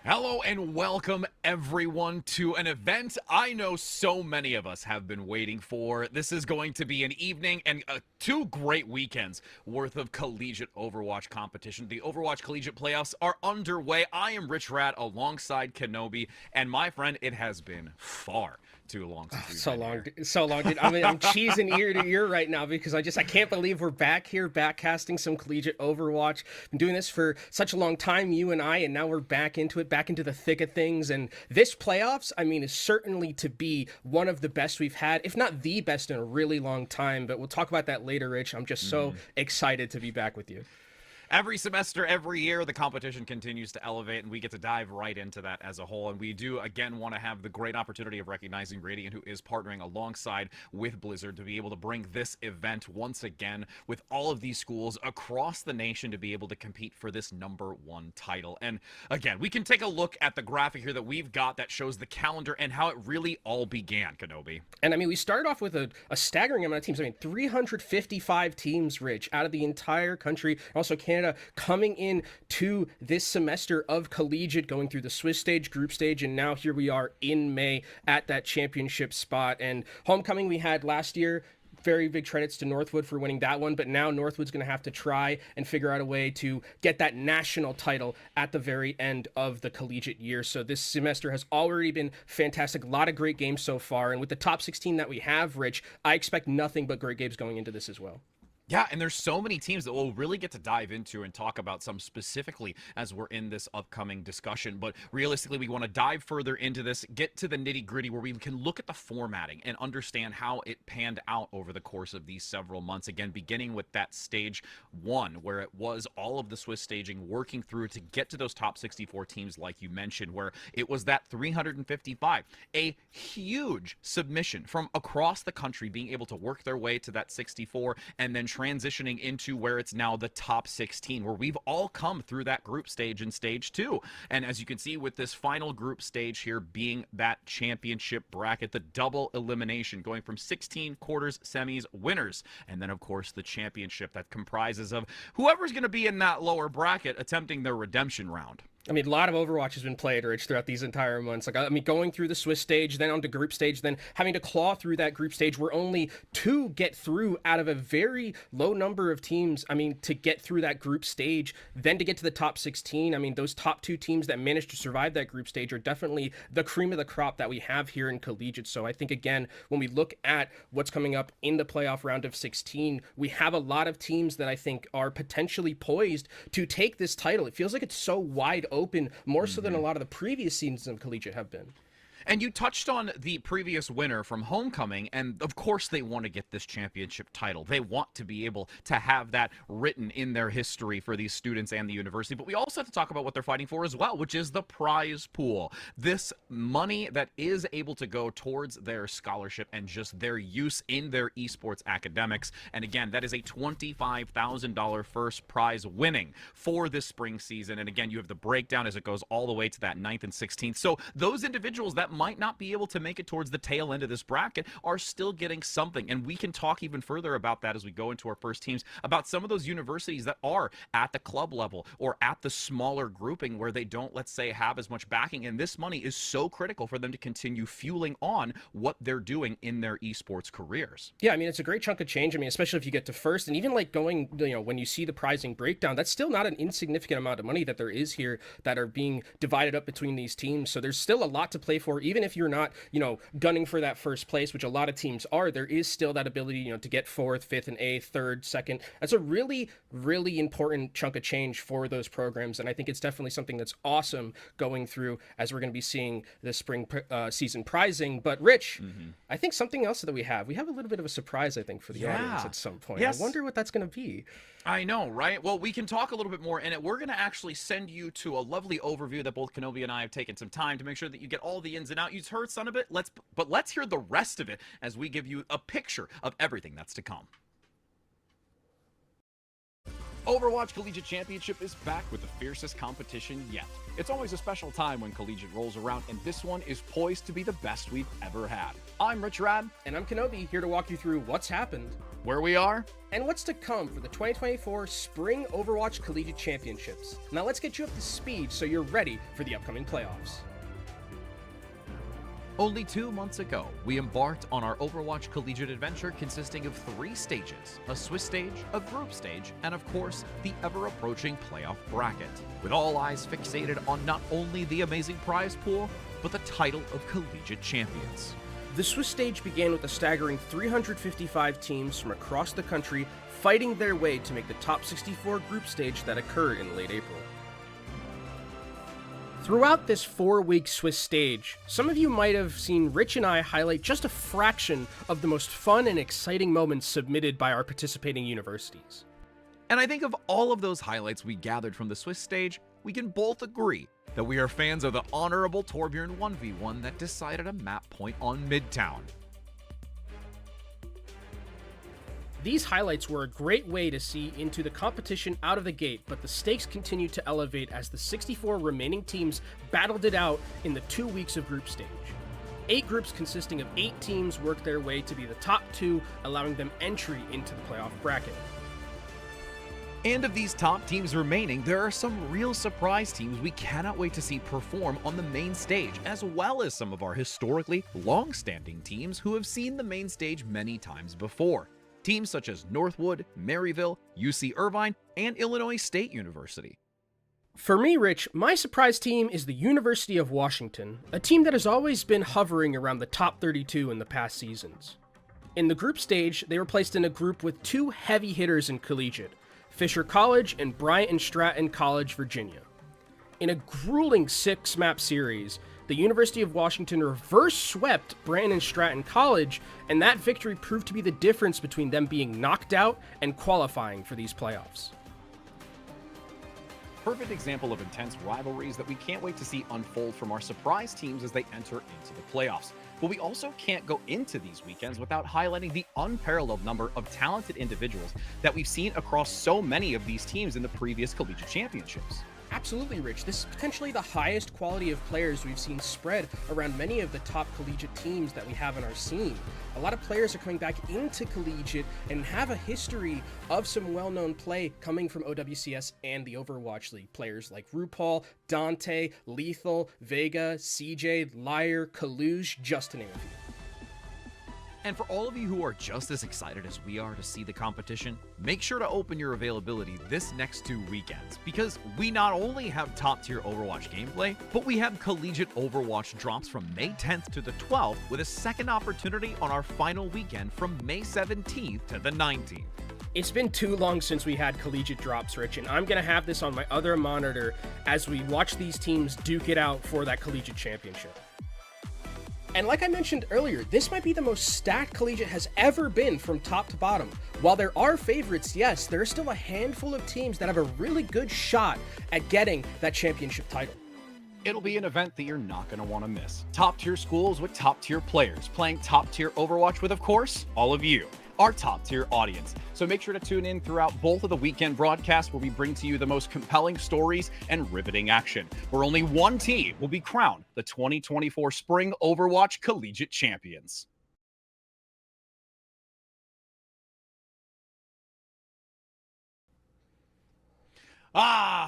Hello and welcome everyone to an event I know so many of us have been waiting for. This is going to be an evening and two great weekends worth of collegiate Overwatch competition. The Overwatch Collegiate playoffs are underway. I am Rich Rat alongside Kenobi, and my friend, it has been far too long since we've been here. So long, dude. I mean, I'm cheesing ear to ear right now because I can't believe we're back here, backcasting some collegiate Overwatch. Been doing this for such a long time, you and I, and now we're back into it, back into the thick of things. And this playoffs, I mean, is certainly to be one of the best we've had, if not the best in a really long time. But we'll talk about that later, Rich. I'm just so excited to be back with you. Every semester, every year, the competition continues to elevate, and we get to dive right into that as a whole. And we do, again, want to have the great opportunity of recognizing Radiant, who is partnering alongside with Blizzard to be able to bring this event once again with all of these schools across the nation to be able to compete for this #1 title. And again, we can take a look at the graphic here that we've got that shows the calendar and how it really all began, Kenobi. And I mean, we started off with a staggering amount of teams. I mean, 355 teams, Rich, out of the entire country. Also, Canada coming in to this semester of collegiate, going through the Swiss stage, group stage, and now here we are in May at that championship spot. And homecoming we had last year. Very big credits to Northwood for winning that one, but now Northwood's going to have to try and figure out a way to get that national title at the very end of the collegiate year. So this semester has already been fantastic. A lot of great games so far, and with the top 16 that we have, Rich, I expect nothing but great games going into this as well. Yeah, and there's so many teams that we'll really get to dive into and talk about some specifically as we're in this upcoming discussion. But realistically, we want to dive further into this, get to the nitty-gritty where we can look at the formatting and understand how it panned out over the course of these several months. Again, beginning with that stage 1, where it was all of the Swiss staging working through to get to those top 64 teams, like you mentioned, where it was that 355, a huge submission from across the country being able to work their way to that 64 and then transitioning into where it's now the top 16, where we've all come through that group stage in stage 2. And as you can see with this final group stage here being that championship bracket, the double elimination going from 16 quarters, semis, winners, and then of course the championship that comprises of whoever's going to be in that lower bracket attempting their redemption round. I mean, a lot of Overwatch has been played, Rich, throughout these entire months. Like, I mean, going through the Swiss stage, then onto group stage, then having to claw through that group stage where only 2 get through out of a very low number of teams. I mean, to get through that group stage, then to get to the top 16. I mean, those top 2 teams that managed to survive that group stage are definitely the cream of the crop that we have here in collegiate. So I think, again, when we look at what's coming up in the playoff round of 16, we have a lot of teams that I think are potentially poised to take this title. It feels like it's so wide open, more so than a lot of the previous seasons of collegiate have been. And you touched on the previous winner from homecoming, and of course they want to get this championship title. They want to be able to have that written in their history for these students and the university. But we also have to talk about what they're fighting for as well, which is the prize pool. This money that is able to go towards their scholarship and just their use in their esports academics. And again, that is a $25,000 first prize winning for this spring season. And again, you have the breakdown as it goes all the way to that 9th and 16th. So those individuals that might not be able to make it towards the tail end of this bracket are still getting something. And we can talk even further about that as we go into our first teams, about some of those universities that are at the club level or at the smaller grouping where they don't, let's say, have as much backing. And this money is so critical for them to continue fueling on what they're doing in their esports careers. Yeah, I mean, it's a great chunk of change. I mean, especially if you get to first, and even like going, when you see the prizing breakdown, that's still not an insignificant amount of money that there is here that are being divided up between these teams. So there's still a lot to play for. Even if you're not, gunning for that first place, which a lot of teams are, there is still that ability, to get 4th, 5th, and 8th, 3rd, 2nd. That's a really, really important chunk of change for those programs. And I think it's definitely something that's awesome going through as we're going to be seeing the spring season prizing. But Rich, I think something else that we have a little bit of a surprise, I think, for the audience at some point. Yes. I wonder what that's going to be. I know, right? Well, we can talk a little bit more in it. We're going to actually send you to a lovely overview that both Kenobi and I have taken some time to make sure that you get all the ins and outs. You've heard some of it, but let's hear the rest of it as we give you a picture of everything that's to come. Overwatch Collegiate Championship is back with the fiercest competition yet. It's always a special time when Collegiate rolls around, and this one is poised to be the best we've ever had. I'm Rich Rad. And I'm Kenobi, here to walk you through what's happened, where we are, and what's to come for the 2024 Spring Overwatch Collegiate Championships. Now let's get you up to speed so you're ready for the upcoming playoffs. Only 2 months ago, we embarked on our Overwatch Collegiate adventure consisting of 3 stages, a Swiss stage, a group stage, and of course, the ever-approaching playoff bracket, with all eyes fixated on not only the amazing prize pool, but the title of Collegiate Champions. The Swiss stage began with a staggering 355 teams from across the country fighting their way to make the top 64 group stage that occurred in late April. Throughout this 4-week Swiss stage, some of you might have seen Rich and I highlight just a fraction of the most fun and exciting moments submitted by our participating universities. And I think of all of those highlights we gathered from the Swiss stage, we can both agree that we are fans of the honorable Torbjorn 1v1 that decided a map point on Midtown. These highlights were a great way to see into the competition out of the gate, but the stakes continued to elevate as the 64 remaining teams battled it out in the 2 weeks of group stage. 8 groups consisting of 8 teams worked their way to be the top 2, allowing them entry into the playoff bracket. And of these top teams remaining, there are some real surprise teams we cannot wait to see perform on the main stage, as well as some of our historically long-standing teams who have seen the main stage many times before. Teams such as Northwood, Maryville, UC Irvine, and Illinois State University. For me, Rich, my surprise team is the University of Washington, a team that has always been hovering around the top 32 in the past seasons. In the group stage, they were placed in a group with 2 heavy hitters in collegiate, Fisher College and Bryant and Stratton College, Virginia. In a grueling 6-map series, the University of Washington reverse swept Bryant and Stratton College, and that victory proved to be the difference between them being knocked out and qualifying for these playoffs. Perfect example of intense rivalries that we can't wait to see unfold from our surprise teams as they enter into the playoffs. But we also can't go into these weekends without highlighting the unparalleled number of talented individuals that we've seen across so many of these teams in the previous collegiate championships. Absolutely, Rich. This is potentially the highest quality of players we've seen spread around many of the top collegiate teams that we have in our scene. A lot of players are coming back into collegiate and have a history of some well-known play coming from OWCS and the Overwatch League. Players like RuPaul, Dante, Lethal, Vega, CJ, Liar, Kaluge, just to name a few. And for all of you who are just as excited as we are to see the competition, make sure to open your availability this next 2 weekends, because we not only have top-tier Overwatch gameplay, but we have collegiate Overwatch drops from May 10th to the 12th, with a second opportunity on our final weekend from May 17th to the 19th. It's been too long since we had collegiate drops, Rich, and I'm going to have this on my other monitor as we watch these teams duke it out for that collegiate championship. And like I mentioned earlier, this might be the most stacked collegiate has ever been from top to bottom. While there are favorites, yes, there are still a handful of teams that have a really good shot at getting that championship title. It'll be an event that you're not going to want to miss. Top-tier schools with top-tier players, playing top-tier Overwatch with, of course, all of you, our top-tier audience. So make sure to tune in throughout both of the weekend broadcasts where we bring to you the most compelling stories and riveting action, where only one team will be crowned the 2024 Spring Overwatch Collegiate Champions.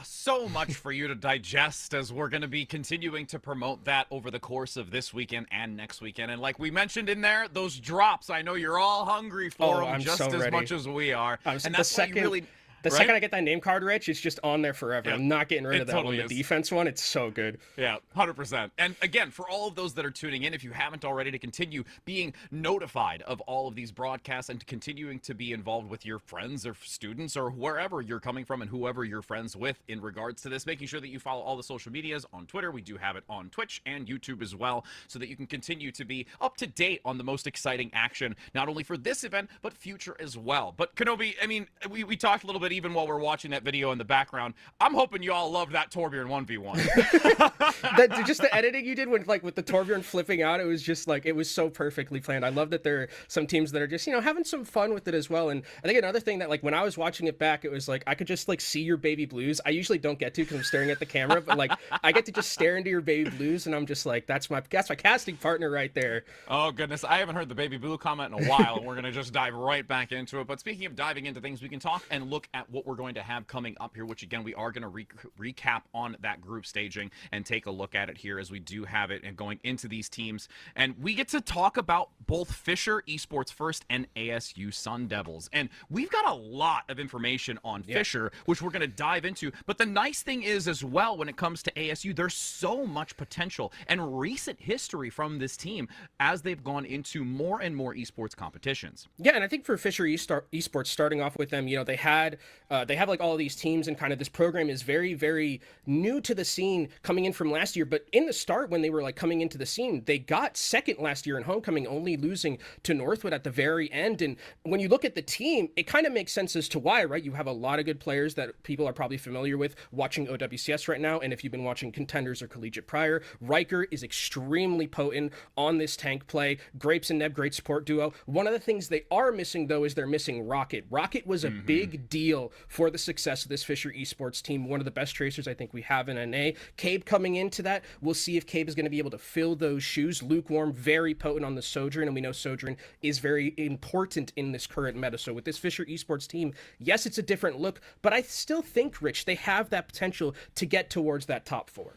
So much for you to digest as we're going to be continuing to promote that over the course of this weekend and next weekend. And like we mentioned in there, those drops, I know you're all hungry for them just as much as we are. And that's why you really... The second I get that name card, Rich, it's just on there forever. Yep. I'm not getting rid of that totally one. The defense one, it's so good. Yeah, 100%. And again, for all of those that are tuning in, if you haven't already, to continue being notified of all of these broadcasts and continuing to be involved with your friends or students or wherever you're coming from and whoever you're friends with in regards to this, making sure that you follow all the social medias on Twitter. We do have it on Twitch and YouTube as well, so that you can continue to be up to date on the most exciting action, not only for this event, but future as well. But Kenobi, I mean, we talked a little bit bit even while we're watching that video in the background. I'm hoping you all love that Torbjorn 1v1. Just the editing you did with the Torbjorn flipping out, it was just like, it was so perfectly planned. I love that there are some teams that are just, having some fun with it as well. And I think another thing that, like, when I was watching it back, it was like I could just like see your baby blues. I usually don't get to because I'm staring at the camera, but like I get to just stare into your baby blues, and I'm just like, that's my casting partner right there. Oh goodness, I haven't heard the baby blue comment in a while, and we're gonna just dive right back into it. But speaking of diving into things, we can talk and look at what we're going to have coming up here, which again we are going to recap on that group staging and take a look at it here as we do have it and going into these teams, and we get to talk about both Fisher Esports First and ASU Sun Devils, and we've got a lot of information on Fisher, which we're going to dive into. But the nice thing is as well, when it comes to ASU, there's so much potential and recent history from this team as they've gone into more and more esports competitions. Yeah, and I think for Fisher Esports, starting off with them, they have like all of these teams, and kind of this program is very, very new to the scene coming in from last year. But in the start, when they were like coming into the scene, they got second last year in homecoming, only losing to Northwood at the very end. And when you look at the team, it kind of makes sense as to why, right? You have a lot of good players that people are probably familiar with watching OWCS right now. And if you've been watching Contenders or Collegiate prior, Riker is extremely potent on this tank play. Grapes and Neb, great support duo. One of the things they are missing, though, is they're missing Rocket. Rocket was a big deal for the success of this Fisher Esports team. One of the best tracers I think we have in NA. Cabe coming into that. We'll see if Cabe is going to be able to fill those shoes. Lukewarm, very potent on the Sojourn, and we know Sojourn is very important in this current meta. So with this Fisher Esports team, yes, it's a different look, but I still think, Rich, they have that potential to get towards that top 4.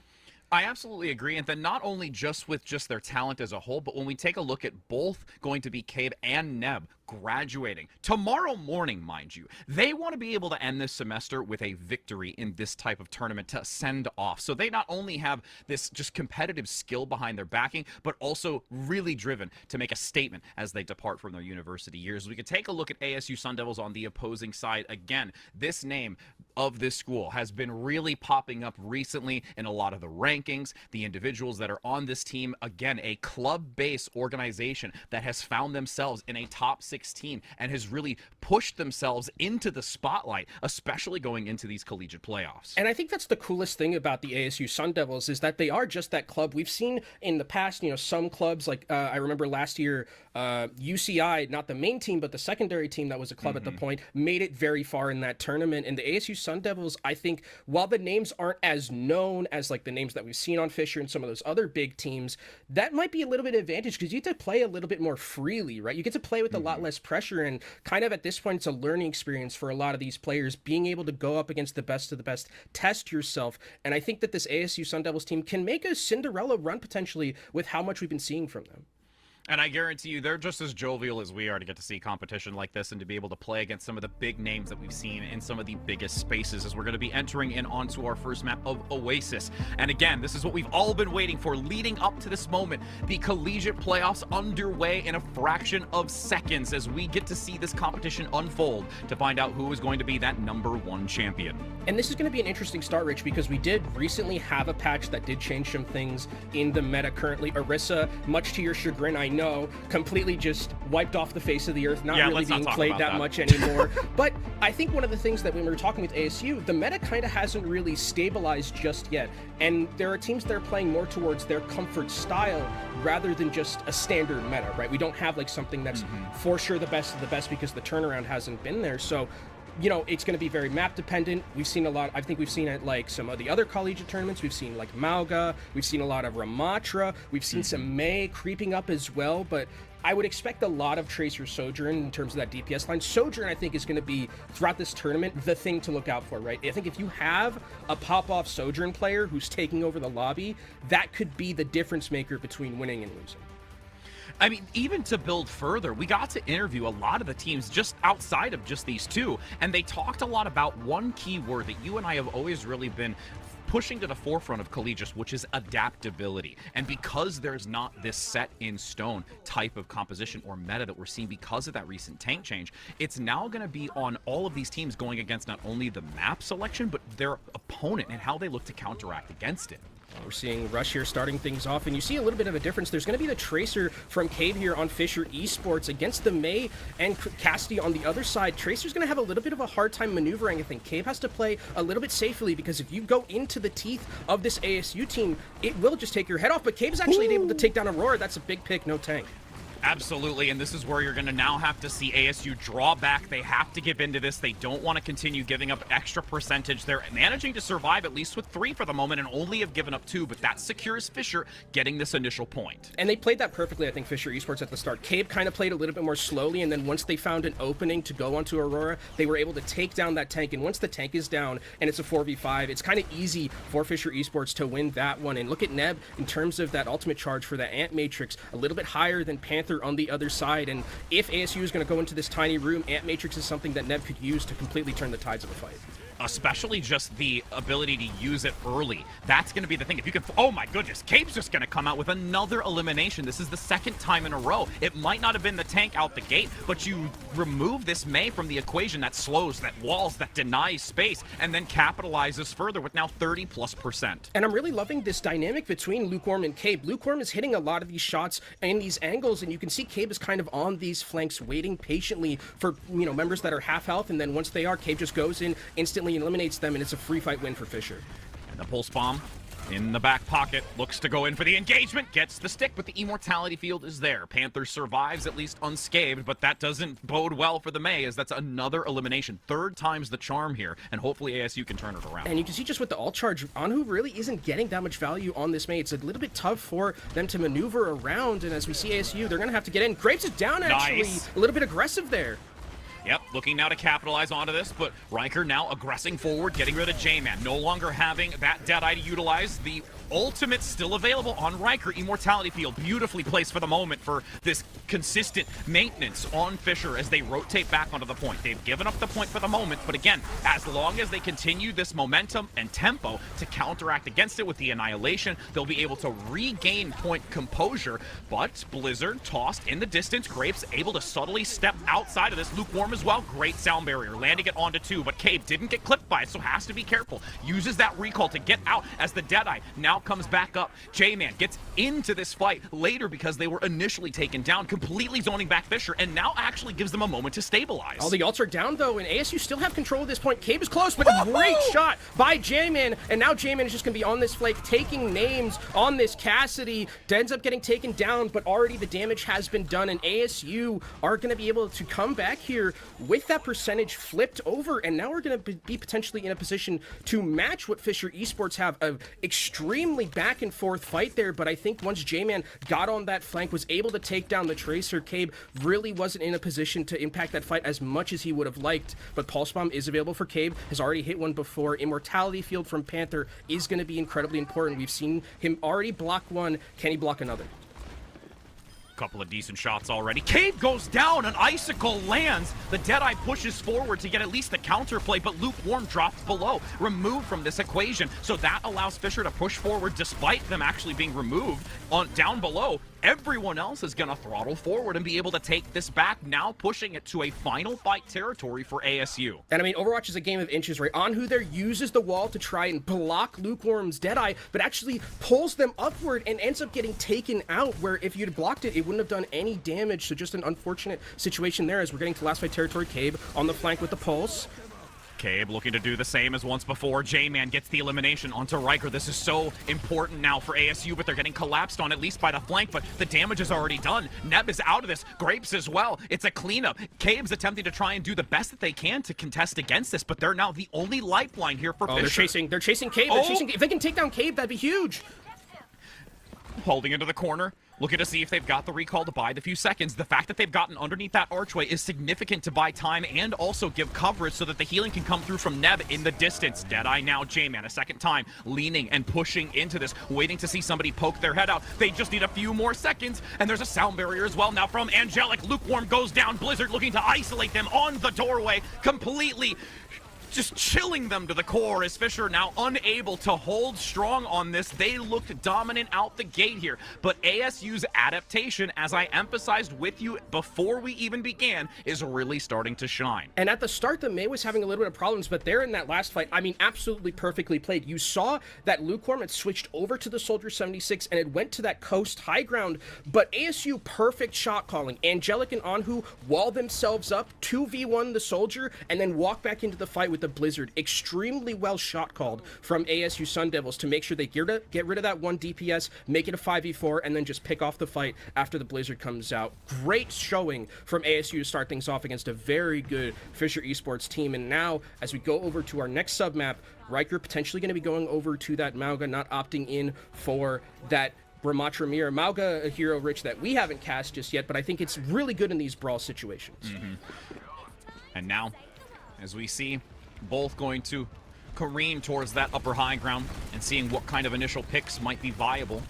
I absolutely agree, and then not only just with their talent as a whole, but when we take a look at both going to be Cabe and Neb graduating tomorrow morning, mind you, they want to be able to end this semester with a victory in this type of tournament to send off. So they not only have this just competitive skill behind their backing, but also really driven to make a statement as they depart from their university years. We could take a look at ASU Sun Devils on the opposing side. Again, this name of this school has been really popping up recently in a lot of the rankings. The individuals that are on this team, again, a club-based organization that has found themselves in a top 16 and has really pushed themselves into the spotlight, especially going into these collegiate playoffs. And I think that's the coolest thing about the ASU Sun Devils, is that they are just that club. We've seen in the past, some clubs like I remember last year, UCI, not the main team, but the secondary team that was a club at the point, made it very far in that tournament. And the ASU Sun Devils, I think, while the names aren't as known as like the names that we've seen on Fisher and some of those other big teams, that might be a little bit of advantage because you get to play a little bit more freely, right? You get to play with a lot less pressure, and kind of at this point, it's a learning experience for a lot of these players, being able to go up against the best of the best, test yourself. And I think that this ASU Sun Devils team can make a Cinderella run potentially with how much we've been seeing from them. And I guarantee you, they're just as jovial as we are to get to see competition like this and to be able to play against some of the big names that we've seen in some of the biggest spaces, as we're going to be entering in onto our first map of Oasis. And again, this is what we've all been waiting for leading up to this moment. The collegiate playoffs underway in a fraction of seconds as we get to see this competition unfold to find out who is going to be that #1 champion. And this is going to be an interesting start, Rich, because we did recently have a patch that did change some things in the meta currently. Orisa, much to your chagrin, I know, completely just wiped off the face of the earth, not really being played that much anymore. But I think one of the things that when we were talking with ASU, the meta kind of hasn't really stabilized just yet. And there are teams that are playing more towards their comfort style rather than just a standard meta, right? We don't have like something that's for sure the best of the best because the turnaround hasn't been there. So it's going to be very map dependent. We've seen a lot. I think we've seen it like some of the other collegiate tournaments. We've seen like Mauga. We've seen a lot of Ramatra. We've seen some May creeping up as well. But I would expect a lot of Tracer Sojourn in terms of that DPS line. Sojourn, I think, is going to be, throughout this tournament, the thing to look out for, right? I think if you have a pop-off Sojourn player who's taking over the lobby, that could be the difference maker between winning and losing. I mean, even to build further, we got to interview a lot of the teams just outside of just these two, and they talked a lot about one key word that you and I have always really been pushing to the forefront of Collegiate, which is adaptability. And because there's not this set in stone type of composition or meta that we're seeing because of that recent tank change, it's now going to be on all of these teams going against not only the map selection, but their opponent and how they look to counteract against it. We're seeing Rush here starting things off, and you see a little bit of a difference. There's going to be the Tracer from Cave here on Fisher Esports against the Mei and Cassidy on the other side. Tracer's going to have a little bit of a hard time maneuvering. I think Cave has to play a little bit safely, because if you go into the teeth of this ASU team, it will just take your head off. But Cave is actually able to take down Aurora. That's a big pick, no tank. Absolutely, and this is where you're going to now have to see ASU draw back. They have to give into this. They don't want to continue giving up extra percentage. They're managing to survive at least with 3 for the moment and only have given up 2, but that secures Fisher getting this initial point. And they played that perfectly, I think, Fisher Esports at the start. Cave kind of played a little bit more slowly, and then once they found an opening to go onto Aurora, they were able to take down that tank. And once the tank is down and it's a 4v5, it's kind of easy for Fisher Esports to win that one. And look at Neb in terms of that ultimate charge for that Ant Matrix, a little bit higher than Panther on the other side. And if ASU is going to go into this tiny room, Ant Matrix is something that Neb could use to completely turn the tides of the fight. Especially just the ability to use it early. That's going to be the thing. If you can, oh my goodness, Cape's just going to come out with another elimination. This is the 2nd time in a row. It might not have been the tank out the gate, but you remove this Mei from the equation that slows, that walls, that denies space, and then capitalizes further with now 30+%. And I'm really loving this dynamic between Lukewarm and Cabe. Lukewarm is hitting a lot of these shots in these angles, and you can see Cabe is kind of on these flanks waiting patiently for, you know, members that are half health, and then once they are, Cabe just goes in instantly, eliminates them, and it's a free fight win for Fisher. And the pulse bomb in the back pocket, looks to go in for the engagement, gets the stick, but the immortality field is there. Panther survives, at least unscathed, but that doesn't bode well for the Mei, as that's another elimination. 3rd time's the charm here, and hopefully ASU can turn it around. And you can see just with the ult charge, Anhu really isn't getting that much value on this Mei. It's a little bit tough for them to maneuver around, and as we see ASU, they're going to have to get in. Grapes is down, actually. Nice. A little bit aggressive there. Yep, looking now to capitalize onto this, but Riker now aggressing forward, getting rid of J-Man. No longer having that Deadeye to utilize. The ultimate still available on Riker. Immortality field beautifully placed for the moment for this consistent maintenance on Fisher as they rotate back onto the point. They've given up the point for the moment, but again, as long as they continue this momentum and tempo to counteract against it with the Annihilation, they'll be able to regain point composure. But Blizzard tossed in the distance. Grapes able to subtly step outside of this. Lukewarm as well. Great sound barrier. Landing it onto 2, but Cave didn't get clipped by it, so has to be careful. Uses that recall to get out as the Deadeye now comes back up. J-Man gets into this fight later because they were initially taken down, completely zoning back Fisher, and now actually gives them a moment to stabilize. All the ults are down, though, and ASU still have control at this point. Cave is close, but a great shot by J-Man, and now J-Man is just going to be on this flank, taking names on this Cassidy. Ends up getting taken down, but already the damage has been done, and ASU are going to be able to come back here with that percentage flipped over, and now we're going to be potentially in a position to match what Fisher Esports have. An extremely back and forth fight there, but I think once J-Man got on that flank, was able to take down the Tracer, Cabe really wasn't in a position to impact that fight as much as he would have liked, but Pulse Bomb is available for Cabe, has already hit one before. Immortality field from Panther is going to be incredibly important. We've seen him already block one. Can he block another? Couple of decent shots already. Cave goes down, an icicle lands. The Deadeye pushes forward to get at least the counterplay, but Lukewarm drops below, removed from this equation. So that allows Fisher to push forward despite them actually being removed on down below. Everyone else is going to throttle forward and be able to take this back, now pushing it to a final fight territory for ASU. And I mean, Overwatch is a game of inches, right? Anhu there uses the wall to try and block Lukewarm's Deadeye, but actually pulls them upward and ends up getting taken out, where if you'd blocked it, it wouldn't have done any damage. So just an unfortunate situation there as we're getting to last fight territory. Cabe on the flank with the pulse. Cabe looking to do the same as once before. J-Man gets the elimination onto Riker. This is so important now for ASU, but they're getting collapsed on at least by the flank, but the damage is already done. Neb is out of this. Grapes as well. It's a cleanup. Cabe's attempting to try and do the best that they can to contest against this, but they're now the only lifeline here for Fisher. They're chasing Cabe. If they can take down Cabe, that'd be huge. Holding into the corner, looking to see if they've got the recall to buy the few seconds. The fact that they've gotten underneath that archway is significant to buy time and also give coverage so that the healing can come through from Neb in the distance. Deadeye now J-Man a second time, leaning and pushing into this, waiting to see somebody poke their head out. They just need a few more seconds, and there's a sound barrier as well now from Angelic. Lukewarm goes down. Blizzard looking to isolate them on the doorway completely. just chilling them to the core as Fisher now unable to hold strong on this. They looked dominant out the gate here, but ASU's adaptation, as I emphasized with you before we even began, is really starting to shine. And at the start, the May was having a little bit of problems, but there in that last fight, I mean, absolutely perfectly played. You saw that Lukewarm had switched over to the Soldier 76 and it went to that coast high ground, but ASU perfect shot calling. Angelic and Anhu wall themselves up, 2v1 the Soldier, and then walk back into the fight with the Blizzard. Extremely well shot called from ASU Sun Devils to make sure they get rid of that 1 DPS, make it a 5v4, and then just pick off the fight after the Blizzard comes out. Great showing from ASU to start things off against a very good Fisher Esports team. And now, as we go over to our next submap, Riker potentially going to be going over to that Mauga, not opting in for that Ramatra Mirror. Mauga, a hero, Rich, that we haven't cast just yet, but I think it's really good in these brawl situations. And now, as we see, both going to careen towards that upper high ground and seeing what kind of initial picks might be viable.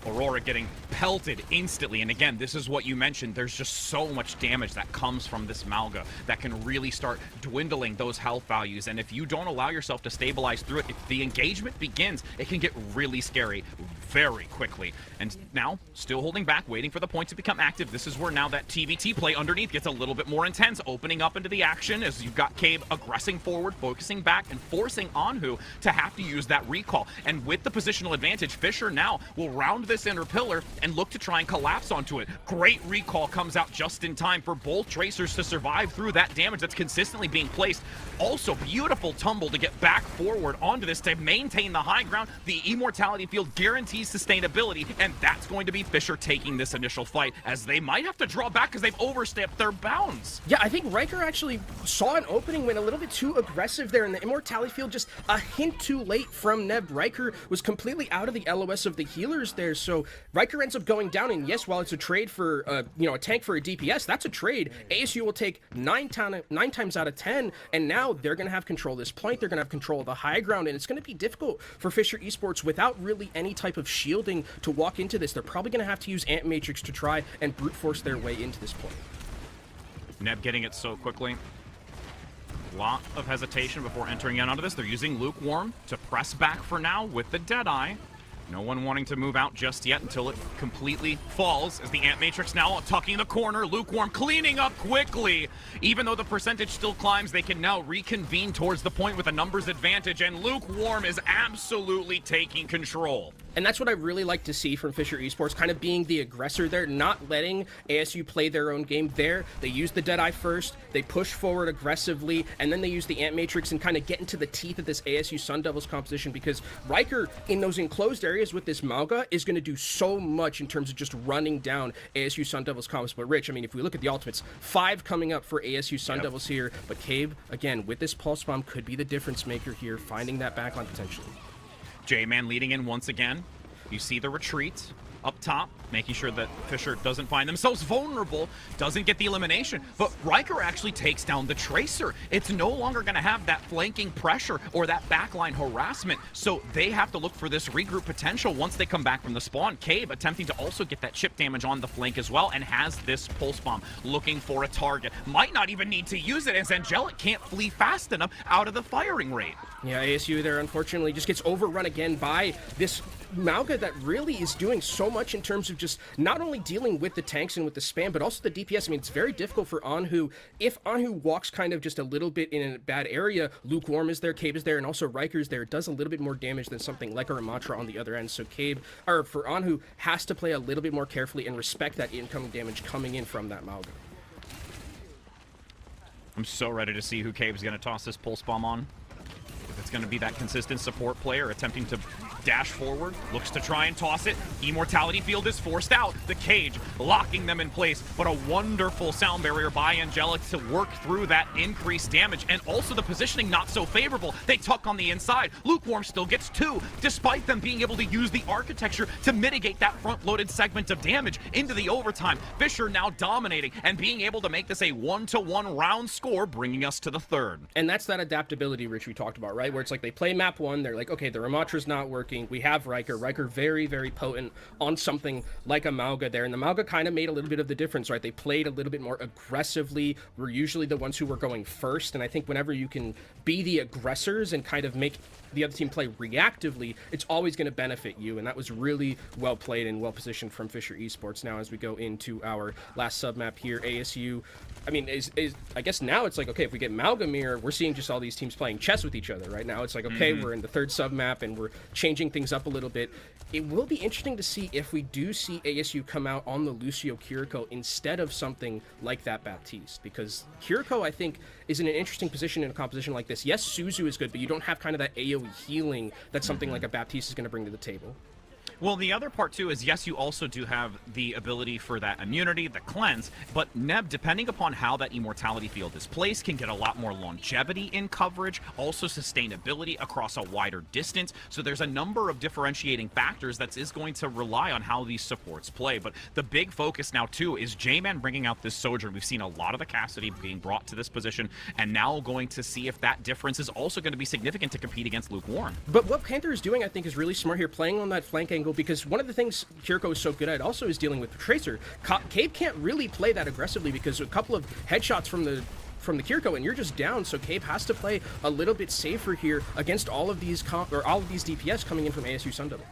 Aurora getting pelted instantly, and again, this is what you mentioned, there's just so much damage that comes from this Mauga that can really start dwindling those health values, and if you don't allow yourself to stabilize through it, if the engagement begins, it can get really scary very quickly. And now, still holding back, waiting for the point to become active. This is where now that TVT play underneath gets a little bit more intense, opening up into the action as you've got Cabe aggressing forward, focusing back, and forcing Anhu to have to use that recall. And with the positional advantage, Fisher now will round this inner pillar and look to try and collapse onto it. Great recall comes out just in time for both Tracers to survive through that damage that's consistently being placed. Also, beautiful tumble to get back forward onto this to maintain the high ground. The Immortality Field guarantees sustainability, and that's going to be Fisher taking this initial fight, as they might have to draw back because they've overstepped their bounds. Yeah, I think Riker actually saw an opening, went a little bit too aggressive there, and the Immortality Field just a hint too late from Neb. Riker was completely out of the LOS of the healers there, so Riker ends up going down, and yes, while it's a trade for, a tank for a DPS, that's a trade. ASU will take 9 times out of 10, and now they're going to have control of this point, they're going to have control of the high ground, and it's going to be difficult for Fisher Esports without really any type of shielding to walk into this. They're probably going to have to use Ant Matrix to try and brute force their way into this point. Neb getting it so quickly. Lot of hesitation before entering in onto this. They're using Lukewarm to press back for now with the Deadeye. No one wanting to move out just yet until it completely falls, as the Ant Matrix now tucking the corner. Lukewarm cleaning up quickly. Even though the percentage still climbs, they can now reconvene towards the point with a numbers advantage, and Lukewarm is absolutely taking control. And that's what I really like to see from Fisher Esports, kind of being the aggressor there, not letting ASU play their own game there. They use the Deadeye first, they push forward aggressively, and then they use the Ant Matrix and kind of get into the teeth of this ASU Sun Devils composition, because Riker in those enclosed areas with this Mauga is going to do so much in terms of just running down ASU Sun Devils combos. But Rich, I mean, if we look at the ultimates, 5 coming up for ASU Sun Devils here, but Cabe, again, with this Pulse Bomb, could be the difference maker here, finding that backline potentially. J-Man leading in once again. You see the retreat up top, making sure that Fisher doesn't find themselves vulnerable, doesn't get the elimination, but Riker actually takes down the Tracer. It's no longer going to have that flanking pressure or that backline harassment, so they have to look for this regroup potential once they come back from the spawn. Cabe attempting to also get that chip damage on the flank as well, and has this Pulse Bomb looking for a target. Might not even need to use it, as Angelic can't flee fast enough out of the firing rate. Yeah, ASU there unfortunately just gets overrun again by this Mauga that really is doing so much in terms of just not only dealing with the tanks and with the spam, but also the DPS. I mean, it's very difficult for Anhu. If Anhu walks kind of just a little bit in a bad area, Lukewarm is there, Cabe is there, and also Riker's there. It does a little bit more damage than something like a Ramatra on the other end. So for Anhu, has to play a little bit more carefully and respect that incoming damage coming in from that Mauga. I'm so ready to see who Cabe's going to toss this Pulse Bomb on. If it's going to be that consistent support player attempting to dash forward, looks to try and toss it. Immortality Field is forced out. The cage locking them in place, but a wonderful sound barrier by Angelic to work through that increased damage, and also the positioning not so favorable. They tuck on the inside. Lukewarm still gets 2, despite them being able to use the architecture to mitigate that front-loaded segment of damage into the overtime. Fisher now dominating and being able to make this a 1-to-1 round score, bringing us to the third. And that's that adaptability, Rich, we talked about, right? Where it's like they play map 1, they're like, okay, the Ramatra's not working, we have Riker very, very potent on something like a Mauga there, and the Mauga kind of made a little bit of the difference, right? They played a little bit more aggressively, we're usually the ones who were going first, and I think whenever you can be the aggressors and kind of make the other team play reactively, it's always going to benefit you, and that was really well played and well positioned from Fisher Esports. Now as we go into our last submap here, ASU, I mean, I guess now it's like, okay, if we get Malgamir, we're seeing just all these teams playing chess with each other right now. It's like, okay, we're in the third submap and we're changing things up a little bit. It will be interesting to see if we do see ASU come out on the Lucio Kiriko instead of something like that Baptiste, because Kiriko, I think, is in an interesting position in a composition like this. Yes, Suzu is good, but you don't have kind of that AoE healing that something like a Baptiste is going to bring to the table. Well, the other part, too, is yes, you also do have the ability for that immunity, the cleanse, but Neb, depending upon how that immortality field is placed, can get a lot more longevity in coverage, also sustainability across a wider distance, so there's a number of differentiating factors that is going to rely on how these supports play. But the big focus now, too, is J-Man bringing out this Sojourn. We've seen a lot of the Cassidy being brought to this position, and now going to see if that difference is also going to be significant to compete against Lukewarm. But what Panther is doing, I think, is really smart here, playing on that flank angle, because one of the things Kiriko is so good at also is dealing with the Tracer. Cabe can't really play that aggressively because a couple of headshots from the Kiriko and you're just down, so Cabe has to play a little bit safer here against all of these DPS coming in from ASU Sun Devils.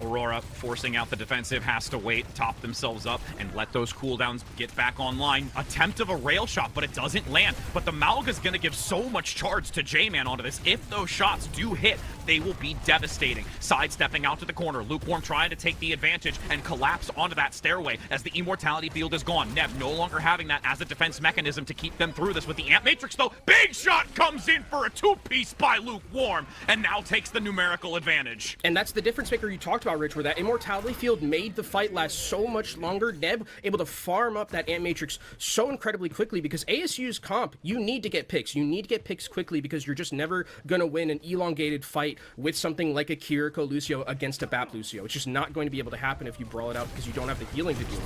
Aurora, forcing out the defensive, has to wait, top themselves up, and let those cooldowns get back online. Attempt of a rail shot, but it doesn't land. But the Malga's going to give so much charge to J-Man onto this. If those shots do hit, they will be devastating. Sidestepping out to the corner, Lukewarm trying to take the advantage and collapse onto that stairway as the immortality field is gone. Neb no longer having that as a defense mechanism to keep them through this with the Amp Matrix, though. Big shot comes in for a two-piece by Lukewarm, and now takes the numerical advantage. And that's the difference maker you talked about, Rich, where that immortality field made the fight last so much longer. Neb able to farm up that Amp Matrix so incredibly quickly, because ASU's comp, you need to get picks. You need to get picks quickly because you're just never going to win an elongated fight with something like a Kiriko Lucio against a Bap Lucio. It's just not going to be able to happen if you brawl it out because you don't have the healing to do it.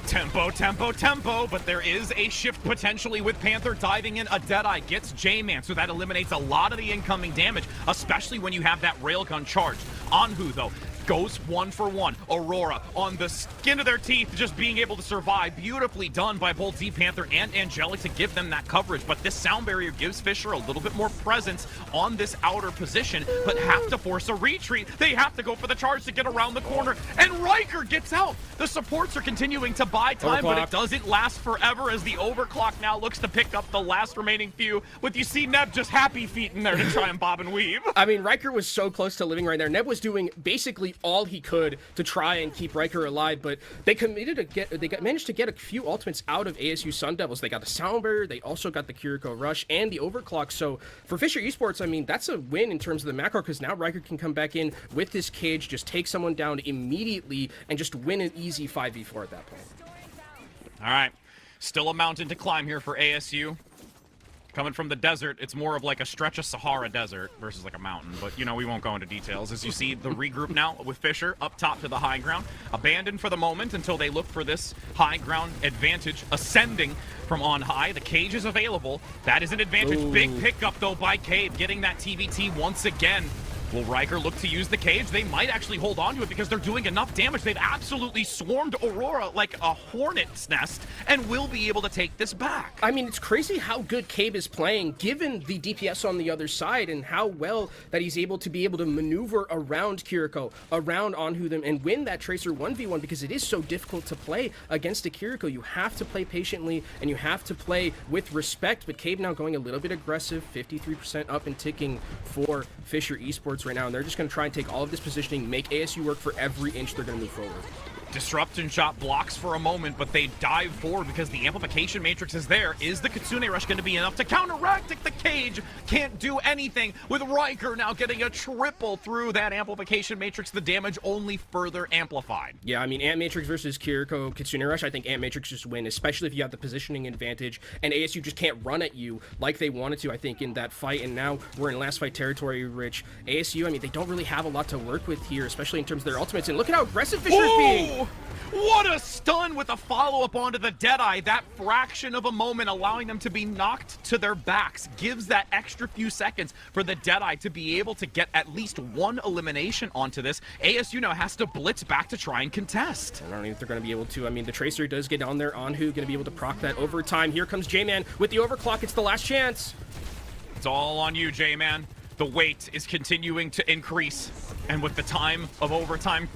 Tempo, but there is a shift potentially with Panther diving in. A Deadeye gets J-Man, so that eliminates a lot of the incoming damage, especially when you have that railgun charged. Anhu, though, goes 1-for-1. Aurora on the skin of their teeth, just being able to survive. Beautifully done by both D-Panther and Angelic to give them that coverage, but this sound barrier gives Fisher a little bit more presence on this outer position, but have to force a retreat. They have to go for the charge to get around the corner, and Riker gets out. The supports are continuing to buy time, but it doesn't last forever as the overclock now looks to pick up the last remaining few, with you see Neb just happy feet in there to try and bob and weave. I mean, Riker was so close to living right there. Neb was doing basically all he could to try and keep Riker alive, but they managed to get a few ultimates out of ASU Sun Devils. They got the sound barrier, they also got the Kiriko Rush and the overclock. So for Fisher Esports, I mean, that's a win in terms of the macro, because now Riker can come back in with this cage, just take someone down immediately, and just win an easy 5v4 at that point. All right, still a mountain to climb here for ASU. Coming from the desert, it's more of like a stretch of Sahara desert versus like a mountain, but you know, we won't go into details. As you see the regroup now with Fisher up top to the high ground, abandoned for the moment until they look for this high ground advantage ascending from on high. The cage is available. That is an advantage. Ooh. Big pickup though by Cade, getting that TVT once again. Will Riker look to use the cage? They might actually hold on to it because they're doing enough damage. They've absolutely swarmed Aurora like a hornet's nest and will be able to take this back. I mean, it's crazy how good Cabe is playing given the DPS on the other side and how well that he's able to maneuver around Kiriko, around Anhu them, and win that Tracer 1v1, because it is so difficult to play against a Kiriko. You have to play patiently and you have to play with respect, but Cabe now going a little bit aggressive, 53% up and ticking for Fisher Esports right now, and they're just going to try and take all of this positioning, make ASU work for every inch they're going to move forward. Disruption shot blocks for a moment, but they dive forward because the amplification matrix is there. Is the Kitsune Rush going to be enough to counteract it? The cage can't do anything, with Riker now getting a triple through that amplification matrix. The damage only further amplified. Yeah, I mean, Ant Matrix versus Kiriko Kitsune Rush, I think Ant Matrix just win, especially if you have the positioning advantage, and ASU just can't run at you like they wanted to, I think, in that fight. And now we're in last fight territory, Rich. ASU, I mean, they don't really have a lot to work with here, especially in terms of their ultimates, and look at how aggressive Fisher is being. What a stun with a follow-up onto the Deadeye. That fraction of a moment allowing them to be knocked to their backs gives that extra few seconds for the Deadeye to be able to get at least one elimination onto this. ASU now has to blitz back to try and contest. I don't know if they're going to be able to. I mean, the Tracer does get on there. Anhu going to be able to proc that overtime. Here comes J-Man with the overclock. It's the last chance. It's all on you, J-Man. The wait is continuing to increase. And with the time of overtime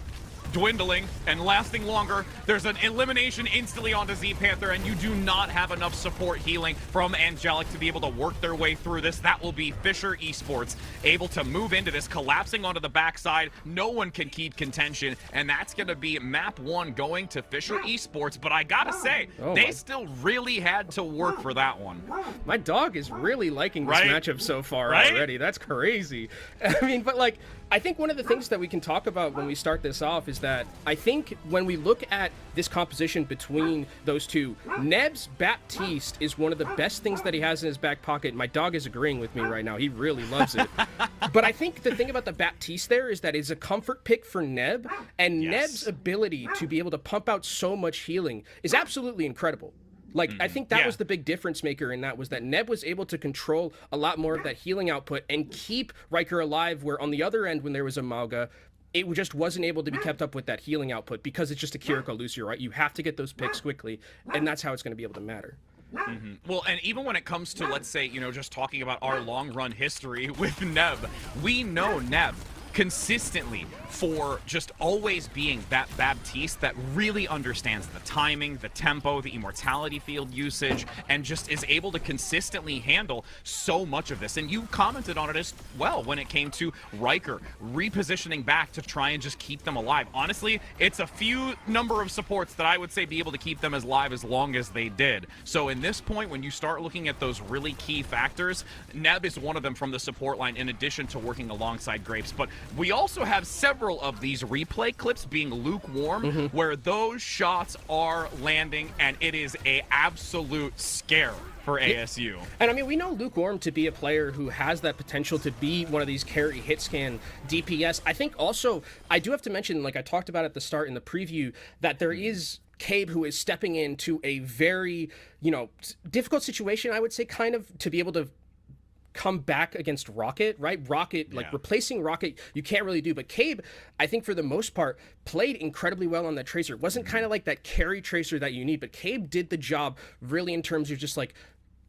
dwindling and lasting longer, there's an elimination instantly onto Z-Panther, and you do not have enough support healing from Angelic to be able to work their way through this. That will be Fisher Esports able to move into this, collapsing onto the backside. No one can keep contention, and that's going to be map 1 going to Fisher Esports. But I gotta say, they still really had to work for that one. My dog is really liking this matchup so far already. That's crazy. I mean, but like, I think one of the things that we can talk about when we start this off is that I think when we look at this composition between those two, Neb's Baptiste is one of the best things that he has in his back pocket. My dog is agreeing with me right now. He really loves it. But I think the thing about the Baptiste there is that it's a comfort pick for Neb, and Neb's ability to be able to pump out so much healing is absolutely incredible. Like, I think that was the big difference maker in that, was that Neb was able to control a lot more of that healing output and keep Riker alive, where on the other end, when there was a Mauga, it just wasn't able to be kept up with that healing output because it's just a Kiriko Lucio, right? You have to get those picks quickly, and that's how it's going to be able to matter. Well, and even when it comes to, let's say, you know, just talking about our long run history with Neb, we know Neb consistently for just always being that Baptiste that really understands the timing, the tempo, the immortality field usage, and just is able to consistently handle so much of this. And you commented on it as well when it came to Riker repositioning back to try and just keep them alive. Honestly, it's a few number of supports that I would say be able to keep them as alive as long as they did. So in this point, when you start looking at those really key factors, Neb is one of them from the support line, in addition to working alongside Grapes. But we also have several of these replay clips being lukewarm, where those shots are landing, and it is a absolute scare for ASU. And I mean, we know Lukewarm to be a player who has that potential to be one of these carry hit scan DPS. I think also, I do have to mention, like I talked about at the start in the preview, that there is Cabe, who is stepping into a very, you know, difficult situation, I would say, kind of, to be able to come back against Rocket, right? Rocket, like replacing Rocket, you can't really do. But Cabe, I think for the most part, played incredibly well on that Tracer. It wasn't kind of like that carry Tracer that you need, but Cabe did the job really in terms of just like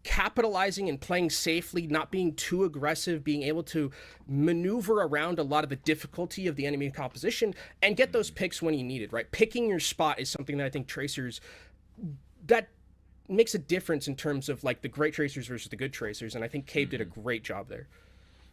capitalizing and playing safely, not being too aggressive, being able to maneuver around a lot of the difficulty of the enemy composition and get those picks when you need it, right? Picking your spot is something that I think Tracers, that makes a difference in terms of like the great Tracers versus the good Tracers, and I think Cabe did a great job there.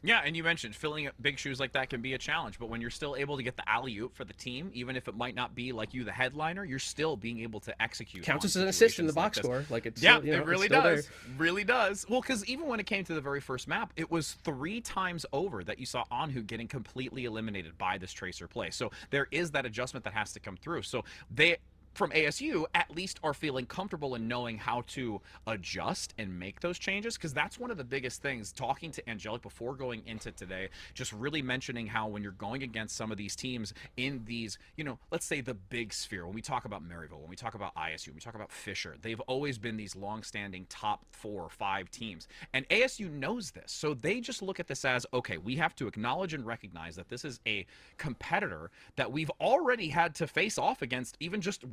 Yeah, and you mentioned filling up big shoes like that can be a challenge, but when you're still able to get the alley-oop for the team, even if it might not be like you the headliner, you're still being able to execute. Counts as an assist in the box score. Like it's yeah, still, you know, it really does. Really does. Well, because even when it came to the very first map, it was 3 times over that you saw Anhu getting completely eliminated by this Tracer play. So there is that adjustment that has to come through. So they, from ASU, at least are feeling comfortable in knowing how to adjust and make those changes, because that's one of the biggest things. Talking to Angelic before going into today, just really mentioning how when you're going against some of these teams in these, you know, let's say the big sphere, when we talk about Maryville, when we talk about ISU, when we talk about Fisher, they've always been these long-standing top 4 or 5 teams, and ASU knows this. So they just look at this as, okay, we have to acknowledge and recognize that this is a competitor that we've already had to face off against, even just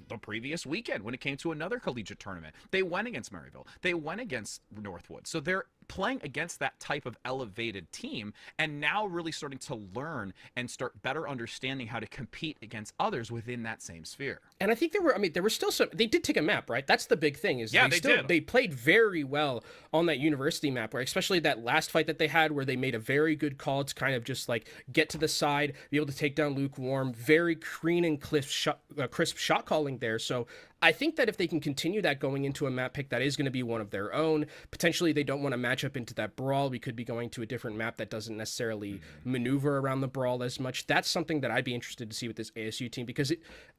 the previous weekend when it came to another collegiate tournament. They went against Maryville. They went against Northwood. So they're playing against that type of elevated team, and now really starting to learn and start better understanding how to compete against others within that same sphere. And I think there were still some, they did take a map, right? That's the big thing, is they played very well on that university map, right? Especially that last fight that they had where they made a very good call to kind of just like get to the side, be able to take down Lukewarm, very clean and crisp shot calling there. So I think that if they can continue that going into a map pick that is going to be one of their own, potentially they don't want to match up into that brawl. We could be going to a different map that doesn't necessarily maneuver around the brawl as much. That's something that I'd be interested to see with this ASU team, because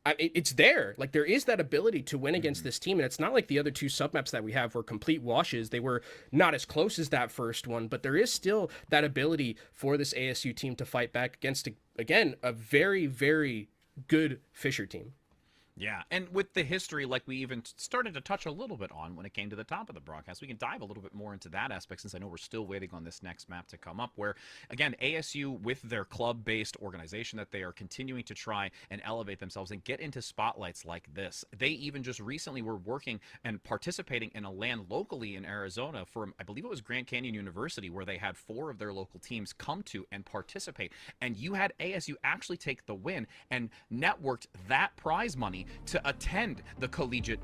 it's there. Like, there is that ability to win against this team, and it's not like the other 2 submaps that we have were complete washes. They were not as close as that first one, but there is still that ability for this ASU team to fight back against, again, a very, very good Fisher team. Yeah, and with the history, like we even started to touch a little bit on when it came to the top of the broadcast, we can dive a little bit more into that aspect since I know we're still waiting on this next map to come up where, again, ASU with their club-based organization that they are continuing to try and elevate themselves and get into spotlights like this. They even just recently were working and participating in a LAN locally in Arizona for, I believe it was Grand Canyon University, where they had 4 of their local teams come to and participate. And you had ASU actually take the win and networked that prize money to attend the collegiate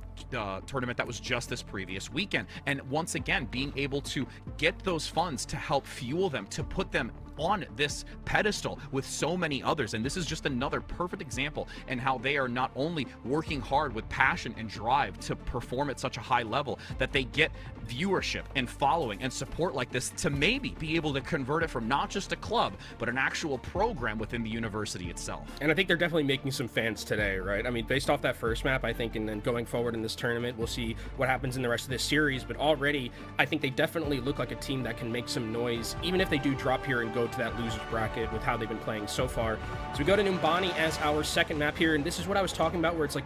tournament that was just this previous weekend. And once again, being able to get those funds to help fuel them, to put them on this pedestal with so many others. And this is just another perfect example in how they are not only working hard with passion and drive to perform at such a high level that they get viewership and following and support like this to maybe be able to convert it from not just a club but an actual program within the university itself. And I think they're definitely making some fans today, right? I mean, based off that first map, I think, and then going forward in this tournament, we'll see what happens in the rest of this series. But already, I think they definitely look like a team that can make some noise, even if they do drop here and go to that losers bracket with how they've been playing so far. So we go to Numbani as our second map here, and this is what I was talking about, where it's like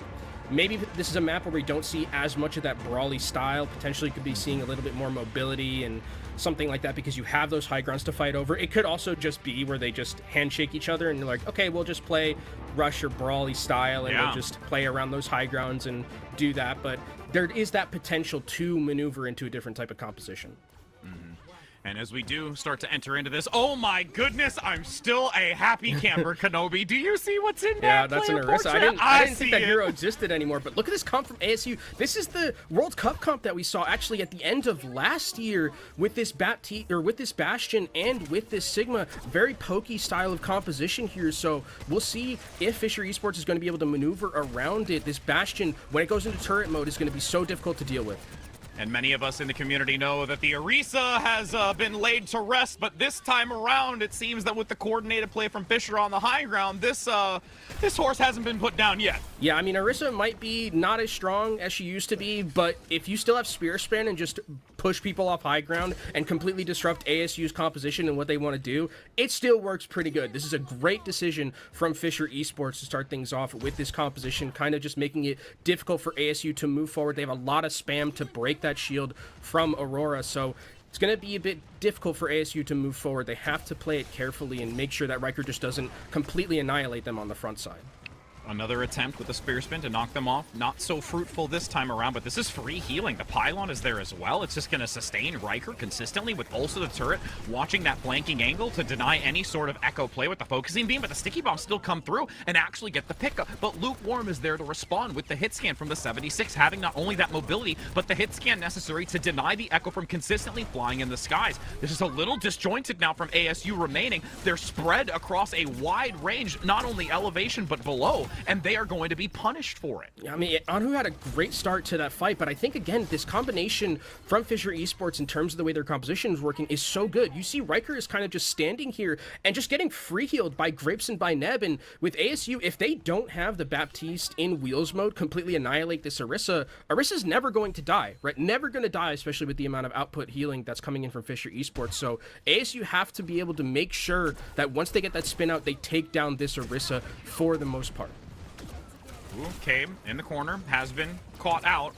maybe this is a map where we don't see as much of that brawly style. Potentially could be seeing a little bit more mobility and something like that because you have those high grounds to fight over. It could also just be where they just handshake each other and they're like, okay, we'll just play rush or brawly style and we'll just play around those high grounds and do that. But there is that potential to maneuver into a different type of composition. And as we do start to enter into this, oh my goodness, I'm still a happy camper, Kenobi. Do you see what's in that? Yeah, that's an player Orisa. portrait? I didn't think that hero existed anymore, but look at this comp from ASU. This is the World Cup comp that we saw actually at the end of last year with this with this Bastion and with this Sigma. Very pokey style of composition here, so we'll see if Fisher Esports is going to be able to maneuver around it. This Bastion, when it goes into turret mode, is going to be so difficult to deal with. And many of us in the community know that the Orisa has been laid to rest, but this time around, it seems that with the coordinated play from Fisher on the high ground, this horse hasn't been put down yet. Yeah, I mean, Orisa might be not as strong as she used to be, but if you still have Spear Spin and just push people off high ground and completely disrupt ASU's composition and what they want to do, it still works pretty good. This is a great decision from Fisher Esports to start things off with this composition, kind of just making it difficult for ASU to move forward. They have a lot of spam to break that shield from Aurora, so it's going to be a bit difficult for ASU to move forward. They have to play it carefully and make sure that Riker just doesn't completely annihilate them on the front side. Another attempt with the spear spin to knock them off. Not so fruitful this time around, but this is free healing. The pylon is there as well. It's just going to sustain Riker consistently with also the turret, watching that flanking angle to deny any sort of echo play with the focusing beam, but the sticky bomb still come through and actually get the pickup. But Lukewarm is there to respond with the hit scan from the 76, having not only that mobility, but the hit scan necessary to deny the echo from consistently flying in the skies. This is a little disjointed now from ASU remaining. They're spread across a wide range, not only elevation, but below, and they are going to be punished for it. I mean, Anhu had a great start to that fight, but I think, again, this combination from Fisher Esports in terms of the way their composition is working is so good. You see Riker is kind of just standing here and just getting free healed by Grapes and by Neb, and with ASU, if they don't have the Baptiste in Wheels mode completely annihilate this Orisa, Orisa's never going to die, right? Never going to die, especially with the amount of output healing that's coming in from Fisher Esports. So ASU have to be able to make sure that once they get that spin out, they take down this Orisa for the most part. Okay, in the corner, has been caught out.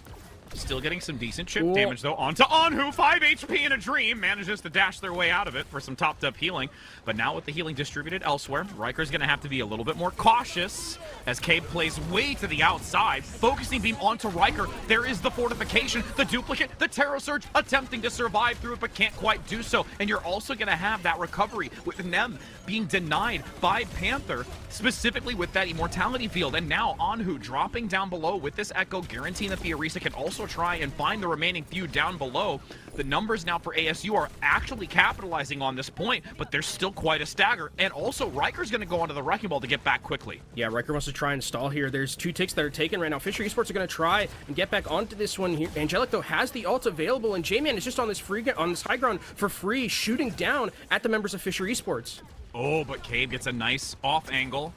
Still getting some decent chip damage, though, onto Anhu. 5 HP in a dream. Manages to dash their way out of it for some topped-up healing. But now with the healing distributed elsewhere, Riker's going to have to be a little bit more cautious as Cabe plays way to the outside. Focusing beam onto Riker. There is the fortification, the duplicate, the Terror Surge attempting to survive through it, but can't quite do so. And you're also going to have that recovery with Nem being denied by Panther, specifically with that immortality field. And now Anhu dropping down below with this echo, guaranteeing that the Orisa can also try and find the remaining few down below. The numbers now for ASU are actually capitalizing on this point, but there's still quite a stagger. And also, Riker's going to go onto the Wrecking Ball to get back quickly. Yeah, Riker wants to try and stall here. There's 2 ticks that are taken right now. Fisher Esports are going to try and get back onto this one here. Angelic, though, has the ult available, and J-Man is just on this high ground for free, shooting down at the members of Fisher Esports. Oh, but Cabe gets a nice off angle.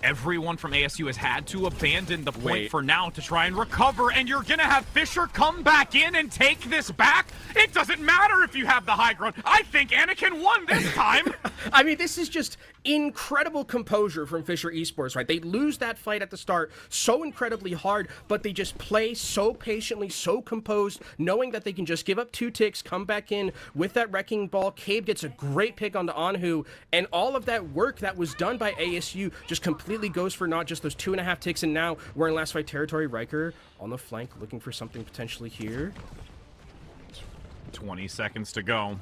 Everyone from ASU has had to abandon the point for now to try and recover, and you're gonna have Fisher come back in and take this back? It doesn't matter if you have the high ground. I think Anakin won this time. I mean, this is just incredible composure from Fisher Esports, right? They lose that fight at the start so incredibly hard, but they just play so patiently, so composed, knowing that they can just give up 2 ticks, come back in with that wrecking ball. Cabe gets a great pick onto Anhu, and all of that work that was done by ASU just completely goes for not just those 2.5 ticks, and now we're in last fight territory. Riker on the flank looking for something potentially here. 20 seconds to go.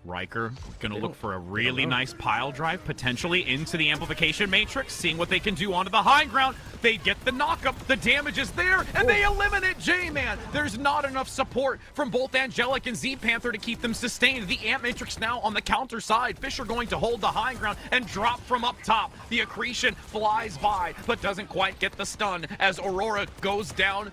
Riker gonna look for a really nice pile drive, potentially into the amplification matrix, seeing what they can do onto the high ground. They get the knockup, the damage is there, and they eliminate J-Man. There's not enough support from both Angelic and Z-Panther to keep them sustained. The amp matrix now on the counter side. Fisher going to hold the high ground and drop from up top. The accretion flies by, but doesn't quite get the stun as Aurora goes down.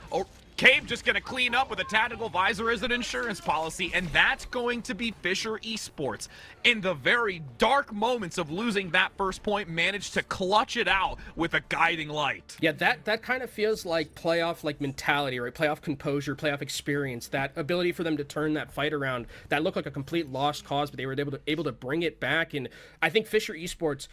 Cabe just going to clean up with a tactical visor as an insurance policy, and that's going to be Fisher Esports. In the very dark moments of losing that first point, managed to clutch it out with a guiding light. Yeah, that kind of feels like playoff mentality, right? Playoff composure, playoff experience, that ability for them to turn that fight around. That looked like a complete lost cause, but they were able to bring it back. And I think Fisher Esports,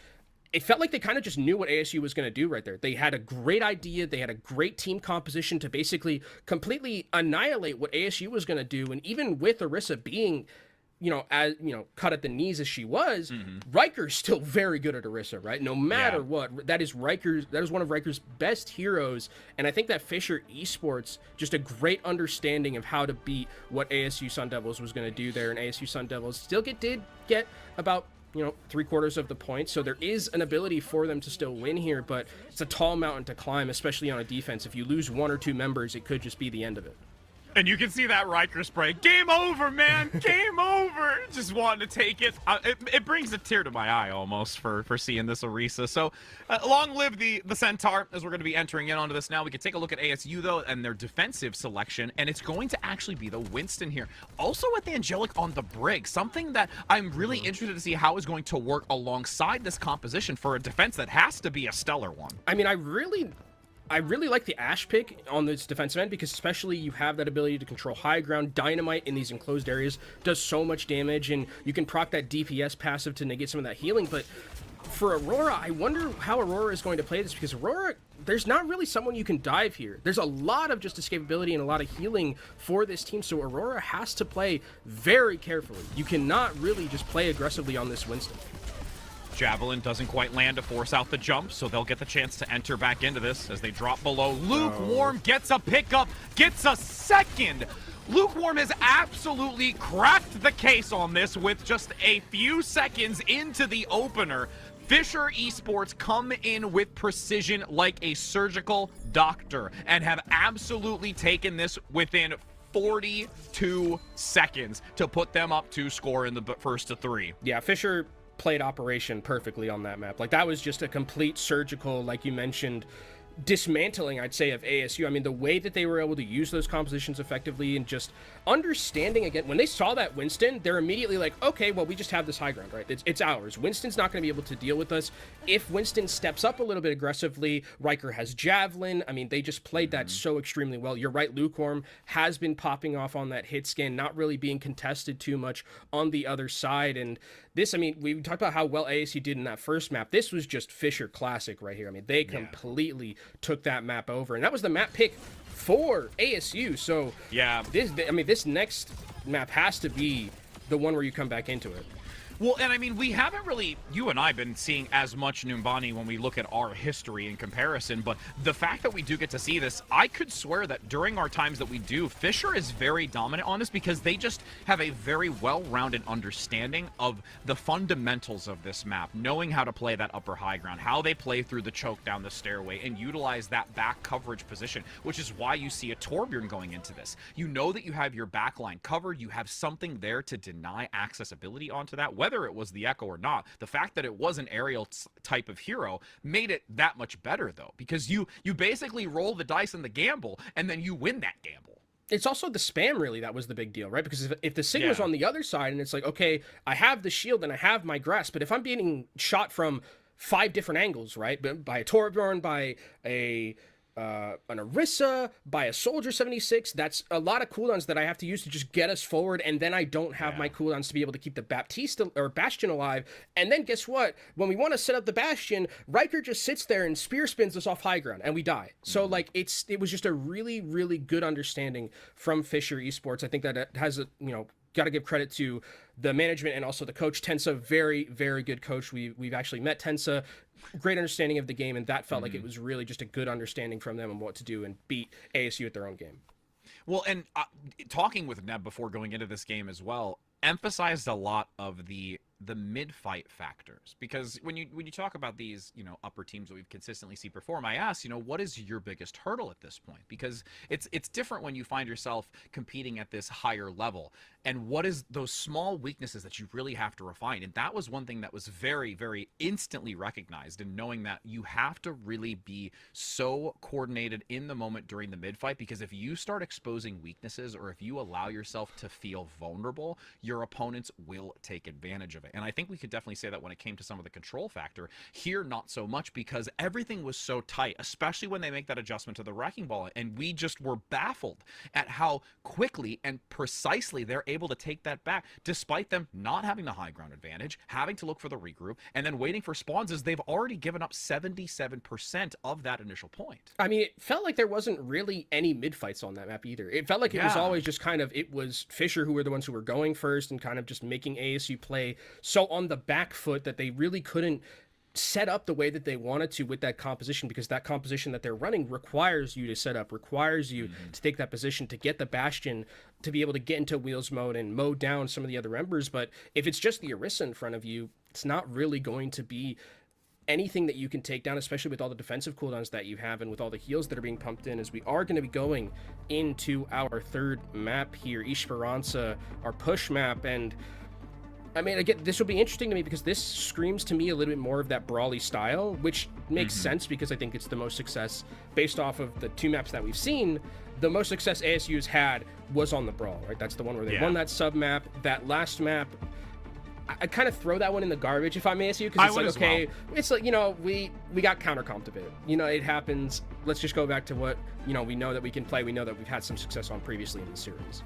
it felt like they kind of just knew what ASU was going to do right there. They had a great idea. They had a great team composition to basically completely annihilate what ASU was going to do. And even with Orisa being, cut at the knees as she was, Riker's still very good at Orisa, right? No matter what, that is one of Riker's best heroes. And I think that Fisher Esports, just a great understanding of how to beat what ASU Sun Devils was going to do there. And ASU Sun Devils still did get about 3/4 of the points, so there is an ability for them to still win here, but it's a tall mountain to climb, especially on a defense. If you lose 1 or 2 members, it could just be the end of it. And you can see that Riker spray. Game over, man. Game over. Just wanting to take it. It brings a tear to my eye almost for seeing this Orisa. So long live the Centaur, as we're going to be entering in onto this now. We can take a look at ASU, though, and their defensive selection, and it's going to actually be the Winston here. Also with Angelic on the Brig, something that I'm really interested to see how is going to work alongside this composition for a defense that has to be a stellar one. I mean, I really like the Ash pick on this defensive end, because especially you have that ability to control high ground. Dynamite in these enclosed areas does so much damage, and you can proc that DPS passive to negate some of that healing. But for Aurora, I wonder how Aurora is going to play this, because Aurora, there's not really someone you can dive here. There's a lot of just escapability and a lot of healing for this team, so Aurora has to play very carefully. You cannot really just play aggressively on this Winston. Javelin doesn't quite land to force out the jump, so they'll get the chance to enter back into this as they drop below. Lukewarm gets a pickup, gets a second. Lukewarm has absolutely cracked the case on this with just a few seconds into the opener. Fisher Esports come in with precision like a surgical doctor and have absolutely taken this within 42 seconds to put them up 2 score in the first of 3. Yeah, Fisher played Operation perfectly on that map. Like, that was just a complete surgical, like you mentioned, dismantling, I'd say, of ASU. I mean, the way that they were able to use those compositions effectively, and just understanding, again, when they saw that Winston, they're immediately like, okay, well, we just have this high ground, right? It's ours. Winston's not going to be able to deal with us. If Winston steps up a little bit aggressively, Riker has Javelin. I mean, they just played that so extremely well. You're right, Lukewarm has been popping off on that hit scan, not really being contested too much on the other side. And this, I mean, we talked about how well ASU did in that first map. This was just Fisher classic right here. I mean, they completely took that map over, and that was the map pick for ASU. So yeah, this next map has to be the one where you come back into it. Well, and I mean, we haven't really, you and I, been seeing as much Numbani when we look at our history in comparison, but the fact that we do get to see this, I could swear that during our times that we do, Fisher is very dominant on this, because they just have a very well-rounded understanding of the fundamentals of this map, knowing how to play that upper high ground, how they play through the choke down the stairway, and utilize that back coverage position, which is why you see a Torbjorn going into this. You know that you have your back line covered, you have something there to deny accessibility onto that, whether it was the Echo or not. The fact that it was an aerial type of hero made it that much better, though, because you basically roll the dice and the gamble, and then you win that gamble. It's also the spam, really, that was the big deal, right? Because if the Sigma's on the other side, and it's like, okay, I have the shield and I have my grasp, but if I'm being shot from 5 different angles, right, by a Torbjorn, by a an Orisa, buy a Soldier 76. That's a lot of cooldowns that I have to use to just get us forward, and then I don't have my cooldowns to be able to keep the Baptiste or Bastion alive. And then guess what? When we want to set up the Bastion, Riker just sits there and spear spins us off high ground, and we die. So like it was just a really, really good understanding from Fisher Esports. I think that it has a, got to give credit to the management and also the coach Tensa. Very, very good coach. We've actually met Tensa. Great understanding of the game, and that felt like it was really just a good understanding from them on what to do and beat ASU at their own game. Well, and talking with Neb before going into this game as well, emphasized a lot of the mid-fight factors, because when you talk about these upper teams that we've consistently seen perform, I ask, what is your biggest hurdle at this point? Because it's different when you find yourself competing at this higher level, and what is those small weaknesses that you really have to refine. And that was one thing that was very, very instantly recognized, in knowing that you have to really be so coordinated in the moment during the mid-fight, because if you start exposing weaknesses, or if you allow yourself to feel vulnerable, your opponents will take advantage of it. And I think we could definitely say that when it came to some of the control factor here, not so much, because everything was so tight, especially when they make that adjustment to the wrecking ball. And we just were baffled at how quickly and precisely they're able to take that back, despite them not having the high ground advantage, having to look for the regroup, and then waiting for spawns, as they've already given up 77% of that initial point. I mean, it felt like there wasn't really any mid-fights on that map either. It felt like it was always just it was Fisher who were the ones who were going first and kind of just making ASU play so on the back foot that they really couldn't set up the way that they wanted to with that composition, because that composition that they're running requires you to set up, requires you to take that position to get the Bastion to be able to get into wheels mode and mow down some of the other embers. But if it's just the Orisa in front of you, it's not really going to be anything that you can take down, especially with all the defensive cooldowns that you have and with all the heals that are being pumped in, as we are going to be going into our third map here, Esperanza, our push map. And I mean, again, this will be interesting to me because this screams to me a little bit more of that brawly style, which makes sense because I think it's the most success based off of the two maps that we've seen. The most success ASU's had was on the brawl, right? That's the one where they won that sub map. That last map, I kind of throw that one in the garbage if I'm ASU, because it's like, okay, it's like, we got counter comped a bit. It happens. Let's just go back to what, we know that we can play. We know that we've had some success on previously in the series.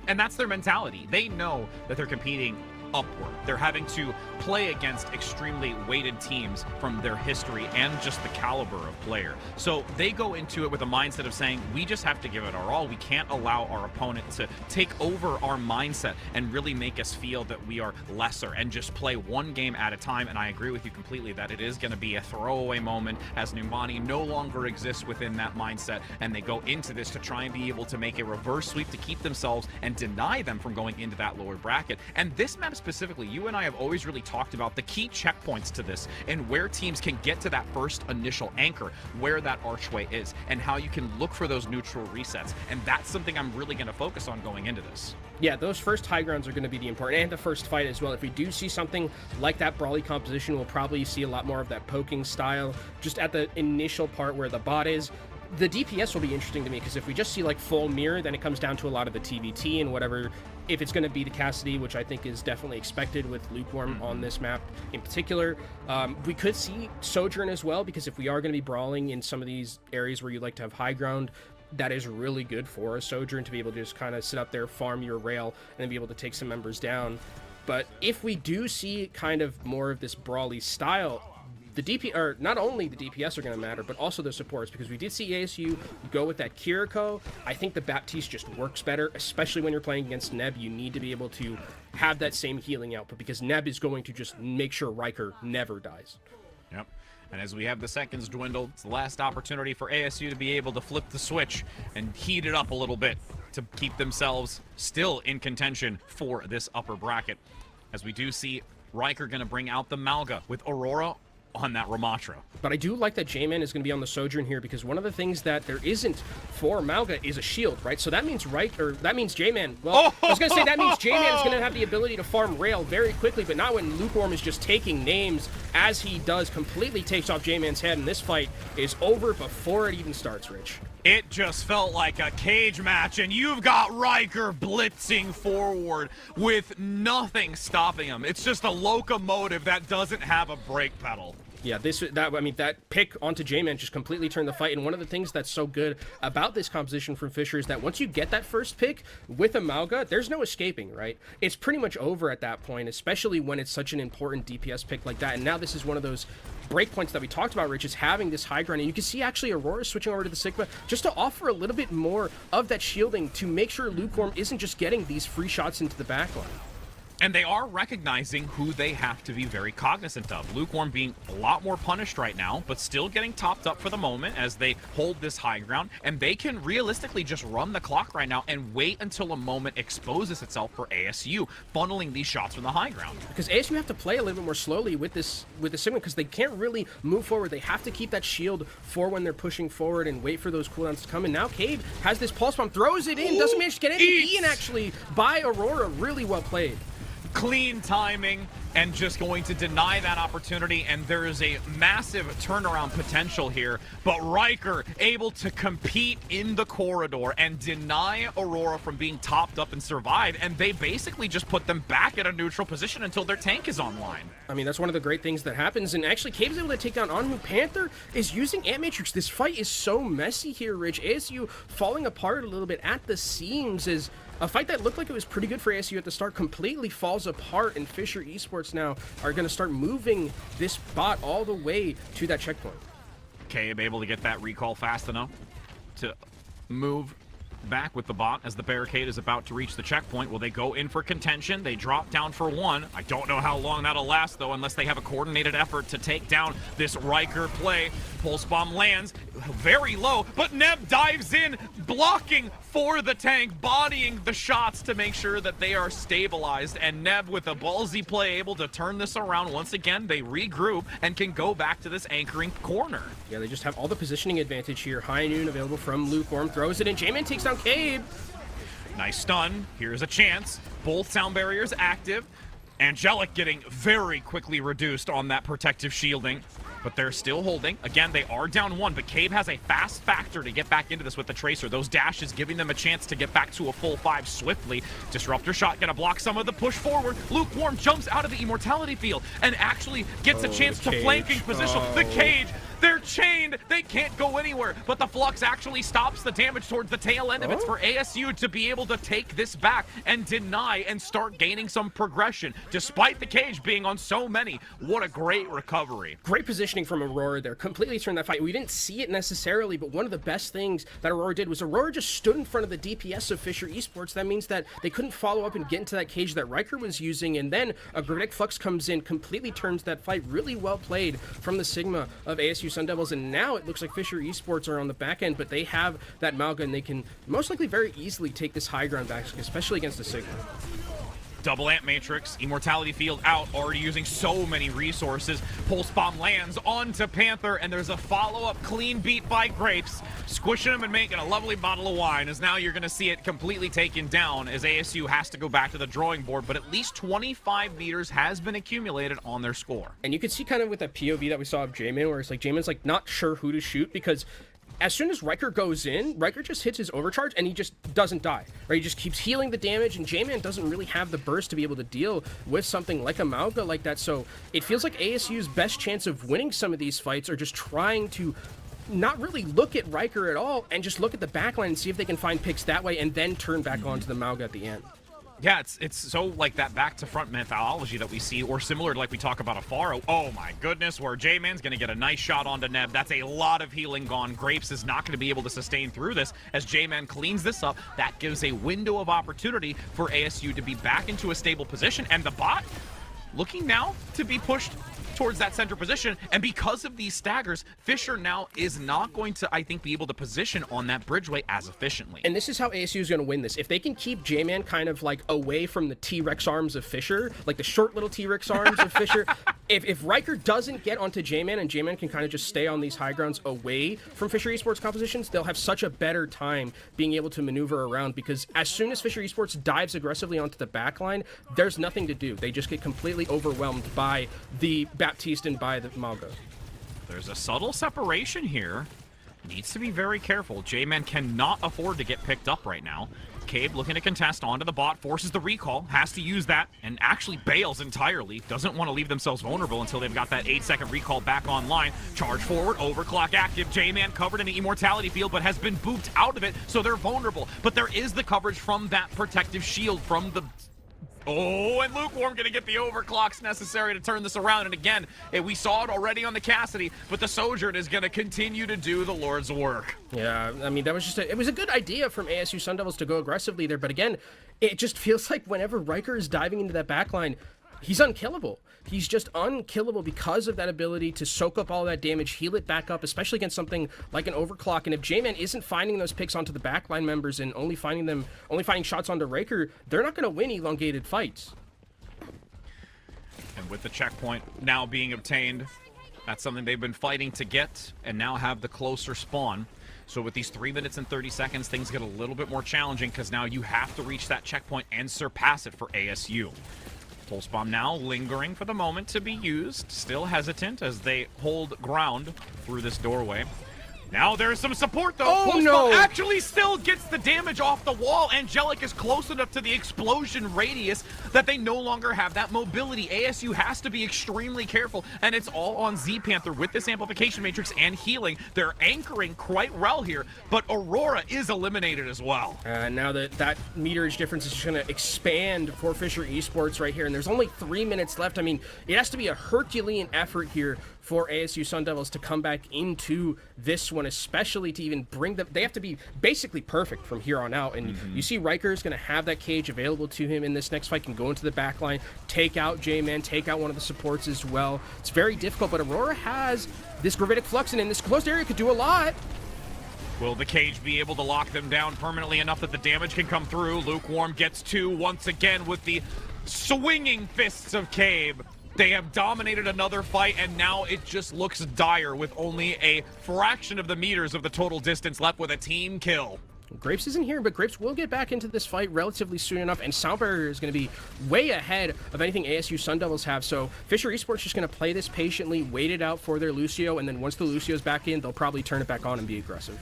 And that's their mentality. They know that they're competing upward. They're having to play against extremely weighted teams from their history and just the caliber of player. So they go into it with a mindset of saying, we just have to give it our all. We can't allow our opponent to take over our mindset and really make us feel that we are lesser, and just play one game at a time. And I agree with you completely that it is going to be a throwaway moment, as Numani no longer exists within that mindset, and they go into this to try and be able to make a reverse sweep to keep themselves and deny them from going into that lower bracket. And this map specifically, you and I have always really talked about the key checkpoints to this, and where teams can get to that first initial anchor, where that archway is, and how you can look for those neutral resets. And that's something I'm really going to focus on going into this. Yeah, those first high grounds are going to be the important, and the first fight as well. If we do see something like that brawly composition, we'll probably see a lot more of that poking style just at the initial part where the bot is. The DPS will be interesting to me, because if we just see like full mirror, then it comes down to a lot of the TVT and whatever. If it's going to be the Cassidy, which I think is definitely expected with Lukewarm on this map in particular. We could see Sojourn as well, because if we are going to be brawling in some of these areas where you like to have high ground, that is really good for a Sojourn to be able to just kind of sit up there, farm your rail, and then be able to take some members down. But if we do see kind of more of this brawly style, the DP, or not only the DPS are going to matter, but also the supports, because we did see ASU go with that Kiriko. I think the Baptiste just works better, especially when you're playing against Neb. You need to be able to have that same healing output, because Neb is going to just make sure Riker never dies. Yep. And as we have the seconds dwindle, it's the last opportunity for ASU to be able to flip the switch and heat it up a little bit to keep themselves still in contention for this upper bracket. As we do see Riker going to bring out the Malga with Aurora on that Ramatra. But I do like that J-Man is going to be on the Sojourn here, because one of the things that there isn't for Malga is a shield, right? So that means that means J-Man. Well, I was going to say that means J-Man is going to have the ability to farm rail very quickly, but not when Lukewarm is just taking names, as he does, completely takes off J-Man's head, and this fight is over before it even starts, Rich. It just felt like a cage match, and you've got Riker blitzing forward with nothing stopping him. It's just a locomotive that doesn't have a brake pedal. Yeah, that pick onto J-Man just completely turned the fight. And one of the things that's so good about this composition from Fisher is that once you get that first pick with a Mauga, there's no escaping, right? It's pretty much over at that point, especially when it's such an important DPS pick like that. And now this is one of those breakpoints that we talked about, Rich, is having this high ground. And you can see actually Aurora switching over to the Sigma just to offer a little bit more of that shielding to make sure Lukewarm isn't just getting these free shots into the backline. And they are recognizing who they have to be very cognizant of. Lukewarm being a lot more punished right now, but still getting topped up for the moment as they hold this high ground. And they can realistically just run the clock right now and wait until a moment exposes itself for ASU, funneling these shots from the high ground. Because ASU have to play a little bit more slowly with the Sigma because they can't really move forward. They have to keep that shield for when they're pushing forward and wait for those cooldowns to come. And now Cade has this pulse bomb, throws it in, doesn't manage to get it in actually by Aurora. Really well played. Clean timing and just going to deny that opportunity, and there is a massive turnaround potential here, but Riker able to compete in the corridor and deny Aurora from being topped up and survive, and they basically just put them back at a neutral position until their tank is online. I mean, that's one of the great things that happens, and actually Cave is able to take down Onmu. Panther is using Ant Matrix. This fight is so messy here, Rich. ASU falling apart a little bit at the seams as a fight that looked like it was pretty good for ASU at the start completely falls apart, and Fisher Esports now are going to start moving this bot all the way to that checkpoint. Cabe able to get that recall fast enough to move back with the bot as the barricade is about to reach the checkpoint. Will they go in for contention? They drop down for one. I don't know how long that'll last, though, unless they have a coordinated effort to take down this Riker play. Pulse bomb lands very low, but Neb dives in, blocking for the tank, bodying the shots to make sure that they are stabilized. And Neb, with a ballsy play, able to turn this around once again. They regroup and can go back to this anchoring corner. Yeah, they just have all the positioning advantage here. High noon available from Lukewarm, throws it in. J-Man takes down Cabe. Nice stun. Here's a chance. Both sound barriers active. Angelic getting very quickly reduced on that protective shielding, but they're still holding. Again, they are down one, but Cabe has a fast factor to get back into this with the Tracer. Those dashes giving them a chance to get back to a full 5 swiftly. Disruptor shot gonna block some of the push forward. Lukewarm jumps out of the immortality field and actually gets a chance to flanking position. The cage. They're chained. They can't go anywhere. But the Flux actually stops the damage towards the tail end of it for ASU to be able to take this back and deny and start gaining some progression, despite the cage being on so many. What a great recovery. Great positioning from Aurora there. Completely turned that fight. We didn't see it necessarily, but one of the best things that Aurora did was Aurora just stood in front of the DPS of Fisher Esports. That means that they couldn't follow up and get into that cage that Riker was using, and then a Gravitic Flux comes in, completely turns that fight. Really well played from the Sigma of ASU Sun Devils, and now it looks like Fisher Esports are on the back end, but they have that Mauga, and they can most likely very easily take this high ground back, especially against the Sigma. Double Ant Matrix, Immortality Field out, already using so many resources. Pulse Bomb lands onto Panther, and there's a follow-up clean beat by Grapes, squishing him and making a lovely bottle of wine, as now you're going to see it completely taken down as ASU has to go back to the drawing board, but at least 25 meters has been accumulated on their score. And you can see kind of with that POV that we saw of J-Man, where it's like J-Man's like not sure who to shoot, because as soon as Riker goes in, Riker just hits his overcharge and he just doesn't die, right? He just keeps healing the damage, and J-Man doesn't really have the burst to be able to deal with something like a Mauga like that. So it feels like ASU's best chance of winning some of these fights are just trying to not really look at Riker at all and just look at the backline and see if they can find picks that way and then turn back onto the Mauga at the end. Yeah, it's so like that back to front methodology that we see, or similar to like we talk about Afaro. Oh my goodness, where J-Man's gonna get a nice shot onto Neb. That's a lot of healing gone. Grapes is not gonna be able to sustain through this as J-Man cleans this up. That gives a window of opportunity for ASU to be back into a stable position, and the bot looking now to be pushed towards that center position, and because of these staggers, Fisher now is not going to, I think, be able to position on that bridgeway as efficiently. And this is how ASU is going to win this. If they can keep J-Man kind of like away from the T-Rex arms of Fisher, like the short little T-Rex arms of Fisher, if Riker doesn't get onto J-Man and J-Man can kind of just stay on these high grounds away from Fisher Esports compositions, they'll have such a better time being able to maneuver around, because as soon as Fisher Esports dives aggressively onto the backline, there's nothing to do. They just get completely overwhelmed by the Baptiste and by the Mauga. There's a subtle separation here Needs to be very careful. J-Man cannot afford to get picked up right now. Cabe looking to contest onto the bot, forces the recall, has to use that, and actually bails entirely. Doesn't want to leave themselves vulnerable until they've got that 8-second recall back online. Charge forward, overclock active. J-Man covered in an immortality field, but has been booped out of it, so they're vulnerable. But there is the coverage from that protective shield from the... Oh, and Lukewarm going to get the overclocks necessary to turn this around. And again, we saw it already on the Cassidy, but the Sojourn is going to continue to do the Lord's work. Yeah, I mean, that was just it was a good idea from ASU Sun Devils to go aggressively there. But again, it just feels like whenever Riker is diving into that backline, he's unkillable. He's just unkillable because of that ability to soak up all that damage, heal it back up, especially against something like an overclock. And if J-Man isn't finding those picks onto the backline members and only finding shots onto Riker, they're not going to win elongated fights. And with the checkpoint now being obtained, that's something they've been fighting to get and now have the closer spawn. So with these 3 minutes and 30 seconds, things get a little bit more challenging because now you have to reach that checkpoint and surpass it for ASU. Pulse Bomb now lingering for the moment to be used. Still hesitant as they hold ground through this doorway. Now there's some support though. Oh, Pulse no. Bomb actually still gets the damage off the wall. Angelic is close enough to the explosion radius that they no longer have that mobility. ASU has to be extremely careful, and it's all on Z Panther with this amplification matrix and healing. They're anchoring quite well here, but Aurora is eliminated as well. Now that meterage difference is just going to expand for Fisher Esports right here, and there's only 3 minutes left. I mean, it has to be a Herculean effort here for ASU Sun Devils to come back into this one, especially to even bring them. They have to be basically perfect from here on out. And you see Riker is going to have that cage available to him in this next fight, can go into the back line, take out J-Man, take out one of the supports as well. It's very difficult, but Aurora has this gravitic flux, and in this closed area could do a lot. Will the cage be able to lock them down permanently enough that the damage can come through? Lukewarm gets two once again with the swinging fists of Cabe. They have dominated another fight, and now it just looks dire with only a fraction of the meters of the total distance left with a team kill. Grapes isn't here, but Grapes will get back into this fight relatively soon enough, and Soundbarrier is going to be way ahead of anything ASU Sun Devils have. So Fisher Esports just going to play this patiently, wait it out for their Lucio, and then once the Lucio's back in, they'll probably turn it back on and be aggressive.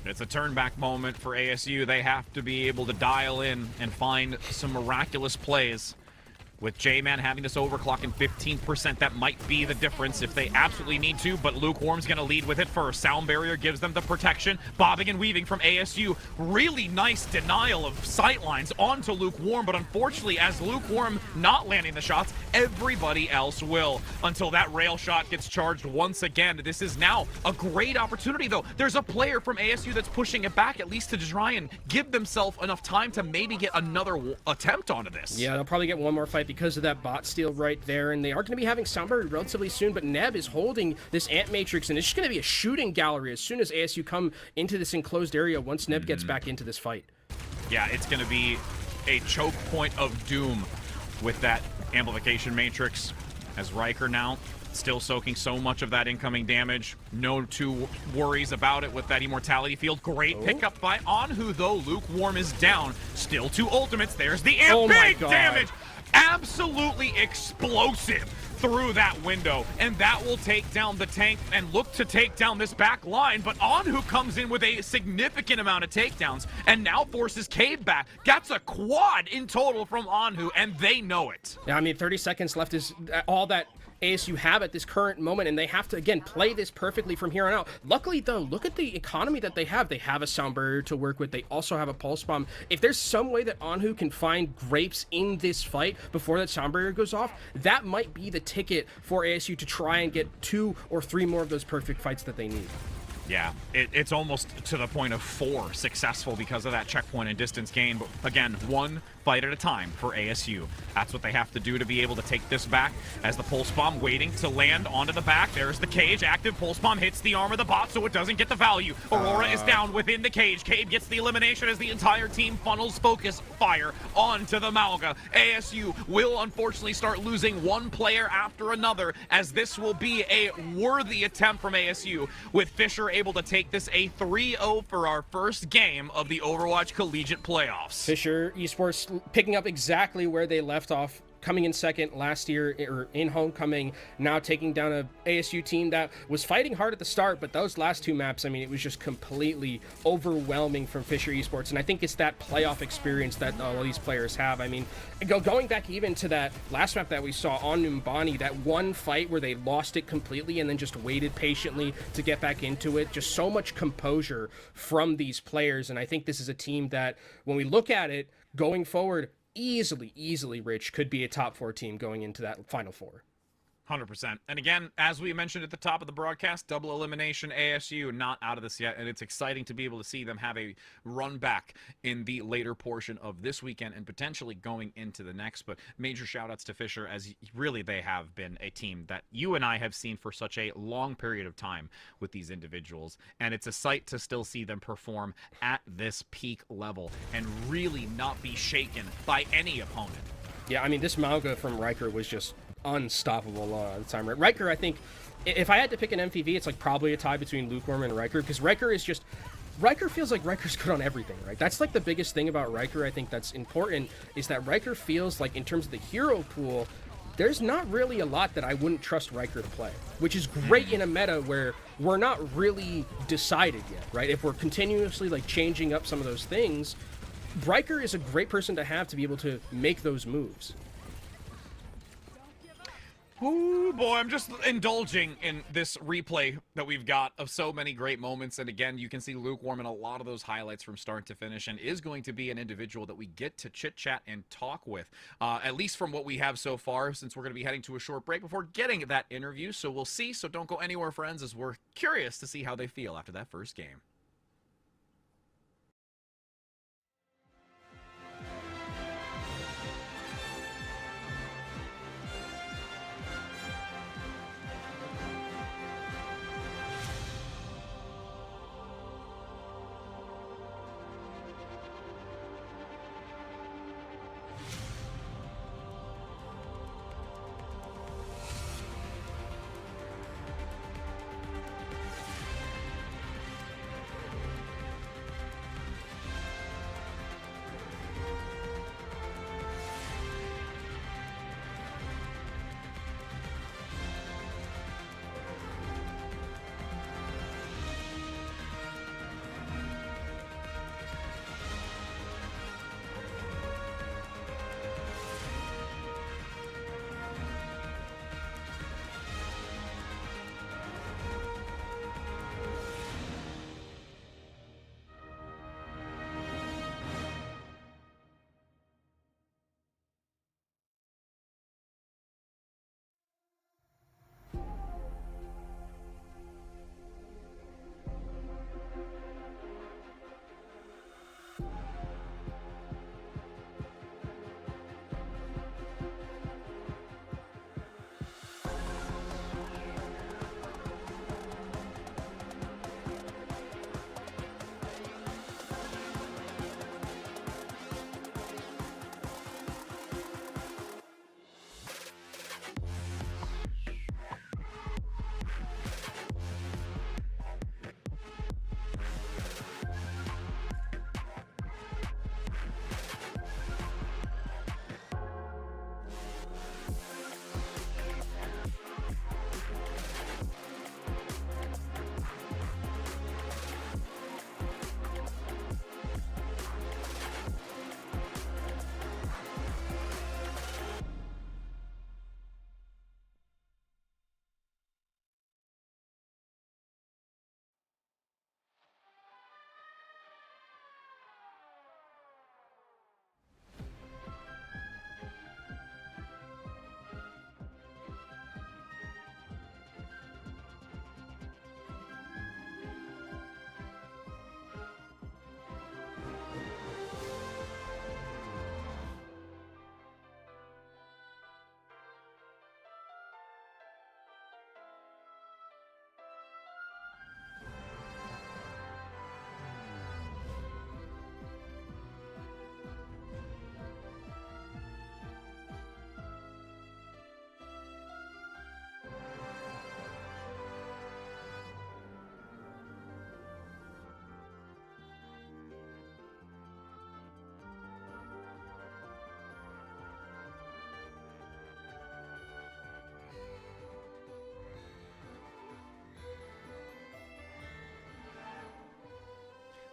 It's a turn back moment for ASU. They have to be able to dial in and find some miraculous plays. With J-Man having this overclock in 15%, that might be the difference if they absolutely need to, but Lukewarm's going to lead with it first. Sound Barrier gives them the protection. Bobbing and weaving from ASU. Really nice denial of sightlines onto Lukewarm, but unfortunately, as Lukewarm not landing the shots, everybody else will. Until that rail shot gets charged once again. This is now a great opportunity, though. There's a player from ASU that's pushing it back, at least to try and give themselves enough time to maybe get another attempt onto this. Yeah, they'll probably get one more fight because of that bot steal right there, and they are going to be having Soundbarrier relatively soon, but Neb is holding this Ant Matrix, and it's just going to be a shooting gallery as soon as ASU come into this enclosed area once Neb gets back into this fight. Yeah, it's going to be a choke point of doom with that amplification matrix, as Riker now still soaking so much of that incoming damage. No two worries about it with that immortality field. Great pickup by Anhu, though. Lukewarm is down. Still two ultimates. There's the amp. Big damage. Absolutely explosive through that window, and that will take down the tank and look to take down this back line. But Anhu comes in with a significant amount of takedowns and now forces Cave back. That's a quad in total from Anhu, and they know it. Yeah, I mean, 30 seconds left is all that ASU have at this current moment, and they have to, again, play this perfectly from here on out. Luckily, though, look at the economy that they have. They have a Sound Barrier to work with. They also have a Pulse Bomb. If there's some way that Anhu can find Grapes in this fight before that Sound Barrier goes off, that might be the ticket for ASU to try and get 2 or 3 more of those perfect fights that they need. Yeah, it's almost to the point of 4 successful because of that checkpoint and distance gain. But again, 1 fight at a time for ASU. That's what they have to do to be able to take this back. As the Pulse Bomb waiting to land onto the back. There's the cage. Active Pulse Bomb hits the arm of the bot, so it doesn't get the value. Aurora is down within the cage. Cave gets the elimination as the entire team funnels focus fire onto the Malga. ASU will unfortunately start losing one player after another, as this will be a worthy attempt from ASU, with Fisher able to take this a 3-0 for our first game of the Overwatch Collegiate playoffs. Fisher Esports picking up exactly where they left off coming in second last year or in homecoming, now taking down a ASU team that was fighting hard at the start, but those last two maps, I mean, it was just completely overwhelming from Fisher Esports. And I think it's that playoff experience that all of these players have. I mean, going back even to that last map that we saw on Numbani, that one fight where they lost it completely and then just waited patiently to get back into it. Just so much composure from these players. And I think this is a team that, when we look at it going forward, easily, Rich, could be a top 4 team going into that Final Four. 100%. And again, as we mentioned at the top of the broadcast, double elimination ASU not out of this yet, and it's exciting to be able to see them have a run back in the later portion of this weekend and potentially going into the next. But major shout outs to Fisher, as really they have been a team that you and I have seen for such a long period of time with these individuals, and it's a sight to still see them perform at this peak level and really not be shaken by any opponent. Yeah, I mean, this Mauga from Riker was just unstoppable a lot of the time. Riker, I think, if I had to pick an MPV, it's like probably a tie between Lukewarm and Riker, because Riker feels like Riker's good on everything, right? That's like the biggest thing about Riker, I think, that's important, is that Riker feels like, in terms of the hero pool, there's not really a lot that I wouldn't trust Riker to play, which is great in a meta where we're not really decided yet, right? If we're continuously like changing up some of those things, Riker is a great person to have to be able to make those moves. Oh boy, I'm just indulging in this replay that we've got of so many great moments. And again, you can see Lukewarm in a lot of those highlights from start to finish, and is going to be an individual that we get to chit chat and talk with, at least from what we have so far, since we're going to be heading to a short break before getting that interview. So we'll see. So don't go anywhere, friends, as we're curious to see how they feel after that first game.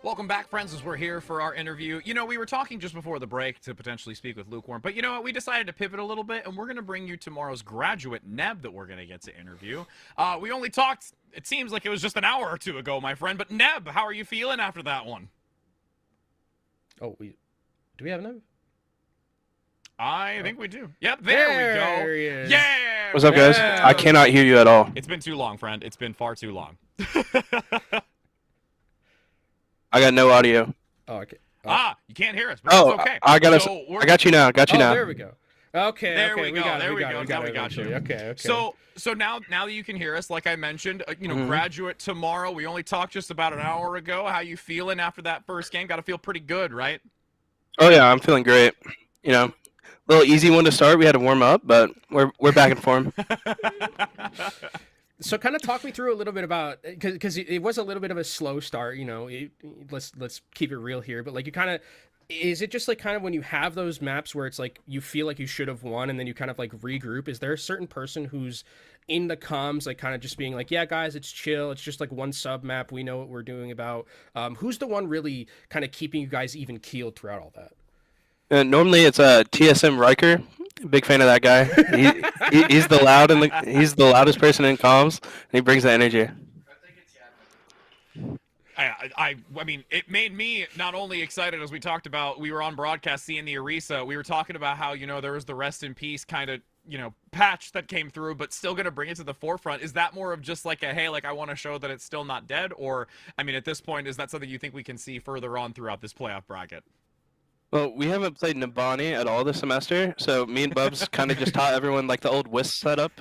Welcome back, friends, as we're here for our interview. You know, we were talking just before the break to potentially speak with Lukewarm, but you know what? We decided to pivot a little bit, and we're going to bring you tomorrow's graduate, Neb, that we're going to get to interview. We only talked, it seems like it was just an hour or two ago, my friend, but Neb, how are you feeling after that one? Oh, do we have Neb? I think we do. Yep, there we go. He is. Yeah! What's up, guys? Yeah. I cannot hear you at all. It's been too long, friend. It's been far too long. I got no audio. Oh, okay. You can't hear us, but that's okay. I got so I got you now. Got you now. There we go. Okay. There okay, we go. got it, There we got go. it, Now we got eventually. you. Okay. So now that you can hear us, like I mentioned, graduate tomorrow. We only talked just about an hour ago. How you feeling after that first game? Got to feel pretty good, right? Oh yeah, I'm feeling great. You know, little easy one to start. We had to warm up, but we're back in form. So kind of talk me through a little bit about, because it was a little bit of a slow start, let's keep it real here, but like you kind of, is it just like kind of when you have those maps where it's like you feel like you should have won and then you kind of like regroup? Is there a certain person who's in the comms like kind of just being like, yeah guys, it's chill, it's just like one sub map, we know what we're doing about? Who's the one really kind of keeping you guys even keeled throughout all that? Normally it's TSM Riker. Big fan of that guy. He's the loudest person in comms, and he brings the energy. I mean, it made me not only excited, as we talked about, we were on broadcast seeing the Arisa. We were talking about how, there was the rest in peace kind of, patch that came through, but still going to bring it to the forefront. Is that more of just like a, hey, like I want to show that it's still not dead? Or, I mean, at this point, is that something you think we can see further on throughout this playoff bracket? Well, we haven't played Nabani at all this semester, so me and Bubs kind of just taught everyone like the old Wisp setup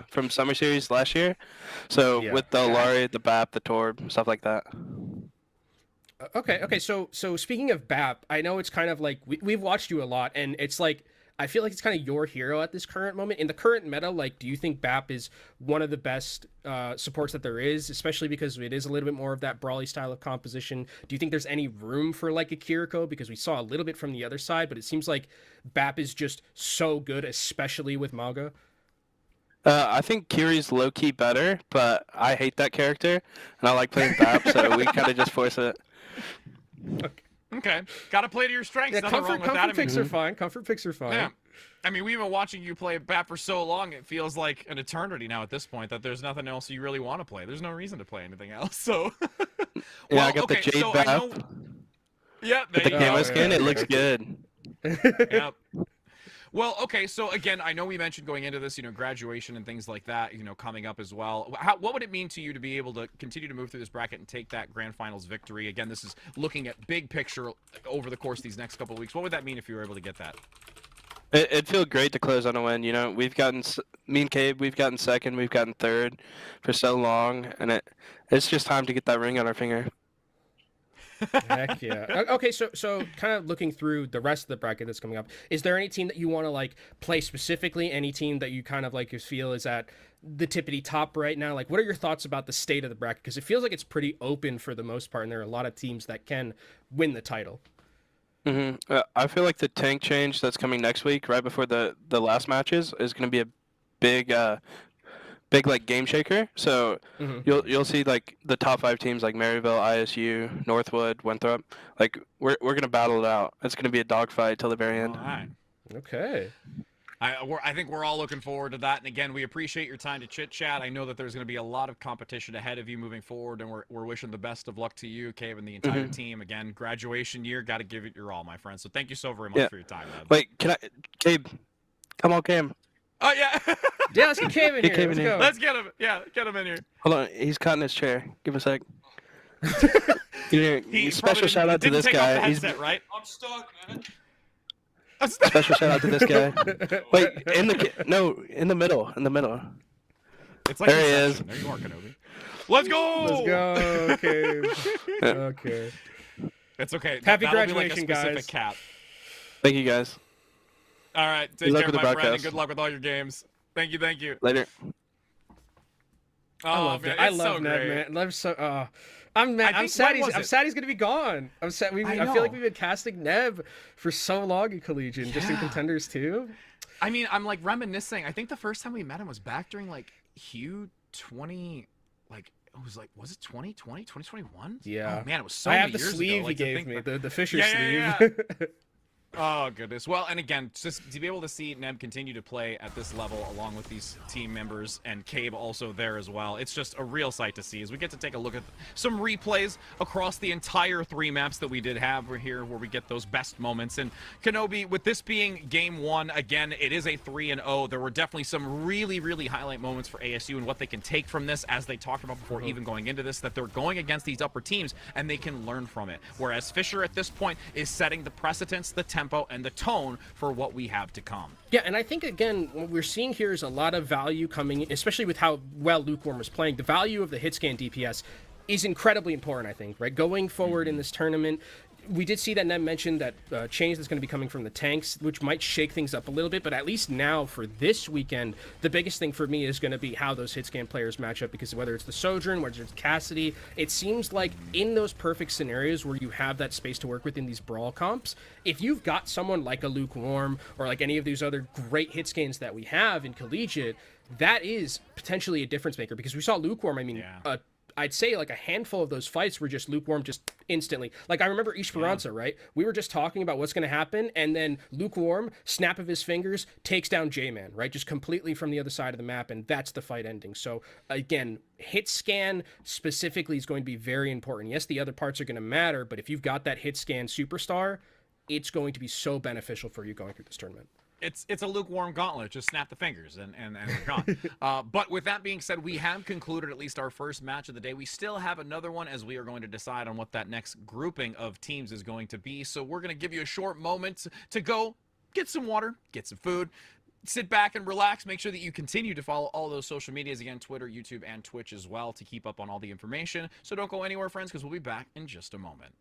from Summer Series last year. So with the Alari, the BAP, the Torb, stuff like that. Okay. So speaking of BAP, I know it's kind of like we've watched you a lot, and it's like I feel like it's kind of your hero at this current moment in the current meta. Like, do you think BAP is one of the best supports that there is, especially because it is a little bit more of that brawly style of composition? Do you think there's any room for like a Kiriko? Because we saw a little bit from the other side, but it seems like BAP is just so good, especially with Mauga. I think Kiri's low-key better, but I hate that character, and I like playing BAP, so we kind of just force it. Okay. Got to play to your strengths. Yeah, Nothing wrong with that. Comfort picks are fine. Comfort picks are fine. Yeah. I mean, we've been watching you play BAP for so long, it feels like an eternity now at this point that there's nothing else you really want to play. There's no reason to play anything else, so... I got the Jade BAP. Yeah, with the camo skin, it looks good. Yep. Well, okay, so again, I know we mentioned going into this, graduation and things like that, coming up as well. What would it mean to you to be able to continue to move through this bracket and take that grand finals victory? Again, this is looking at big picture over the course of these next couple of weeks. What would that mean if you were able to get that? It'd feel great to close on a win. We've gotten, me and Cabe, we've gotten second, we've gotten third for so long, and it's just time to get that ring on our finger. Heck yeah. Okay, so kind of looking through the rest of the bracket that's coming up, is there any team that you want to like play specifically? Any team that you kind of like feel is at the tippity top right now? Like, what are your thoughts about the state of the bracket? Because it feels like it's pretty open for the most part, and there are a lot of teams that can win the title. I feel like the tank change that's coming next week, right before the last matches, is going to be a big like game shaker. So you'll see like the top 5 teams like Maryville, ISU, Northwood, Winthrop. Like we're gonna battle it out. It's gonna be a dogfight till the very end. All right. Okay. I think we're all looking forward to that. And again, we appreciate your time to chit chat. I know that there's going to be a lot of competition ahead of you moving forward, and we're wishing the best of luck to you, Cave, and the entire team. Again, graduation year, got to give it your all, my friend. So thank you so very much for your time, man. Wait, Cabe? Come on, Cam. Oh yeah. Yeah, let's get Cave in here. Let's go. Let's get him. Yeah, get him in here. Hold on, he's caught in his chair. Give a sec. Special shout out to this guy. He's right. I'm stuck, man. Special shout out to this guy. Wait, in the middle. It's like there he is. There you are, Kenobi. Let's go. Okay. Okay. It's okay. Happy That'll graduation, be like a specific guys. cap. Thank you, guys. All right. Take care, my friend, and good luck with all your games. Thank you. Later. Oh, I love man, it. I it's love so Ned, great. man. I'm sad he's gonna be gone. I feel like we've been casting Neb for so long in Collegiate, just in contenders too. I mean, I'm like reminiscing. I think the first time we met him was back during like Hue like it was like, was it 2020, 2021? Yeah. Oh man, it was so I many have the years sleeve ago. he Like, to gave think me, that- the Fisher Yeah, sleeve. yeah, Oh goodness. Well, and again, just to be able to see Neb continue to play at this level along with these team members and Cabe also there as well, it's just a real sight to see as we get to take a look at some replays across the entire 3 maps that we did have here where we get those best moments. And Kenobi, with this being game 1, again, it is a 3-0. There were definitely some really, really highlight moments for ASU and what they can take from this, as they talked about before even going into this, that they're going against these upper teams and they can learn from it. Whereas Fisher at this point is setting the precedence, the tempo, and the tone for what we have to come. Yeah, and I think, again, what we're seeing here is a lot of value coming, especially with how well Lukewarm is playing. The value of the hit scan DPS is incredibly important, I think, right? Going forward in this tournament, we did see that Neb mentioned that change that's going to be coming from the tanks, which might shake things up a little bit, but at least now for this weekend, the biggest thing for me is going to be how those hit scan players match up, because whether it's the Sojourn, whether it's Cassidy, it seems like in those perfect scenarios where you have that space to work within these brawl comps, if you've got someone like a Lukewarm or like any of these other great hit scans that we have in Collegiate, that is potentially a difference maker, because we saw Lukewarm, I mean, I'd say like a handful of those fights were just Lukewarm just instantly. Like I remember Esperanza, right? We were just talking about what's going to happen, and then Lukewarm, snap of his fingers, takes down J-Man, right? Just completely from the other side of the map, and that's the fight ending. So again, hit scan specifically is going to be very important. Yes, the other parts are going to matter, but if you've got that hit scan superstar, it's going to be so beneficial for you going through this tournament. It's a lukewarm gauntlet. Just snap the fingers and we're gone. But with that being said, we have concluded at least our first match of the day. We still have another one as we are going to decide on what that next grouping of teams is going to be. So we're going to give you a short moment to go get some water, get some food, sit back and relax. Make sure that you continue to follow all those social medias, again, Twitter, YouTube, and Twitch as well, to keep up on all the information. So don't go anywhere, friends, because we'll be back in just a moment.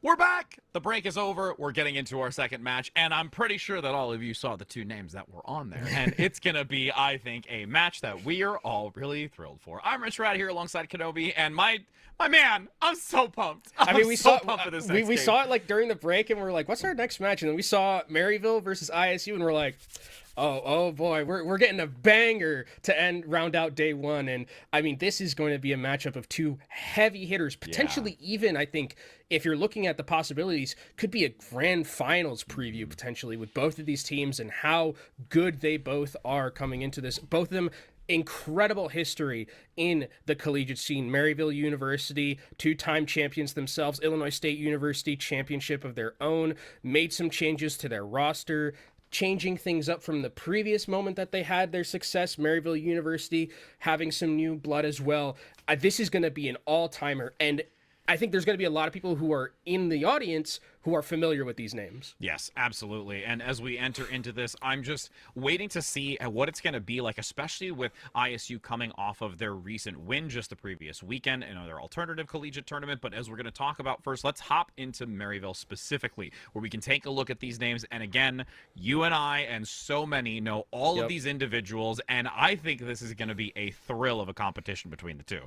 We're back! The break is over. We're getting into our second match, and I'm pretty sure that all of you saw the two names that were on there. And it's going to be, I think, a match that we are all really thrilled for. I'm Rich Rat here alongside Kenobi, and my man, I'm so pumped. We saw it like during the break, and we're like, what's our next match? And then we saw Maryville versus ISU, and we're like, oh boy, we're getting a banger to round out day one. And I mean, this is going to be a matchup of two heavy hitters, potentially even, I think, if you're looking at the possibilities, could be a grand finals preview potentially with both of these teams and how good they both are coming into this. Both of them incredible history in the collegiate scene. Maryville University, two-time champions themselves. Illinois State University, championship of their own. Made some changes to their roster, changing things up from the previous moment that they had their success. Maryville University having some new blood as well. This is going to be an all-timer, and I think there's going to be a lot of people who are in the audience who are familiar with these names. Yes, absolutely. And as we enter into this, I'm just waiting to see what it's going to be like, especially with ISU coming off of their recent win just the previous weekend in their alternative collegiate tournament. But as we're going to talk about first, let's hop into Maryville specifically, where we can take a look at these names. And again, you and I and so many know all of these individuals, and I think this is going to be a thrill of a competition between the two.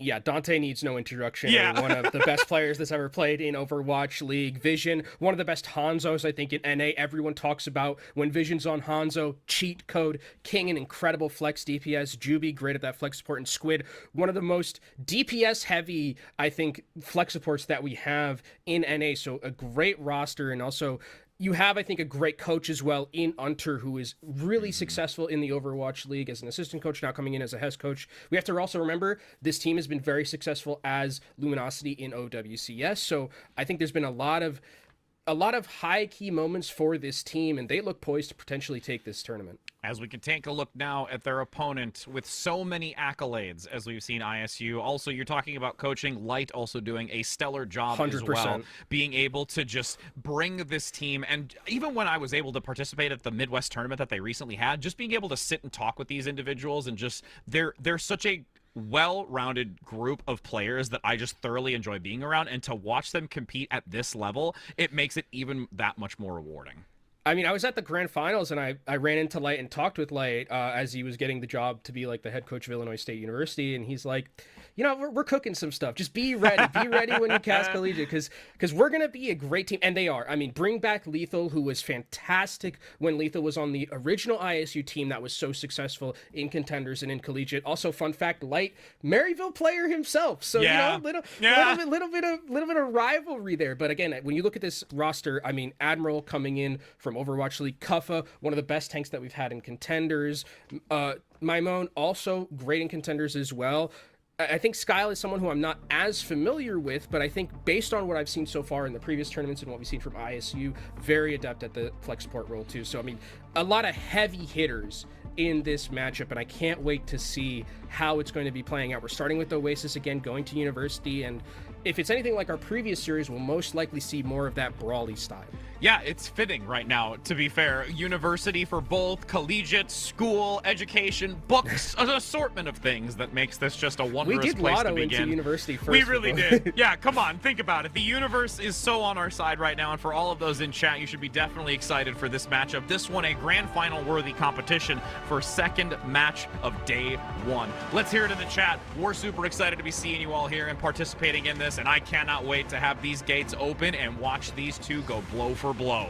Yeah, Dante needs no introduction. Yeah. One of the best players that's ever played in Overwatch League. Vision, one of the best Hanzos, I think, in NA. Everyone talks about when Vision's on Hanzo. Cheat code, King, an incredible flex DPS. Juby, great at that flex support. And Squid, one of the most DPS-heavy, I think, flex supports that we have in NA. So a great roster, and also you have, I think, a great coach as well in Unter, who is really successful in the Overwatch League as an assistant coach, now coming in as a HES coach. We have to also remember this team has been very successful as Luminosity in OWCS. So I think there's been a lot of high key moments for this team, and they look poised to potentially take this tournament. As we can take a look now at their opponent with so many accolades as we've seen ISU. Also, you're talking about coaching. Light also doing a stellar job 100%. As well, being able to just bring this team. And even when I was able to participate at the Midwest tournament that they recently had, just being able to sit and talk with these individuals and just they're such a well-rounded group of players that I just thoroughly enjoy being around, and to watch them compete at this level, it makes it even that much more rewarding. I mean, I was at the grand finals, and I ran into Light and talked with Light as he was getting the job to be like the head coach of Illinois State University, and he's like, you know, we're cooking some stuff. Just be ready. Be ready when you cast Collegiate, because we're going to be a great team. And they are. I mean, bring back Lethal, who was fantastic when Lethal was on the original ISU team that was so successful in Contenders and in Collegiate. Also, fun fact, Light, Maryville player himself. So, you know, little bit of rivalry there. But again, when you look at this roster, I mean, Admiral coming in from Overwatch League, Kuffa, one of the best tanks that we've had in Contenders. Maimon, also great in Contenders as well. I think Skyle is someone who I'm not as familiar with, but I think based on what I've seen so far in the previous tournaments and what we've seen from ISU, very adept at the flex support role too. So, I mean, a lot of heavy hitters in this matchup, and I can't wait to see how it's going to be playing out. We're starting with Oasis again, going to University, and if it's anything like our previous series, we'll most likely see more of that brawly style. Yeah, it's fitting right now, to be fair. University for both, collegiate, school, education, books, an assortment of things that makes this just a wondrous place to begin. We did Lotto into University first. We really did. Yeah, come on, think about it. The universe is so on our side right now, and for all of those in chat, you should be definitely excited for this matchup. This one, a grand final worthy competition for second match of day one. Let's hear it in the chat. We're super excited to be seeing you all here and participating in this, and I cannot wait to have these gates open and watch these two go blow for blow.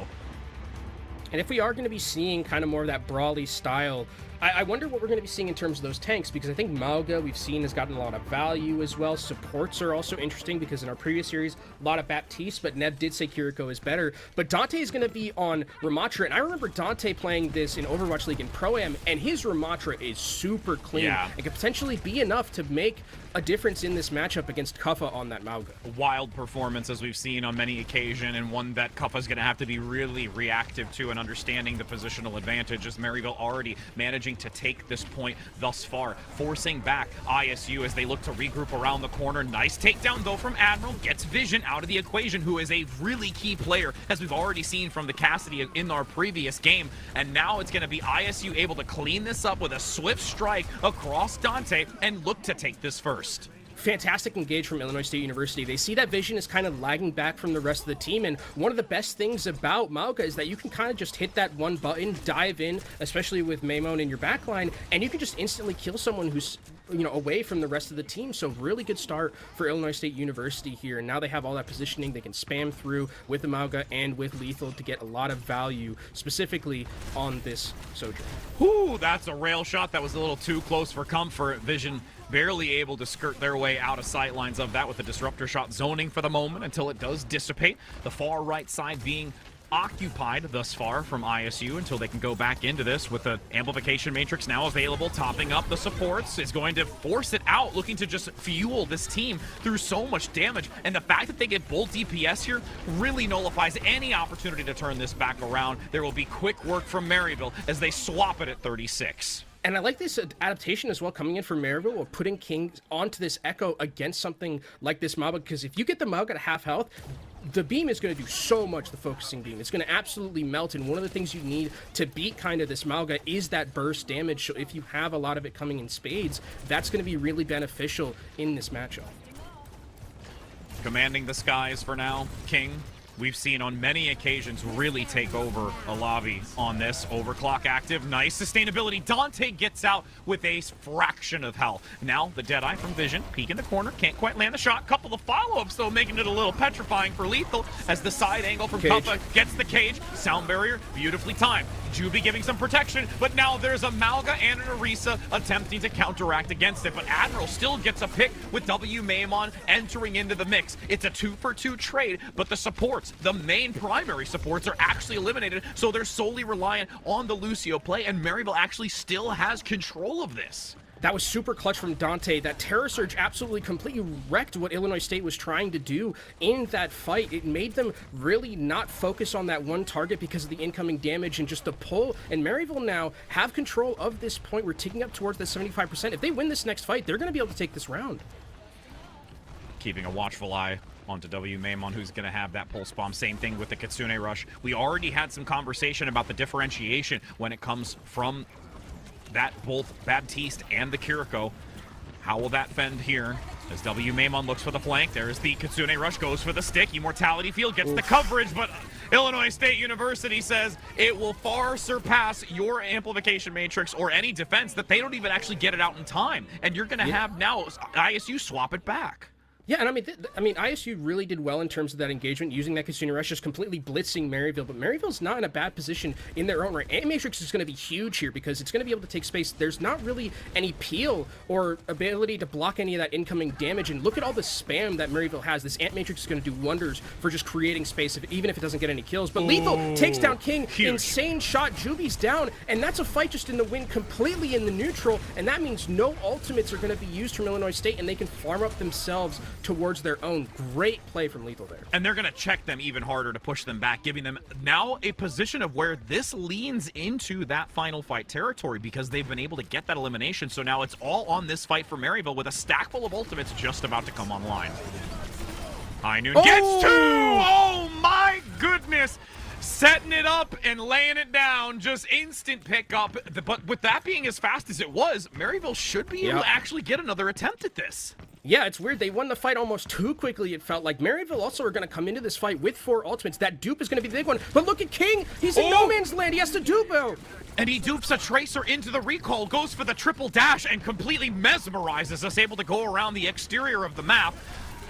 And if we are going to be seeing kind of more of that brawly style, I wonder what we're going to be seeing in terms of those tanks, because I think Malga we've seen has gotten a lot of value as well. Supports are also interesting because in our previous series, a lot of Baptiste, but Nev did say Kiriko is better. But Dante is going to be on Ramatra, and I remember Dante playing this in Overwatch League in Pro-Am, and his Ramatra is super clean and could potentially be enough to make a difference in this matchup against Kuffa on that Malga. Wild performance, as we've seen on many occasions, and one that Kuffa's going to have to be really reactive to and understanding the positional advantage, as Maryville already managing to take this point thus far, forcing back ISU as they look to regroup around the corner. Nice takedown, though, from Admiral. Gets Vision out of the equation, who is a really key player, as we've already seen from the Cassidy in our previous game. And now it's going to be ISU able to clean this up with a swift strike across Dante and look to take this first. fantastic engage from Illinois State University. They see that Vision is kind of lagging back from the rest of the team, and one of the best things about Mauga is that you can kind of just hit that one button, dive in, especially with Maimon in your backline, and you can just instantly kill someone who's away from the rest of the team. So really good start for Illinois State University here, and now they have all that positioning. They can spam through with the Mauga and with Lethal to get a lot of value, specifically on this Sojourn. Ooh, that's a rail shot that was a little too close for comfort. Vision barely able to skirt their way out of sight lines of that with the disruptor shot zoning for the moment until it does dissipate. The far right side being occupied thus far from ISU until they can go back into this with the amplification matrix now available, topping up the supports. Is going to force it out, looking to just fuel this team through so much damage. And the fact that they get bolt DPS here really nullifies any opportunity to turn this back around. There will be quick work from Maryville as they swap it at 36. And I like this adaptation as well coming in from Maryville of putting King onto this Echo against something like this Mauga, because if you get the Mauga at half health, the beam is going to do so much, the focusing beam. It's going to absolutely melt, and one of the things you need to beat kind of this Mauga is that burst damage. So if you have a lot of it coming in spades, that's going to be really beneficial in this matchup. Commanding the skies for now, King. We've seen on many occasions really take over a lobby on this. Overclock active, nice sustainability. Dante gets out with a fraction of health. Now the Deadeye from Vision, peek in the corner, can't quite land the shot. Couple of follow-ups though, making it a little petrifying for Lethal as the side angle from Kappa gets the cage. Sound barrier, beautifully timed. Juby giving some protection, but now there's a Mauga and an Orisa attempting to counteract against it. But Admiral still gets a pick with W Maimon entering into the mix. It's a 2-for-2 trade, but the supports, the main primary supports, are actually eliminated, so they're solely reliant on the Lucio play, and Maryville actually still has control of this. That was super clutch from Dante. That Terror Surge absolutely completely wrecked what Illinois State was trying to do in that fight. It made them really not focus on that one target because of the incoming damage and just the pull. And Maryville now have control of this point. We're ticking up towards the 75%. If they win this next fight, they're going to be able to take this round. Keeping a watchful eye onto W Maimon, who's going to have that pulse bomb. Same thing with the Kitsune Rush. We already had some conversation about the differentiation when it comes from that both Baptiste and the Kiriko. How will that fend here? As W Maimon looks for the flank, there's the Kitsune Rush, goes for the stick. Immortality Field gets the coverage, but Illinois State University says it will far surpass your amplification matrix or any defense, that they don't even actually get it out in time. And you're going to have now ISU swap it back. Yeah, and I mean, ISU really did well in terms of that engagement, using that Kitsune Rush, just completely blitzing Maryville, but Maryville's not in a bad position in their own right. Ant Matrix is going to be huge here because it's going to be able to take space. There's not really any peel or ability to block any of that incoming damage, and look at all the spam that Maryville has. This Ant Matrix is going to do wonders for just creating space, even if it doesn't get any kills. But Lethal takes down King, huge. Insane shot, Juby's down, and that's a fight just in the win, completely in the neutral, and that means no ultimates are going to be used from Illinois State, and they can farm up themselves towards their own. Great play from Lethal there. And they're going to check them even harder to push them back, giving them now a position of where this leans into that final fight territory because they've been able to get that elimination. So now it's all on this fight for Maryville with a stack full of ultimates just about to come online. High Noon gets two! Oh my goodness! Setting it up and laying it down, just instant pickup. But with that being as fast as it was, Maryville should be able to actually get another attempt at this. Yeah, it's weird. They won the fight almost too quickly, it felt like. Maryville also are going to come into this fight with 4 ultimates. That dupe is going to be the big one. But look at King. He's in no man's land. He has to dupe out. And he dupes a Tracer into the recall, goes for the triple dash, and completely mesmerizes us, able to go around the exterior of the map.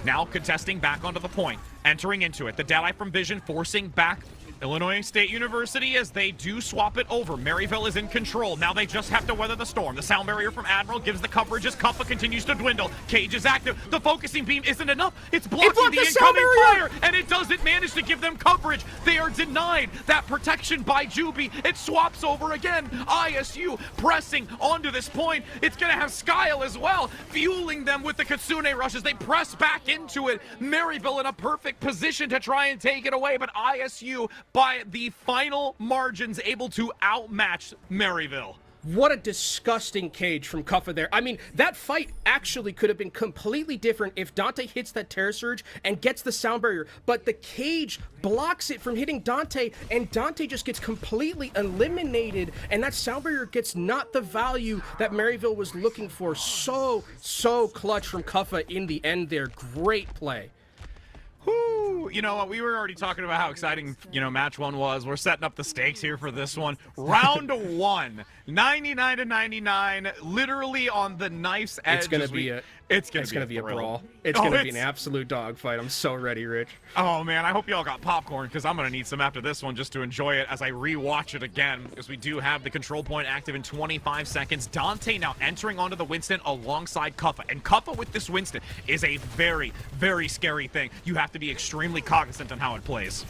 Now contesting back onto the point, entering into it. The Deadeye from Vision forcing back Illinois State University as they do swap it over. Maryville is in control. Now they just have to weather the storm. The sound barrier from Admiral gives the coverage as Kappa continues to dwindle. Cage is active. The focusing beam isn't enough. It's blocking the incoming fire, and it doesn't manage to give them coverage. They are denied that protection by Juby. It swaps over again. ISU pressing onto this point. It's going to have Skyle as well, fueling them with the Kitsune Rush as they press back into it. Maryville in a perfect position to try and take it away, but ISU by the final margins able to outmatch Maryville. What a disgusting cage from Kuffa there. I mean, that fight actually could have been completely different if Dante hits that Terror Surge and gets the sound barrier, but the cage blocks it from hitting Dante, and Dante just gets completely eliminated, and that sound barrier gets not the value that Maryville was looking for. So clutch from Kuffa in the end there. Great play. Whoo! You know what? We were already talking about how exciting, match one was. We're setting up the stakes here for this one. Round one, 99-99, literally on the knife's edge. It's gonna be a brawl. It's gonna be an absolute dogfight. I'm so ready, Rich. Oh man, I hope y'all got popcorn because I'm gonna need some after this one just to enjoy it as I rewatch it again, because we do have the control point active in 25 seconds. Dante now entering onto the Winston alongside Kuffa, and Kuffa with this Winston is a very, very scary thing. You have to be extremely cognizant on how it plays.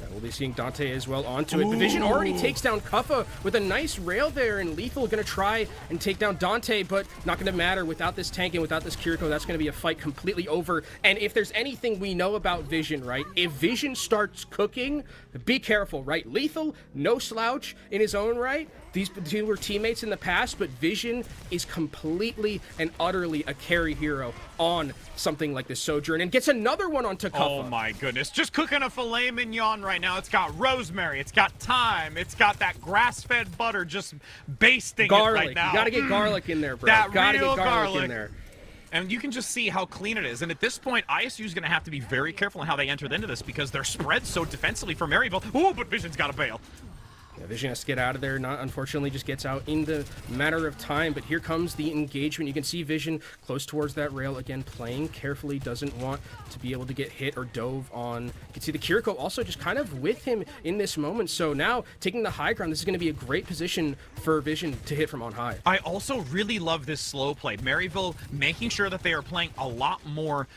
Yeah, we'll be seeing Dante as well onto it. But Vision already takes down Kuffa with a nice rail there, and Lethal gonna try and take down Dante, but not gonna matter without this tank and without this Kiriko. That's gonna be a fight completely over. And if there's anything we know about Vision, right? If Vision starts cooking, be careful, right? Lethal, no slouch in his own right. These two were teammates in the past, but Vision is completely and utterly a carry hero on something like this Sojourn, and gets another one onto Kuffa. Oh my goodness, just cooking a filet mignon right now. It's got rosemary, it's got thyme, it's got that grass-fed butter just basting garlic. it right now. You gotta get garlic in there, bro. That gotta real get garlic in there. And you can just see how clean it is. And at this point, ISU is going to have to be very careful in how they entered into this because they're spread so defensively for Maryville. Oh, but Vision's got to bail. Yeah, Vision has to get out of there. Not unfortunately, just gets out in the matter of time. But here comes the engagement. You can see Vision close towards that rail again, playing carefully. Doesn't want to be able to get hit or dove on. You can see the Kiriko also just kind of with him in this moment. So now taking the high ground, this is going to be a great position for Vision to hit from on high. I also really love this slow play. Maryville making sure that they are playing a lot more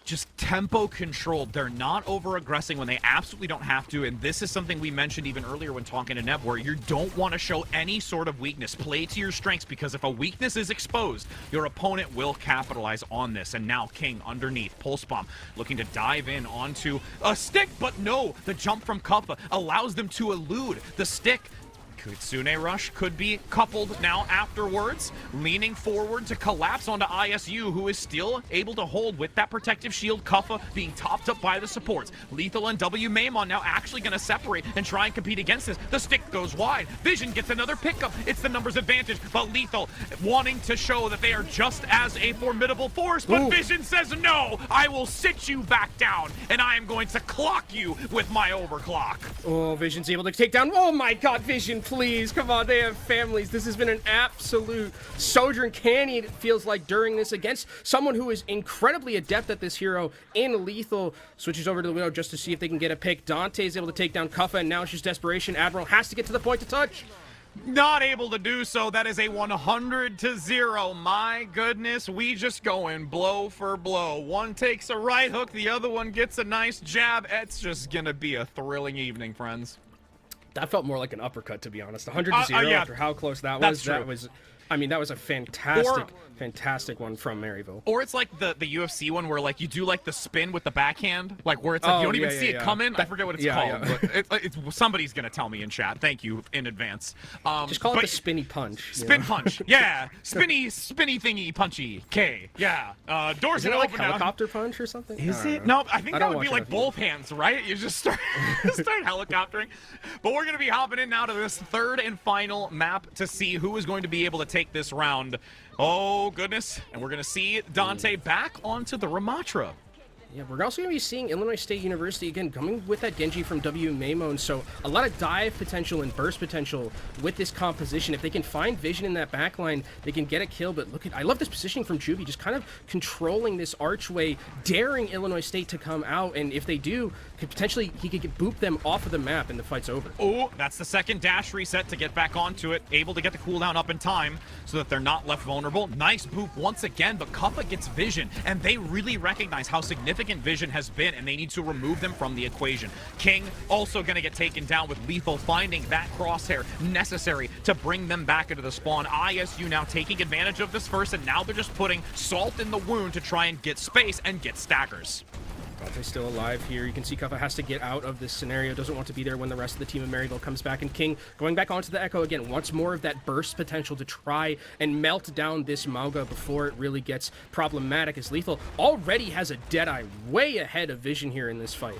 just tempo controlled. They're not over aggressing when they absolutely don't have to, and this is something we mentioned even earlier when talking to Neb, where you don't want to show any sort of weakness. Play to your strengths, because if a weakness is exposed, your opponent will capitalize on this. And now King underneath, Pulse Bomb looking to dive in onto a stick, but no, the jump from Kuffa allows them to elude the stick. Kitsune Rush could be coupled now afterwards, leaning forward to collapse onto ISU, who is still able to hold with that protective shield. Kuffa being topped up by the supports. Lethal and W Maimon now actually going to separate and try and compete against this. The stick goes wide. Vision gets another pickup. It's the numbers advantage, but Lethal wanting to show that they are just as a formidable force, but Ooh. Vision says, no, I will sit you back down, and I am going to clock you with my overclock. Oh, Vision's able to take down. Oh my god, Vision, please. Come on, they have families. This has been an absolute Sojourn canyon, it feels like, during this against someone who is incredibly adept at this hero in Lethal. Switches over to the Widow just to see if they can get a pick. Dante's able to take down Kuffa, and now it's just desperation. Admiral has to get to the point to touch. Not able to do so. That is a 100-0. My goodness, we just going blow for blow. One takes a right hook, the other one gets a nice jab. It's just gonna be a thrilling evening, friends. That felt more like an uppercut, to be honest. 100-0 yeah. after how close that That's was. true. That was, I mean, that was a fantastic one from Maryville. Or it's like the UFC one where like you do like the spin with the backhand, like where it's like you don't even see it come in. I forget what it's called, but it's somebody's gonna tell me in chat. Thank you in advance. Just call it the spinny punch. Spin punch, yeah. Spinny thingy punchy. K, yeah. Doors Isn't gonna it like open helicopter punch or something? Is it? Know. No, I think that would be like both hands, right? You just start helicoptering. But we're gonna be hopping in now to this third and final map to see who is going to be able to take this round. Oh goodness, and we're gonna see Dante back onto the Ramatra. Yeah, we're also going to be seeing Illinois State University again coming with that Genji from W Maimon, so a lot of dive potential and burst potential with this composition. If they can find Vision in that backline, they can get a kill, but look at, I love this positioning from Juvie, just kind of controlling this archway, daring Illinois State to come out, and if they do, he could boop them off of the map and the fight's over. Oh, that's the second dash reset to get back onto it, able to get the cooldown up in time so that they're not left vulnerable. Nice boop once again, but Kuffa gets Vision, and they really recognize how significant Vision has been, and they need to remove them from the equation. King also going to get taken down with Lethal finding that crosshair necessary to bring them back into the spawn. ISU now taking advantage of this first, and now they're just putting salt in the wound to try and get space and get staggers. Dante's still alive here. You can see Kuffa has to get out of this scenario, doesn't want to be there when the rest of the team of Maryville comes back, and King going back onto the Echo again, wants more of that burst potential to try and melt down this Mauga before it really gets problematic, as Lethal already has a Deadeye way ahead of Vision here in this fight.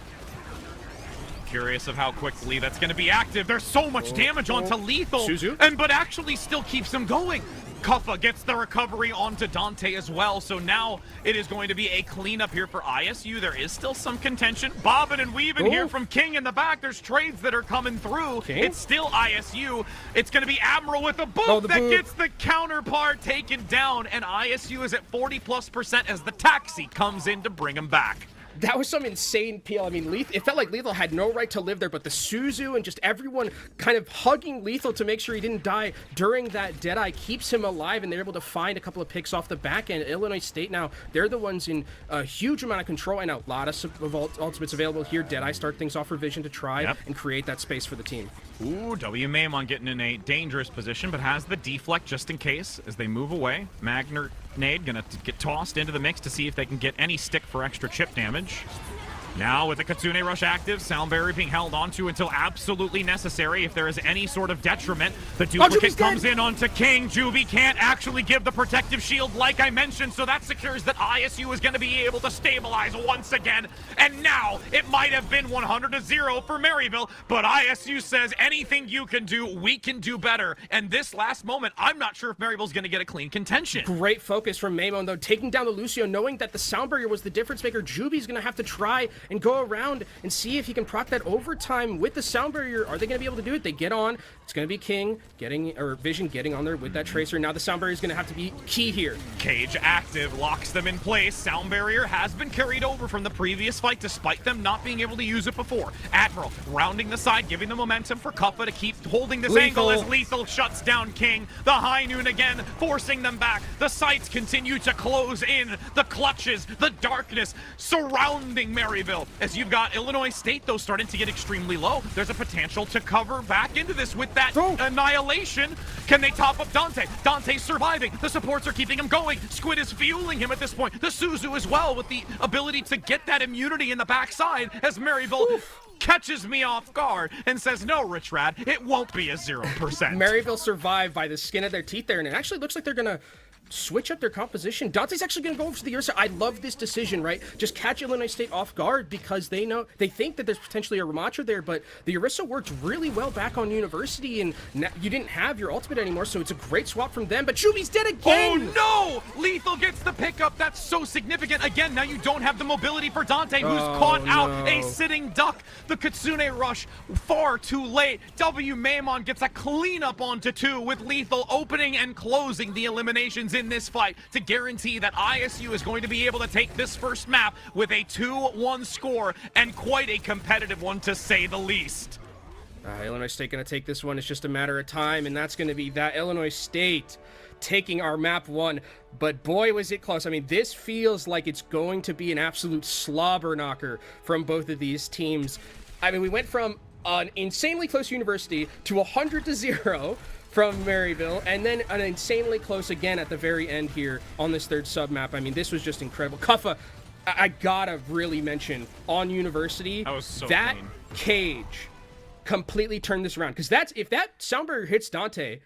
Curious of how quickly that's going to be active. There's so much damage onto Lethal, Suzu? but actually still keeps him going. Kuffa gets the recovery onto Dante as well, so now it is going to be a cleanup here for ISU. There is still some contention. Bobbing and weaving here from King in the back. There's trades that are coming through. King? It's still ISU. It's going to be Admiral with a boot that gets the counterpart taken down, and ISU is at 40+% as the taxi comes in to bring him back. That was some insane peel. I mean, it felt like Lethal had no right to live there, but the Suzu and just everyone kind of hugging Lethal to make sure he didn't die during that Deadeye keeps him alive, and they're able to find a couple of picks off the back end. Illinois State now, they're the ones in a huge amount of control, and a lot of ultimates available here. Deadeye start things off for Vision to try and create that space for the team. Ooh, W. Maimon getting in a dangerous position, but has the deflect just in case as they move away. Magner Nade gonna get tossed into the mix to see if they can get any stick for extra chip damage. Now with the Kitsune Rush active, Sound Barrier being held onto until absolutely necessary. If there is any sort of detriment, the duplicate comes in onto King. Juby can't actually give the protective shield like I mentioned, so that secures that ISU is going to be able to stabilize once again. And now it might have been 100-0 for Maryville, but ISU says anything you can do, we can do better. And this last moment, I'm not sure if Maryville's going to get a clean contention. Great focus from Maimon, though, taking down the Lucio, knowing that the Sound Barrier was the difference maker. Juby's going to have to try and go around and see if he can proc that overtime with the Sound Barrier. Are they going to be able to do it? They get on. It's going to be King or Vision getting on there with that Tracer. Now the Sound Barrier is going to have to be key here. Cage active, locks them in place. Sound Barrier has been carried over from the previous fight despite them not being able to use it before. Admiral rounding the side, giving the momentum for Kuffa to keep holding this angle as Lethal shuts down King. The high noon again, forcing them back. The sights continue to close in. The clutches, the darkness surrounding Maryville. As you've got Illinois State, though, starting to get extremely low. There's a potential to cover back into this with that annihilation. Can they top up Dante? Dante's surviving. The supports are keeping him going. Squid is fueling him at this point. The Suzu as well with the ability to get that immunity in the backside as Maryville catches me off guard and says, no, Rich Rad, it won't be a 0%. Maryville survived by the skin of their teeth there, and it actually looks like they're going to switch up their composition. Dante's actually going to go over to the Ursa. I love this decision, right? Just catch Illinois State off guard because they think that there's potentially a Ramacha there, but the Ursa worked really well back on University, and you didn't have your ultimate anymore, so it's a great swap from them, but Juby's dead again! Oh no! Lethal gets the pickup. That's so significant. Again, now you don't have the mobility for Dante, who's caught out a sitting duck. The Kitsune Rush far too late. W. Maimon gets a cleanup onto 2 with Lethal opening and closing the eliminations in this fight to guarantee that ISU is going to be able to take this first map with a 2-1 score, and quite a competitive one to say the least. Illinois State going to take this one. It's just a matter of time, and that's going to be that. Illinois State taking our map 1, but boy was it close. I mean, this feels like it's going to be an absolute slobber knocker from both of these teams. I mean, we went from an insanely close University to 100-0 from Maryville, and then an insanely close again at the very end here on this third sub map. I mean, this was just incredible. Kuffa, I gotta really mention on University, that was so that clean. Cage completely turned this around, because if that Sound Barrier hits Dante,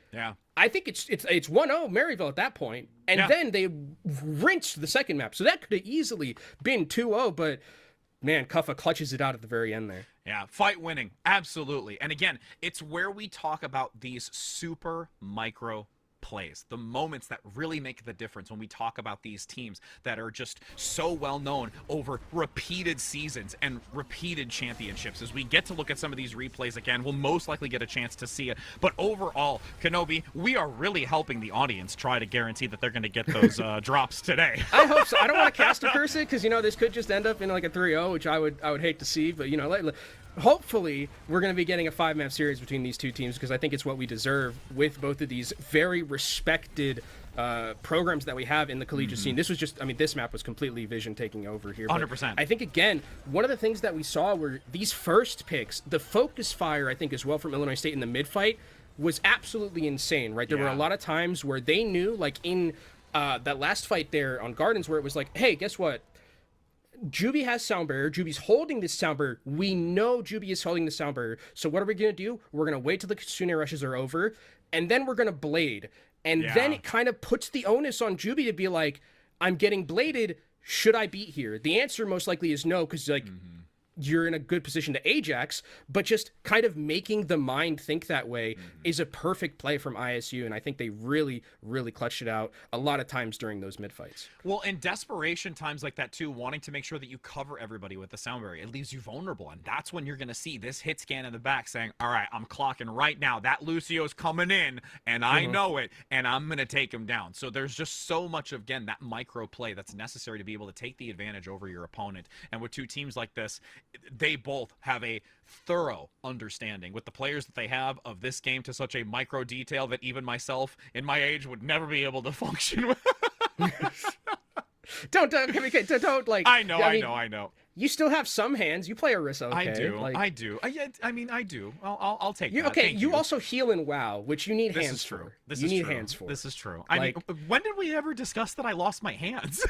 I think it's 1-0 Maryville at that point, and then they rinsed the second map, so that could have easily been 2-0, but man, Kuffa clutches it out at the very end there. Yeah, fight winning, absolutely. And again, it's where we talk about these super micro plays, the moments that really make the difference when we talk about these teams that are just so well known over repeated seasons and repeated championships. As we get to look at some of these replays again, we'll most likely get a chance to see it. But overall, Kenobi, we are really helping the audience try to guarantee that they're going to get those drops today. I hope so. I don't want to cast a curse it, because this could just end up in like a 3-0, which I would hate to see, but hopefully we're going to be getting a 5-map series between these two teams, because I think it's what we deserve with both of these very respected programs that we have in the collegiate scene. This was just, this map was completely Vision taking over here. 100%. I think, again, one of the things that we saw were these first picks, the focus fire, I think, as well from Illinois State in the mid-fight was absolutely insane, right? There were a lot of times where they knew, like in that last fight there on Gardens, where it was like, hey, guess what? Juby has sound barrier. Juby's holding this sound barrier. We know Juby is holding the sound barrier. So what are we going to do? We're going to wait till the Kitsune rushes are over, and then we're going to blade. And then it kind of puts the onus on Juby to be like, I'm getting bladed. Should I beat here? The answer most likely is no, because like you're in a good position to Ajax, but just kind of making the mind think that way is a perfect play from ISU, and I think they really, really clutched it out a lot of times during those mid-fights. Well, in desperation times like that too, wanting to make sure that you cover everybody with the sound barrier, it leaves you vulnerable, and that's when you're going to see this hit scan in the back saying, all right, I'm clocking right now. That Lucio's coming in, and I know it, and I'm going to take him down. So there's just so much, again, that micro play that's necessary to be able to take the advantage over your opponent. And with two teams like this, they both have a thorough understanding with the players that they have of this game to such a micro detail that even myself in my age would never be able to function with. Don't like. I know. You still have some hands. You play Orisa, okay? I do. I do. I'll take that. Okay, Thank you also heal in WoW, which you need hands for. for. This you is need true. hands for. This is true. I mean, when did we ever discuss that I lost my hands?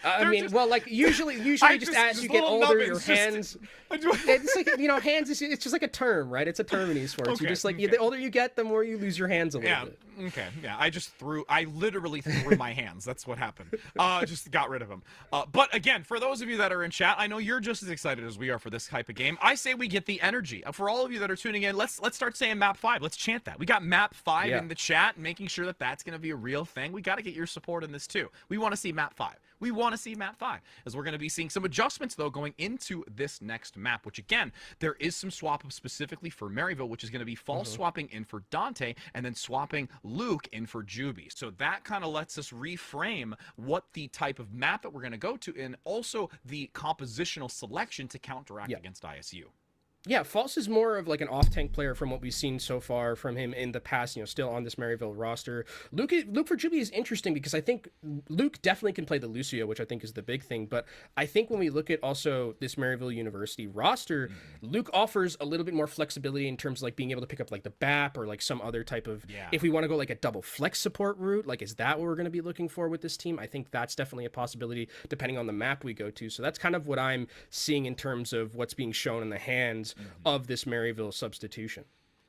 I mean, well, like usually just as you get older, your hands. It's like, you know, hands is it's just like a term, right? It's a term in esports. Okay, You just like the older you get, the more you lose your hands a little bit. Okay. Yeah. I literally threw my hands. That's what happened. Just got rid of them. But again, for those of you that are in chat, I know you're just as excited as we are for this type of game. I say we get the energy. For all of you that are tuning in, let's start saying map 5. Let's chant that. We got map 5 in the chat, making sure that that's going to be a real thing. We got to get your support in this too. We want to see map 5. We want to see map 5, as we're going to be seeing some adjustments, though, going into this next map, which, again, there is some swap up specifically for Maryville, which is going to be false swapping in for Dante and then swapping Luke in for Juby. So that kind of lets us reframe what the type of map that we're going to go to, and also the compositional selection to counteract against ISU. Yeah, False is more of like an off-tank player from what we've seen so far from him in the past, you know, still on this Maryville roster. Luke for Juby is interesting because I think Luke definitely can play the Lucio, which I think is the big thing. But I think when we look at also this Maryville University roster, Luke offers a little bit more flexibility in terms of like being able to pick up like the BAP or like some other type of, if we want to go like a double flex support route, like is that what we're going to be looking for with this team? I think that's definitely a possibility depending on the map we go to. So that's kind of what I'm seeing in terms of what's being shown in the hands of this Maryville substitution.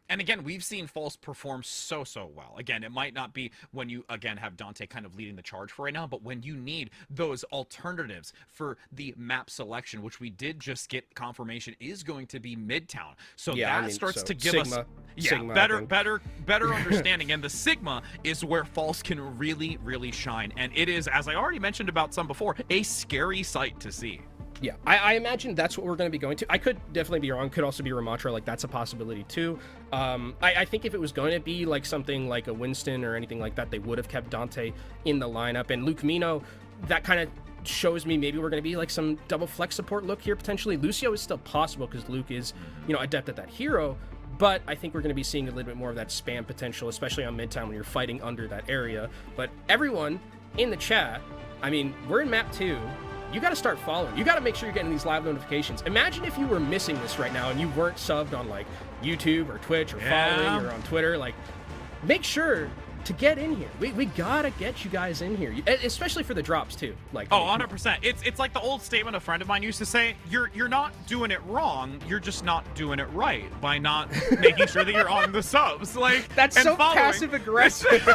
And again, we've seen False perform so well. Again, it might not be when you, again, have Dante kind of leading the charge for right now, but when you need those alternatives for the map selection, which we did just get confirmation is going to be Midtown. So starts to give us better understanding. And the Sigma is where False can really shine. And it is, as I already mentioned about some before, a scary sight to see. Yeah, I imagine that's what we're going to be going to. I could definitely be wrong. Could also be Ramatra. Like, that's a possibility, too. I think if it was going to be, like, something like a Winston or anything like that, they would have kept Dante in the lineup. And Luke Mino, that kind of shows me maybe we're going to be, like, some double flex support look here, potentially. Lucio is still possible because Luke is, you know, adept at that hero. But I think we're going to be seeing a little bit more of that spam potential, especially on Midtown when you're fighting under that area. But everyone in the chat, I mean, we're in map 2. You got to start following. You got to make sure you're getting these live notifications. Imagine if you were missing this right now and you weren't subbed on like YouTube or Twitch or following or on Twitter. Like, make sure to get in here. We gotta get you guys in here, especially for the drops too. Like, 100%. It's like the old statement a friend of mine used to say: you're not doing it wrong. You're just not doing it right by not making sure that you're on the subs. Like, that's so passive aggressive.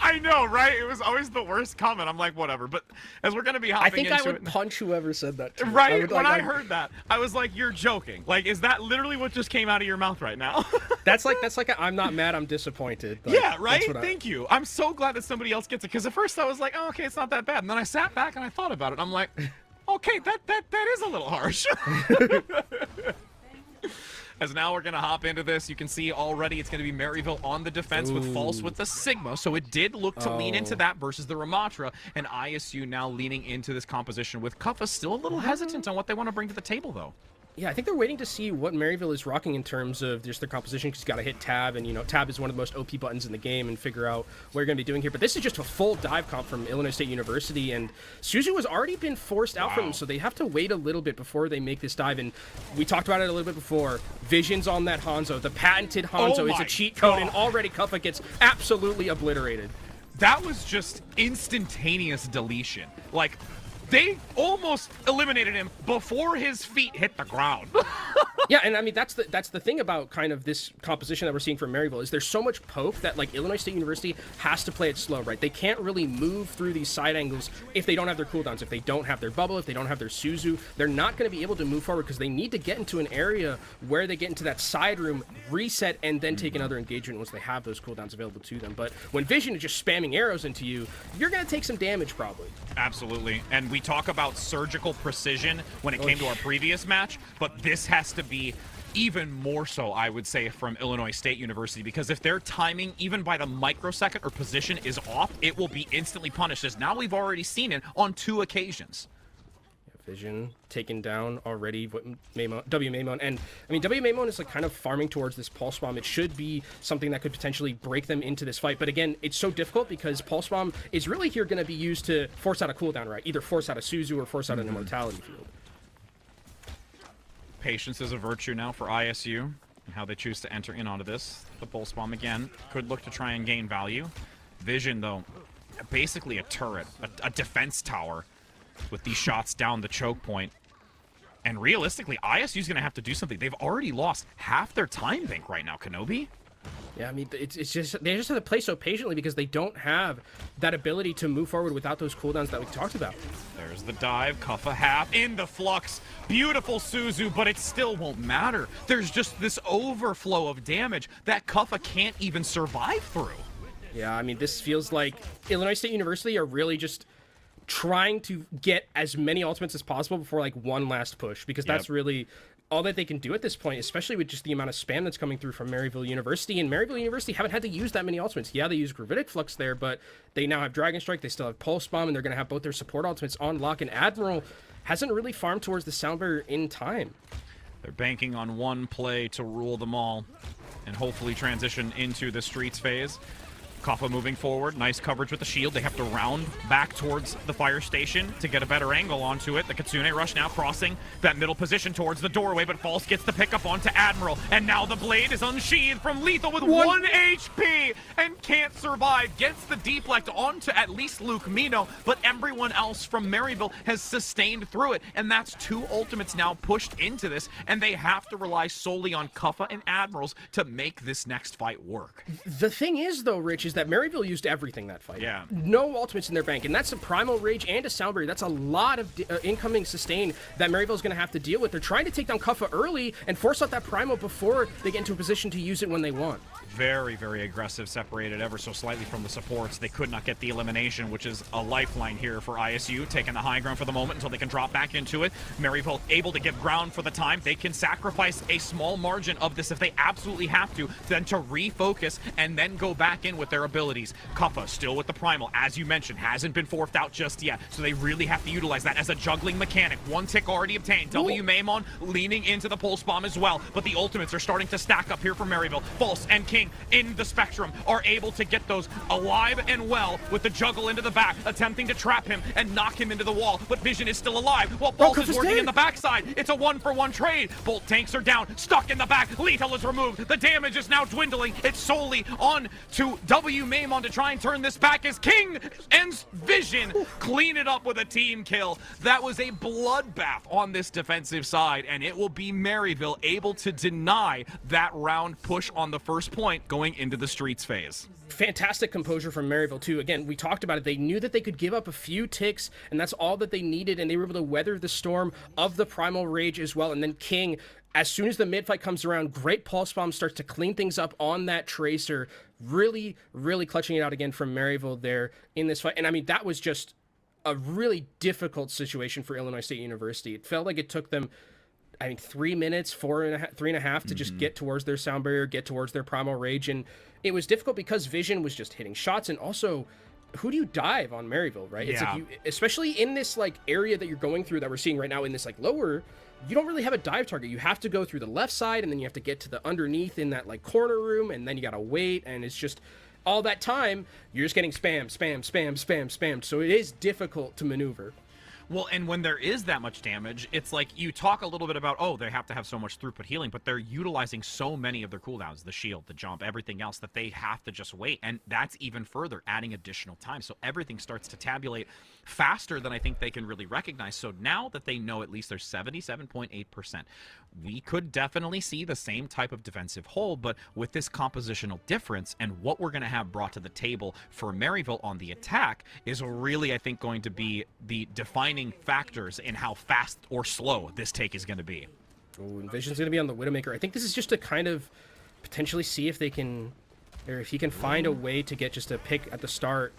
I know, right? It was always the worst comment. I'm like, whatever. But as we're gonna be hopping into I would punch whoever said that. To right? When I heard that, I was like, you're joking. Like, is that literally what just came out of your mouth right now? that's like I'm not mad. I'm disappointed. Like, yeah, right. Thank you. I'm so glad that somebody else gets it, because at first I was like, oh, okay, it's not that bad, and then I sat back and I thought about it. I'm like, okay, that is a little harsh. As now we're gonna hop into this, you can see already it's gonna be Maryville on the defense with False with the Sigma, so it did look to lean into that versus the Ramatra, and ISU now leaning into this composition with Kuffa still a little hesitant on what they want to bring to the table, though. Yeah, I think they're waiting to see what Maryville is rocking in terms of just their composition, because you got to hit tab, and, you know, tab is one of the most OP buttons in the game, and figure out what you're going to be doing here. But this is just a full dive comp from Illinois State University, and Suzu has already been forced out from them, so they have to wait a little bit before they make this dive. And we talked about it a little bit before. Visions on that Hanzo. The patented Hanzo is a cheat code, and already Kuffa gets absolutely obliterated. That was just instantaneous deletion. Like, They almost eliminated him before his feet hit the ground. Yeah, and I mean that's the thing about kind of this composition that we're seeing from Maryville is there's so much poke that like Illinois State University has to play it slow, right? They can't really move through these side angles if they don't have their cooldowns, if they don't have their bubble, if they don't have their Suzu. They're not going to be able to move forward because they need to get into an area where they get into that side room, reset, and then take another engagement once they have those cooldowns available to them. But when Vision is just spamming arrows into you, you're going to take some damage probably. Absolutely. And we talk about surgical precision when it came to our previous match, but this has to be even more so, I would say, from Illinois State University, because if their timing, even by the microsecond or position, is off, it will be instantly punished, as now we've already seen it on 2 occasions. Vision taken down already, W Maymon, and I mean W Maymon is like kind of farming towards this Pulse Bomb. It should be something that could potentially break them into this fight, but again, it's so difficult because Pulse Bomb is really here going to be used to force out a cooldown, right? Either force out a Suzu or force out an Immortality Field. Patience is a virtue now for ISU, and how they choose to enter in onto this. The Pulse Bomb again could look to try and gain value. Vision, though, basically a turret, a defense tower, with these shots down the choke point. And realistically, ISU's going to have to do something. They've already lost half their time bank right now, Kenobi. Yeah, I mean, it's just they just have to play so patiently because they don't have that ability to move forward without those cooldowns that we talked about. There's the dive, Kuffa half, in the flux. Beautiful Suzu, but it still won't matter. There's just this overflow of damage that Kuffa can't even survive through. Yeah, I mean, this feels like Illinois State University are really just trying to get as many ultimates as possible before like one last push, because that's really all that they can do at this point, especially with just the amount of spam that's coming through from Maryville University. And Maryville University haven't had to use that many ultimates. Yeah, they use Gravitic Flux there, but they now have Dragon Strike, they still have Pulse Bomb, and they're going to have both their support ultimates on lock, and Admiral hasn't really farmed towards the Sound Barrier in time. They're banking on one play to rule them all and hopefully transition into the Streets phase. Kuffa moving forward, nice coverage with the shield. They have to round back towards the fire station to get a better angle onto it. The Kitsune Rush now crossing that middle position towards the doorway, but False gets the pickup onto Admiral, and now the blade is unsheathed from Lethal with 1 HP and can't survive. Gets the deflect onto at least Luke Mino, but everyone else from Maryville has sustained through it, and that's 2 ultimates now pushed into this, and they have to rely solely on Kuffa and Admirals to make this next fight work. The thing is, though, Rich, is that Maryville used everything that fight. Yeah. No ultimates in their bank, and that's a Primal Rage and a Sound Barrier. That's a lot of incoming sustain that Maryville's going to have to deal with. They're trying to take down Kuffa early and force out that Primal before they get into a position to use it when they want. Very, very aggressive, separated ever so slightly from the supports. They could not get the elimination, which is a lifeline here for ISU, taking the high ground for the moment until they can drop back into it. Maryville able to give ground for the time. They can sacrifice a small margin of this if they absolutely have to, then to refocus and then go back in with their abilities. Kuffa still with the Primal, as you mentioned, hasn't been forced out just yet, so they really have to utilize that as a juggling mechanic. 1 tick already obtained. W Maymon leaning into the Pulse Bomb as well, but the ultimates are starting to stack up here for Maryville. False and King in the Spectrum are able to get those alive and well with the juggle into the back, attempting to trap him and knock him into the wall, but Vision is still alive while False is working in the backside. It's a 1-for-1 trade. Bolt tanks are down, stuck in the back. Lethal is removed. The damage is now dwindling. It's solely on to W Maymon to try and turn this back as King and Vision clean it up with a team kill. That was a bloodbath on this defensive side, and it will be Maryville able to deny that round push on the first point going into the Streets phase. Fantastic composure from Maryville, too. Again, we talked about it. They knew that they could give up a few ticks, and that's all that they needed, and they were able to weather the storm of the Primal Rage as well. And then King, as soon as the mid-fight comes around, great Pulse Bomb starts to clean things up on that Tracer. Really, really clutching it out again from Maryville there in this fight. And I mean, that was just a really difficult situation for Illinois State University. It felt like it took them, I think, 3 minutes, three and a half to just get towards their Sound Barrier, get towards their Primal Rage. And it was difficult because Vision was just hitting shots, and also, who do you dive on Maryville, right? Yeah. It's like especially in this like area that you're going through that we're seeing right now in this like lower, you don't really have a dive target. You have to go through the left side, and then you have to get to the underneath in that like corner room, and then you gotta wait, and it's just all that time you're just getting spammed. So it is difficult to maneuver. Well, and when there is that much damage, it's like you talk a little bit about, oh, they have to have so much throughput healing, but they're utilizing so many of their cooldowns, the shield, the jump, everything else, that they have to just wait. And that's even further adding additional time. So everything starts to tabulate faster than I think they can really recognize. So now that they know at least they're 77.8%, we could definitely see the same type of defensive hold, but with this compositional difference and what we're going to have brought to the table for Maryville on the attack is really, I think, going to be the defining factors in how fast or slow this take is going to be. Ooh, and Vision's going to be on the Widowmaker. I think this is just to kind of potentially see if they can, or if he can find a way to get just a pick at the start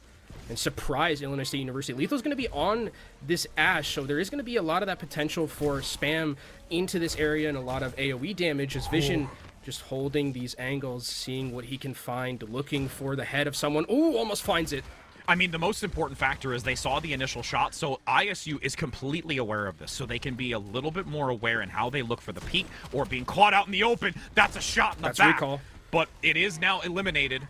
and surprise Illinois State University. Lethal's going to be on this Ashe, so there is going to be a lot of that potential for spam into this area and a lot of AoE damage as Vision just holding these angles, seeing what he can find, looking for the head of someone. Ooh, almost finds it. I mean, the most important factor is they saw the initial shot, so ISU is completely aware of this, so they can be a little bit more aware in how they look for the peek or being caught out in the open. That's a shot in the back. Recall. But it is now eliminated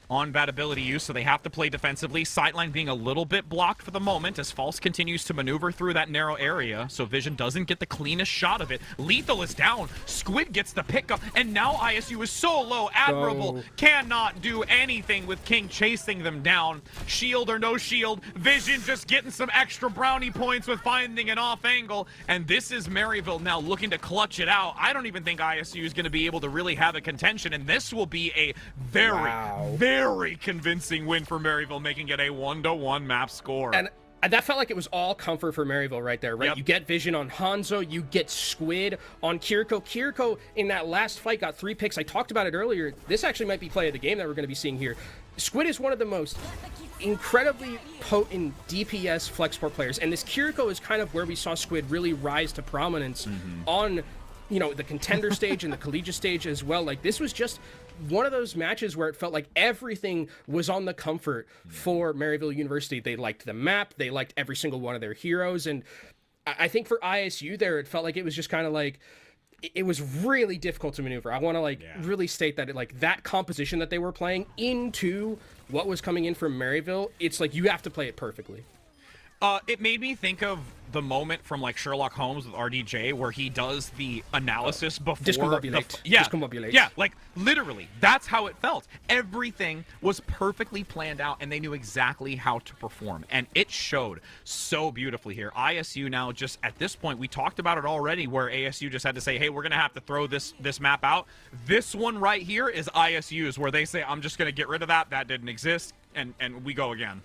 on bad ability use, so they have to play defensively. Sideline being a little bit blocked for the moment as False continues to maneuver through that narrow area, so Vision doesn't get the cleanest shot of it. Lethal is down. Squid gets the pickup, and now ISU is so low. Admirable cannot do anything with King chasing them down. Shield or no shield, Vision just getting some extra brownie points with finding an off angle, and this is Maryville now looking to clutch it out. I don't even think ISU is going to be able to really have a contention, and this will be a very convincing win for Maryville, making it a 1-1 map score. And that felt like it was all comfort for Maryville right there, right? Yep. You get Vision on Hanzo, you get Squid on Kiriko. Kiriko in that last fight got 3 picks. I talked about it earlier. This actually might be play of the game that we're going to be seeing here. Squid is one of the most incredibly potent DPS Flexport players, and this Kiriko is kind of where we saw Squid really rise to prominence on, you know, the contender stage and the collegiate stage as well. Like, this was just one of those matches where it felt like everything was on the comfort for Maryville University. They liked the map, they liked every single one of their heroes, and I think for ISU there, it felt like it was just kind of like, it was really difficult to maneuver. I want to really state that that composition that they were playing into what was coming in from Maryville, it's like you have to play it perfectly. It made me think of the moment from like Sherlock Holmes with RDJ where he does the analysis before Discombobulate. Yeah, like literally, that's how it felt. Everything was perfectly planned out and they knew exactly how to perform, and it showed so beautifully here. ISU now, just at this point, we talked about it already, where ASU just had to say, hey, we're gonna have to throw this map out. This one right here is ISU's, where they say, I'm just gonna get rid of that didn't exist, and we go again.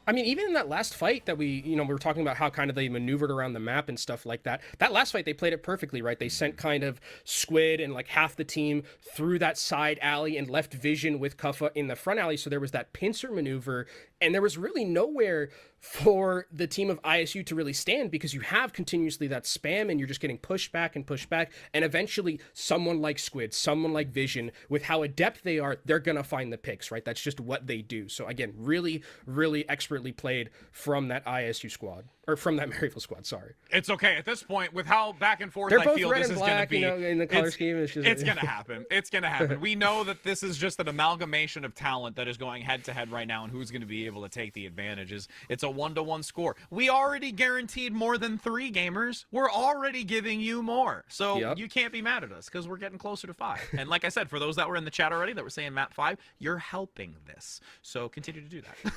I mean, even in that last fight that we were talking about how kind of they maneuvered around the map and stuff like that. That last fight, they played it perfectly, right? They sent kind of Squid and like half the team through that side alley and left Vision with Kuffa in the front alley. So there was that pincer maneuver, and there was really nowhere for the team of ISU to really stand, because you have continuously that spam and you're just getting pushed back, and eventually someone like Squid, someone like Vision, with how adept they are, they're gonna find the picks, right? That's just what they do. So again, really, really expertly played from that ISU squad, or from that Maryville squad, sorry. It's okay at this point with how back and forth they're I both feel red this and is black, going to be. in the color scheme. It's going to happen. It's going to happen. We know that this is just an amalgamation of talent that is going head to head right now, and who's going to be able to take the advantages. It's a 1-1 score. We already guaranteed more than 3 gamers. We're already giving you more. So you can't be mad at us, because we're getting closer to 5. And like I said, for those that were in the chat already that were saying map 5, you're helping this. So continue to do that.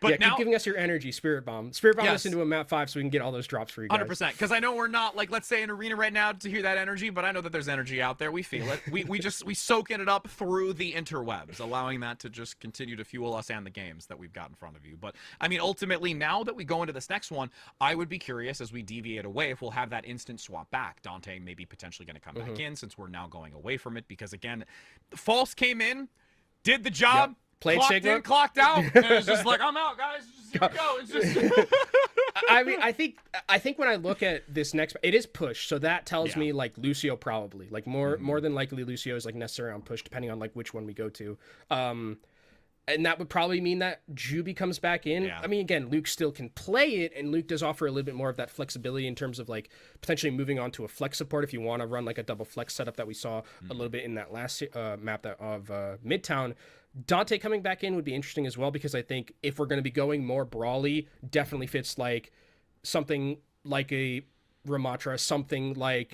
But now, keep giving us your energy, Spirit Bomb. Spirit Bomb us Yes. into a map 5 so we can get all those drops for you guys. 100%, because I know we're not, like, let's say, in arena right now to hear that energy, but I know that there's energy out there. We feel it. We soaking it up through the interwebs, allowing that to just continue to fuel us and the games that we've got in front of you. But I mean, ultimately, now that we go into this next one, I would be curious, as we deviate away, if we'll have that instant swap back. Dante maybe potentially going to come back in, since we're now going away from it, because again, False came in, did the job. Played clocked Sigma. in, clocked out, and it was just like, I'm out, guys. Just, here we go. It's just... I mean, I think when I look at this next, it is push, so that tells me like Lucio probably, like more than likely Lucio is like necessary on push, depending on like which one we go to. And that would probably mean that Juby comes back in. Yeah. I mean, again, Luke still can play it, and Luke does offer a little bit more of that flexibility in terms of like potentially moving on to a flex support if you want to run like a double flex setup that we saw a little bit in that last map of Midtown. Dante coming back in would be interesting as well, because I think if we're going to be going more brawly, definitely fits like something like a Ramatra, something like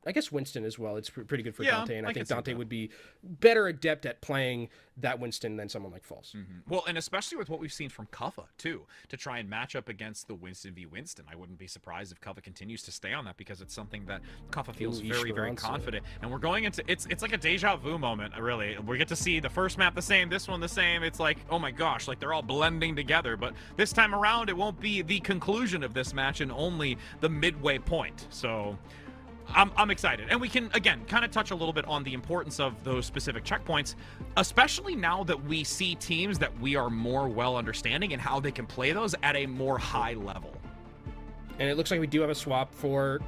I guess Winston as well. It's pretty good for Dante, and I think Dante would be better adept at playing that Winston than someone like False. Well, and especially with what we've seen from Kava, too, to try and match up against the Winston v. Winston. I wouldn't be surprised if Kava continues to stay on that, because it's something that Kava feels very, very confident. And we're going into, it's like a deja vu moment, really. We get to see the first map the same, this one the same. It's like, oh my gosh, like they're all blending together. But this time around, it won't be the conclusion of this match and only the midway point. So I'm excited. And we can, again, kind of touch a little bit on the importance of those specific checkpoints, especially now that we see teams that we are more well understanding and how they can play those at a more high level. And it looks like we do have a swap for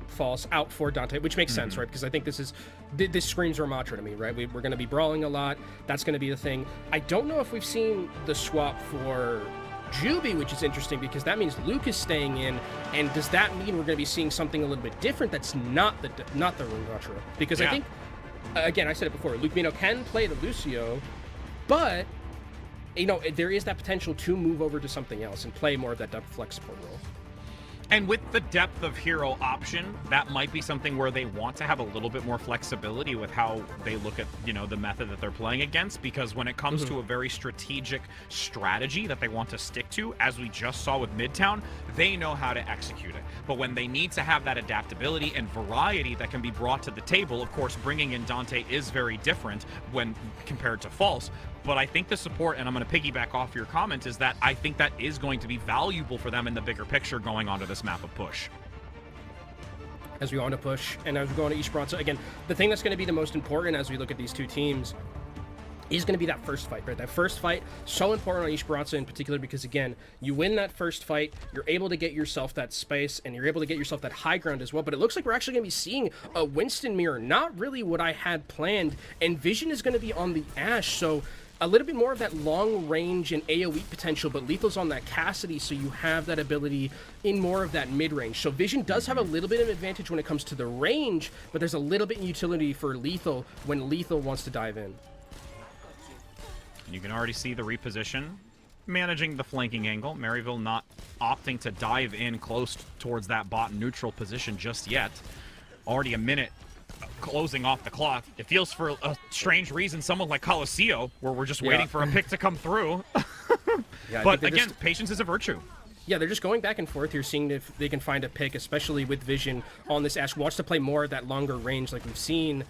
False out for Dante, which makes sense, right? Because I think this screams Ramatra to me, right? We're going to be brawling a lot. That's going to be the thing. I don't know if we've seen the swap for Juby, which is interesting, because that means Luke is staying in, and does that mean we're going to be seeing something a little bit different that's not the Ramatra? Because I think, again, I said it before, Luke Mino can play the Lucio, but there is that potential to move over to something else and play more of that depth flex support role. And with the depth of hero option, that might be something where they want to have a little bit more flexibility with how they look at, the method that they're playing against, because when it comes to a very strategic strategy that they want to stick to, as we just saw with Midtown, they know how to execute it. But when they need to have that adaptability and variety that can be brought to the table, of course, bringing in Dante is very different when compared to False. But I think the support, and I'm going to piggyback off your comment, is that I think that is going to be valuable for them in the bigger picture going onto this map of Push. As we go on to Push, and as we go on to Esports, again, the thing that's going to be the most important as we look at these two teams is going to be that first fight, right? That first fight, so important on Esports in particular, because again, you win that first fight, you're able to get yourself that space, and you're able to get yourself that high ground as well. But it looks like we're actually going to be seeing a Winston mirror, not really what I had planned, and Vision is going to be on the Ashe, so a little bit more of that long range and AoE potential, but Lethal's on that Cassidy, so you have that ability in more of that mid-range. So Vision does have a little bit of advantage when it comes to the range, but there's a little bit of utility for Lethal when Lethal wants to dive in. You can already see the reposition, managing the flanking angle. Maryville not opting to dive in close towards that bot neutral position just yet. Already a minute closing off the clock. It feels, for a strange reason, someone like Coliseum, where we're just waiting for a pick to come through. But again, patience is a virtue. Yeah, they're just going back and forth here, seeing if they can find a pick, especially with Vision on this Ashe. Wants to play more of that longer range like we've seen,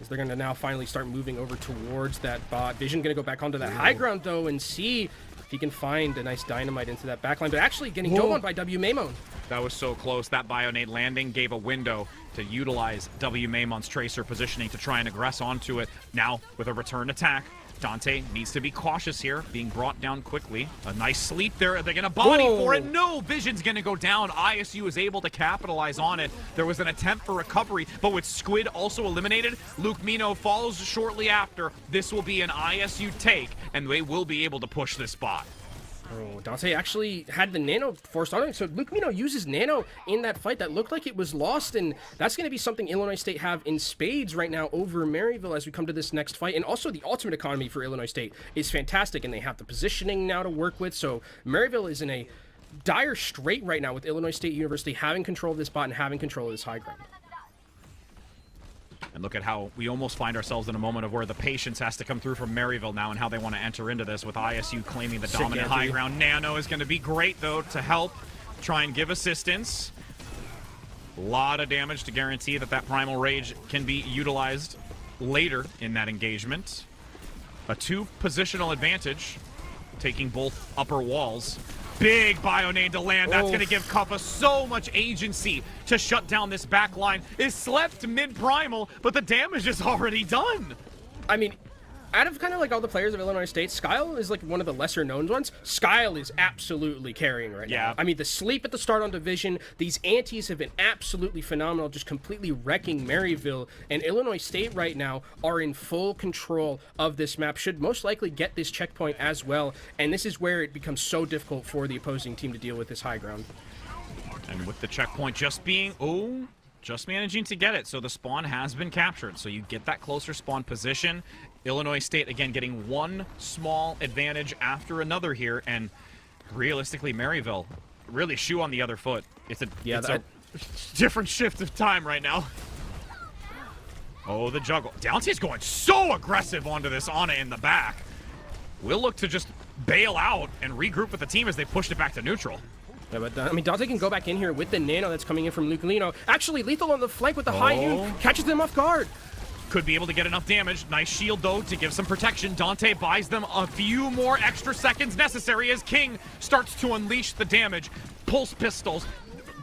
as they're going to now finally start moving over towards that bot. Vision going to go back onto that high ground, though, and see if he can find a nice dynamite into that backline, but actually getting dove on by W. Maimon. That was so close. That Bionade landing gave a window to utilize W. Maimon's Tracer positioning to try and aggress onto it. Now, with a return attack, Dante needs to be cautious here, being brought down quickly. A nice sleep there. They're going to body for it. No, Vision's going to go down. ISU is able to capitalize on it. There was an attempt for recovery, but with Squid also eliminated, Luke Mino follows shortly after. This will be an ISU take, and they will be able to push this spot. Oh, Dante actually had the Nano forced on him, so Luke Mino uses Nano in that fight that looked like it was lost, and that's going to be something Illinois State have in spades right now over Maryville as we come to this next fight. And also the ultimate economy for Illinois State is fantastic, and they have the positioning now to work with, so Maryville is in a dire strait right now with Illinois State University having control of this bot and having control of this high ground. And look at how we almost find ourselves in a moment of where the patience has to come through from Maryville now, and how they want to enter into this with ISU claiming the dominant high ground. Nano is going to be great, though, to help try and give assistance. A lot of damage to guarantee that that Primal Rage can be utilized later in that engagement. A 2-positional advantage, taking both upper walls. Big Bionade to land. That's going to give Kuffa so much agency to shut down this back line. Is slept mid-primal, but the damage is already done. I mean, out of kind of like all the players of Illinois State, Skyle is like one of the lesser known ones. Skyle is absolutely carrying right now. I mean, the sleep at the start on Division, these antis have been absolutely phenomenal, just completely wrecking Maryville. And Illinois State right now are in full control of this map, should most likely get this checkpoint as well. And this is where it becomes so difficult for the opposing team to deal with this high ground. And with the checkpoint just being, just managing to get it. So the spawn has been captured. So you get that closer spawn position. Illinois State, again, getting one small advantage after another here, and realistically, Maryville, really shoe on the other foot. It's a different shift of time right now. Oh, the juggle. Downty's going so aggressive onto this Ana in the back. We'll look to just bail out and regroup with the team as they pushed it back to neutral. Yeah, but I mean, Dante can go back in here with the nano that's coming in from Lucolino. Actually, Lethal on the flank with the high noon catches them off guard. Could be able to get enough damage. Nice shield, though, to give some protection. Dante buys them a few more extra seconds necessary as King starts to unleash the damage. Pulse pistols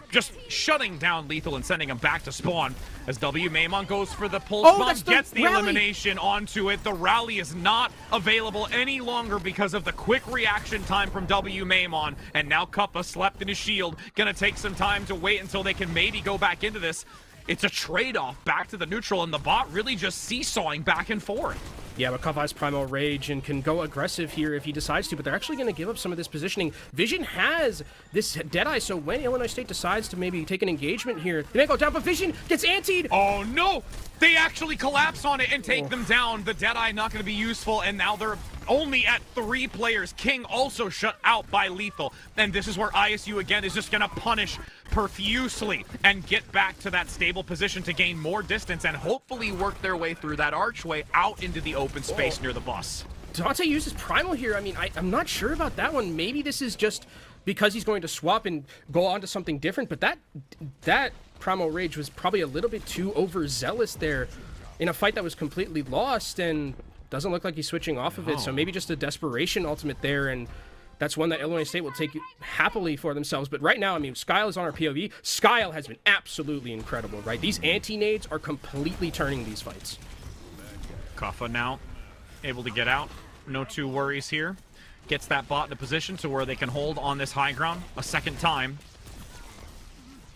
just shutting down Lethal and sending him back to spawn. As W Maimon goes for the pulse bomb, gets the elimination onto it. The rally is not available any longer because of the quick reaction time from W Maimon. And now Kuppa slept in his shield. Gonna take some time to wait until they can maybe go back into this. It's a trade-off back to the neutral, and the bot really just seesawing back and forth. Yeah, but Kuppa has Primal Rage and can go aggressive here if he decides to, but they're actually going to give up some of this positioning. Vision has this Deadeye, so when Illinois State decides to maybe take an engagement here, they may go down, but Vision gets antied! Oh, no! They actually collapse on it and take them down. The Deadeye not going to be useful, and now they're only at 3 players. King also shut out by Lethal. And this is where ISU, again, is just going to punish profusely and get back to that stable position to gain more distance and hopefully work their way through that archway out into the open space near the bus. Dante uses Primal here. I mean, I'm not sure about that one. Maybe this is just because he's going to swap and go on to something different, but that Primal Rage was probably a little bit too overzealous there in a fight that was completely lost, and doesn't look like he's switching off of it, so maybe just a desperation ultimate there, and that's one that Illinois State will take happily for themselves. But right now, I mean, Skyle is on our POV. Skyle has been absolutely incredible, right? These anti-nades are completely turning these fights. Kuppa now able to get out. No two worries here. Gets that bot in a position to where they can hold on this high ground a second time.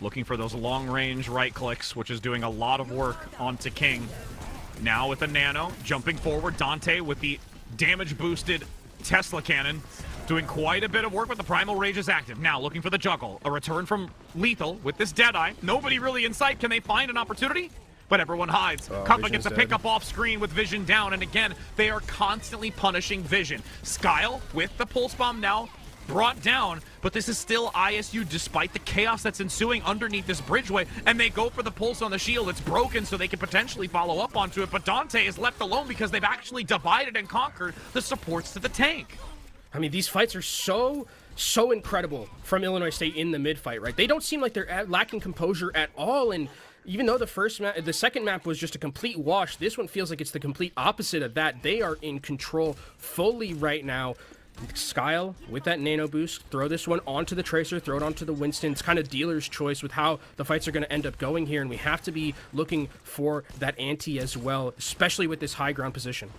Looking for those long-range right clicks, which is doing a lot of work onto King. Now with a nano, jumping forward, Dante with the damage-boosted Tesla cannon, doing quite a bit of work, but the Primal Rage is active. Now looking for the juggle. A return from Lethal with this Deadeye. Nobody really in sight. Can they find an opportunity? But everyone hides. Kuppa gets a pickup off screen with Vision down, and again, they are constantly punishing Vision. Skyle with the Pulse Bomb now brought down, but this is still ISU despite the chaos that's ensuing underneath this bridgeway, and they go for the pulse on the shield. It's broken, so they can potentially follow up onto it, but Dante is left alone because they've actually divided and conquered the supports to the tank. I mean, these fights are so incredible from Illinois State in the mid-fight, right? They don't seem like they're lacking composure at all, and even though the second map was just a complete wash, this one feels like it's the complete opposite of that. They are in control fully right now. Skyle with that nano boost, throw this one onto the Tracer, throw it onto the Winston. It's kind of dealer's choice with how the fights are going to end up going here, and we have to be looking for that anti as well, especially with this high ground position.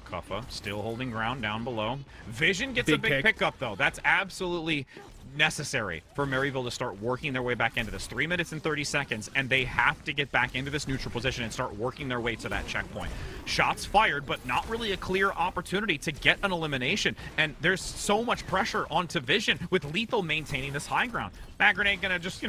Kuppa still holding ground down below. Vision gets a big pickup, though. That's absolutely necessary for Maryville to start working their way back into this. 3 minutes and 30 seconds, and they have to get back into this neutral position and start working their way to that checkpoint. Shots fired, but not really a clear opportunity to get an elimination, and there's so much pressure onto Vision with Lethal maintaining this high ground. Mag Grenade gonna just,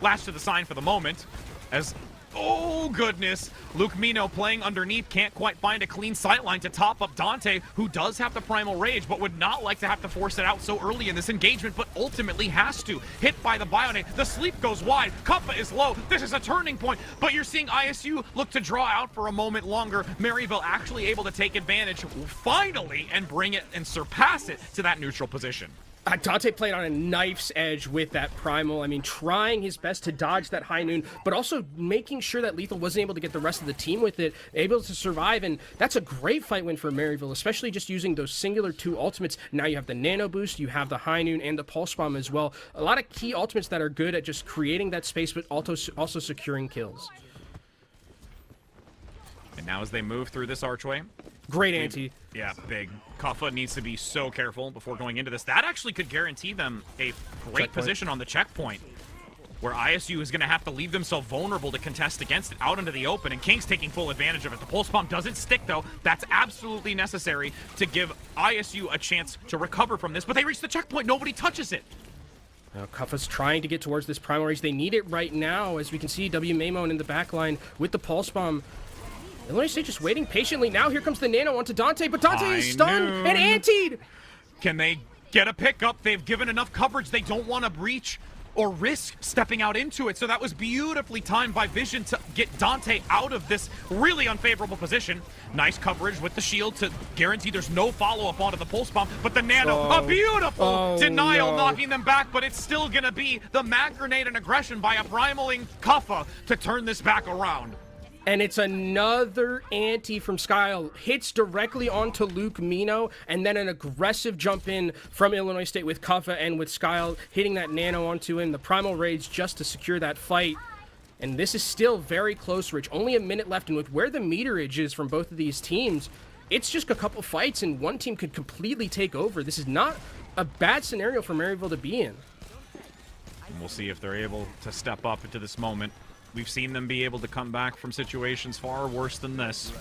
latch to the sign for the moment as... Oh, goodness. Luke Mino playing underneath, can't quite find a clean sightline to top up Dante, who does have the Primal Rage, but would not like to have to force it out so early in this engagement, but ultimately has to. Hit by the Bionade. The sleep goes wide. Kuppa is low. This is a turning point, but you're seeing ISU look to draw out for a moment longer. Maryville actually able to take advantage, finally, and bring it and surpass it to that neutral position. Dante played on a knife's edge with that Primal. I mean, trying his best to dodge that high noon, but also making sure that Lethal wasn't able to get the rest of the team with it, able to survive, and that's a great fight win for Maryville, especially just using those singular 2 ultimates. Now you have the Nano Boost, you have the High Noon, and the Pulse Bomb as well. A lot of key ultimates that are good at just creating that space, but also securing kills. And now as they move through this archway... Great anti. Yeah, big. Kuppa needs to be so careful before going into this. That actually could guarantee them a great position on the checkpoint, where ISU is going to have to leave themselves vulnerable to contest against it out into the open, and King's taking full advantage of it. The Pulse Bomb doesn't stick, though. That's absolutely necessary to give ISU a chance to recover from this, but they reach the checkpoint. Nobody touches it. Now, Kuppa's trying to get towards this Primal Rage. They need it right now, as we can see W Maimon in the backline with the Pulse Bomb. Illinois State just waiting patiently. Now here comes the nano onto Dante, but Dante is stunned noon. and antied. Can they get a pickup? They've given enough coverage. They don't want to breach or risk stepping out into it. So that was beautifully timed by Vision to get Dante out of this really unfavorable position. Nice coverage with the shield to guarantee there's no follow-up onto the pulse bomb. But the nano, a beautiful denial knocking them back, but it's still going to be the mag grenade and aggression by a primaling Kuffa to turn this back around. And it's another anti from Skyle. Hits directly onto Luke Mino, and then an aggressive jump in from Illinois State with Kuffa and with Skyle hitting that nano onto him. The Primal Rage just to secure that fight. And this is still very close, Rich. Only a minute left, and with where the meterage is from both of these teams, it's just a couple fights, and one team could completely take over. This is not a bad scenario for Maryville to be in. And we'll see if they're able to step up into this moment. We've seen them be able to come back from situations far worse than this.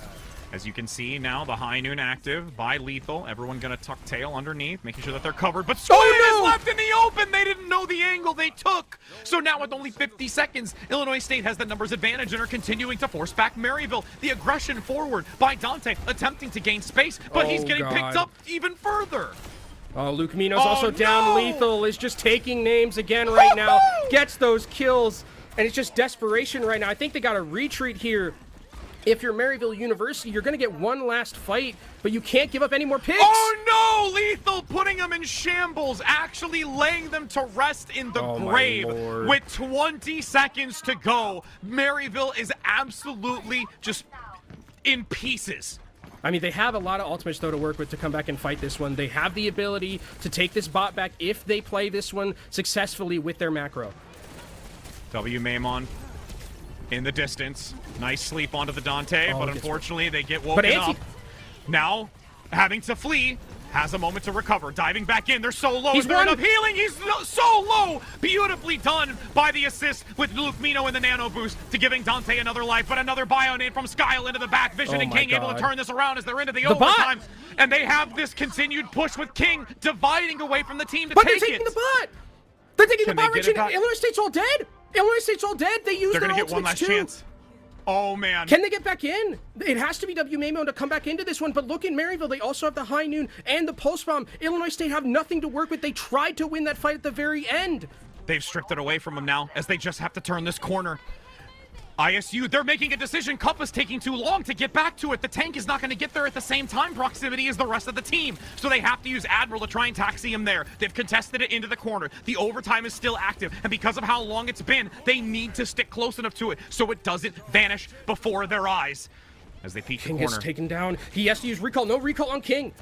As you can see now, the high noon active by Lethal. Everyone gonna tuck tail underneath, making sure that they're covered. But Squid is left in the open! They didn't know the angle they took! So now with only 50 seconds, Illinois State has the numbers advantage and are continuing to force back Maryville. The aggression forward by Dante, attempting to gain space, but he's getting picked up even further. Oh, Luke Mino's also down. Lethal is just taking names again right now. Gets those kills. And it's just desperation right now. I think they got to retreat here. If you're Maryville University, you're going to get one last fight, but you can't give up any more picks. Oh no! Lethal putting them in shambles, actually laying them to rest in the grave. With 20 seconds to go, Maryville is absolutely just in pieces. I mean, they have a lot of ultimates, though, to work with to come back and fight this one. They have the ability to take this bot back if they play this one successfully with their macro. W Maimon in the distance. Nice sleep onto the Dante, but unfortunately they get woken up. Now, having to flee, has a moment to recover. Diving back in, they're so low. Is there enough healing? He's so low! Beautifully done by the assist with Luke Mino in the nano boost to giving Dante another life, but another bio nade from Skyle into the back. Vision and King able to turn this around as they're into the overtime. And they have this continued push with King dividing away from the team to take it. But they're taking the bot! They're taking the bot, Richard. Illinois State's all dead! Illinois State's all dead. They used their ultimates too. They're gonna get one last chance. Oh man. Can they get back in? It has to be W Maimon to come back into this one, but look in Maryville, they also have the high noon and the pulse bomb. Illinois State have nothing to work with. They tried to win that fight at the very end. They've stripped it away from them now as they just have to turn this corner. ISU, they're making a decision. Kuffa's taking too long to get back to it. The tank is not going to get there at the same time proximity as the rest of the team. So they have to use Admiral to try and taxi him there. They've contested it into the corner. The overtime is still active. And because of how long it's been, they need to stick close enough to it so it doesn't vanish before their eyes. As they peek the corner. King is taken down. He has to use recall. No recall on King.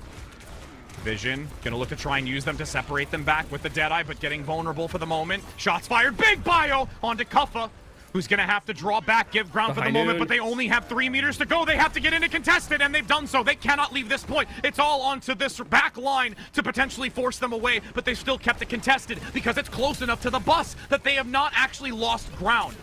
Vision gonna look to try and use them to separate them back with the Deadeye, but getting vulnerable for the moment. Shots fired. Big bio onto Kuffa, who's going to have to draw back, give ground for the moment, but they only have 3 meters to go. They have to get into contested, and they've done so. They cannot leave this point. It's all onto this back line to potentially force them away, but they've still kept it contested because it's close enough to the bus that they have not actually lost ground.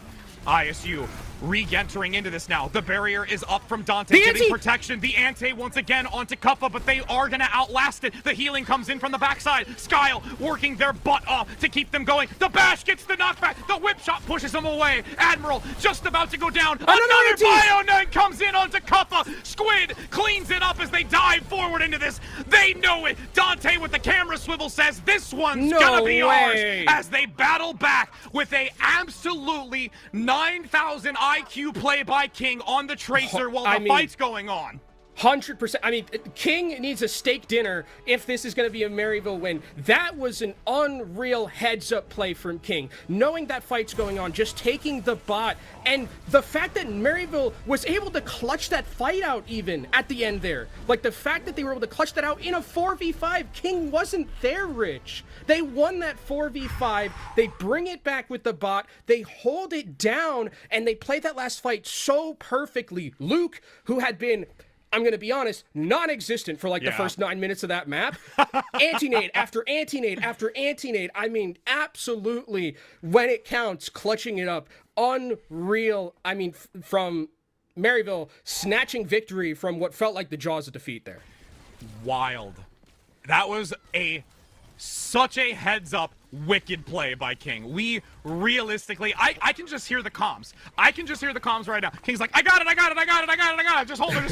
ISU re-entering into this now. The barrier is up from Dante, getting protection. The ante once again onto Kuffa, but they are going to outlast it. The healing comes in from the backside. Skyle working their butt off to keep them going. The bash gets the knockback. The whip shot pushes them away. Admiral just about to go down. Another bio nade comes in onto Kuffa. Squid cleans it up as they dive forward into this. They know it. Dante with the camera swivel says this one's gonna be ours as they battle back with a absolutely 9,000 IQ play by King on the Tracer while the fight's going on. 100%. I mean, King needs a steak dinner if this is going to be a Maryville win. That was an unreal heads-up play from King. Knowing that fight's going on, just taking the bot, and the fact that Maryville was able to clutch that fight out even at the end there. Like, the fact that they were able to clutch that out in a 4v5, King wasn't there, Rich. They won that 4v5, they bring it back with the bot, they hold it down, and they play that last fight so perfectly. Luke, who had been, I'm going to be honest, non-existent for like the first 9 minutes of that map. Anti-nade after anti-nade after anti-nade. I mean, absolutely, when it counts, clutching it up. Unreal. I mean, from Maryville, snatching victory from what felt like the jaws of defeat there. Wild. That was such a heads up wicked play by King. We realistically, I can just hear the comms. I can just hear the comms right now. King's like, I got it. Just hold him.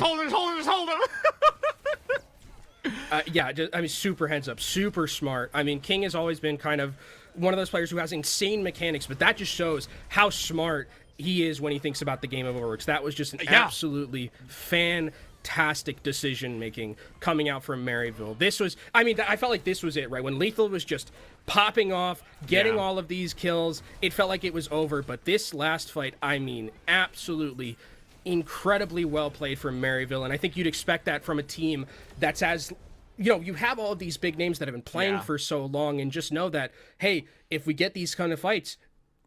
Yeah, I mean, super heads up, super smart. I mean, King has always been kind of one of those players who has insane mechanics, but that just shows how smart he is when he thinks about the game of Overwatch. That was just an absolutely fantastic decision making coming out from Maryville. This was, I mean, I felt like this was it, right? When Lethal was just popping off, getting all of these kills, it felt like it was over. But this last fight, I mean, absolutely incredibly well played from Maryville, and I think you'd expect that from a team that's as, you know, you have all of these big names that have been playing for so long, and just know that, hey, if we get these kind of fights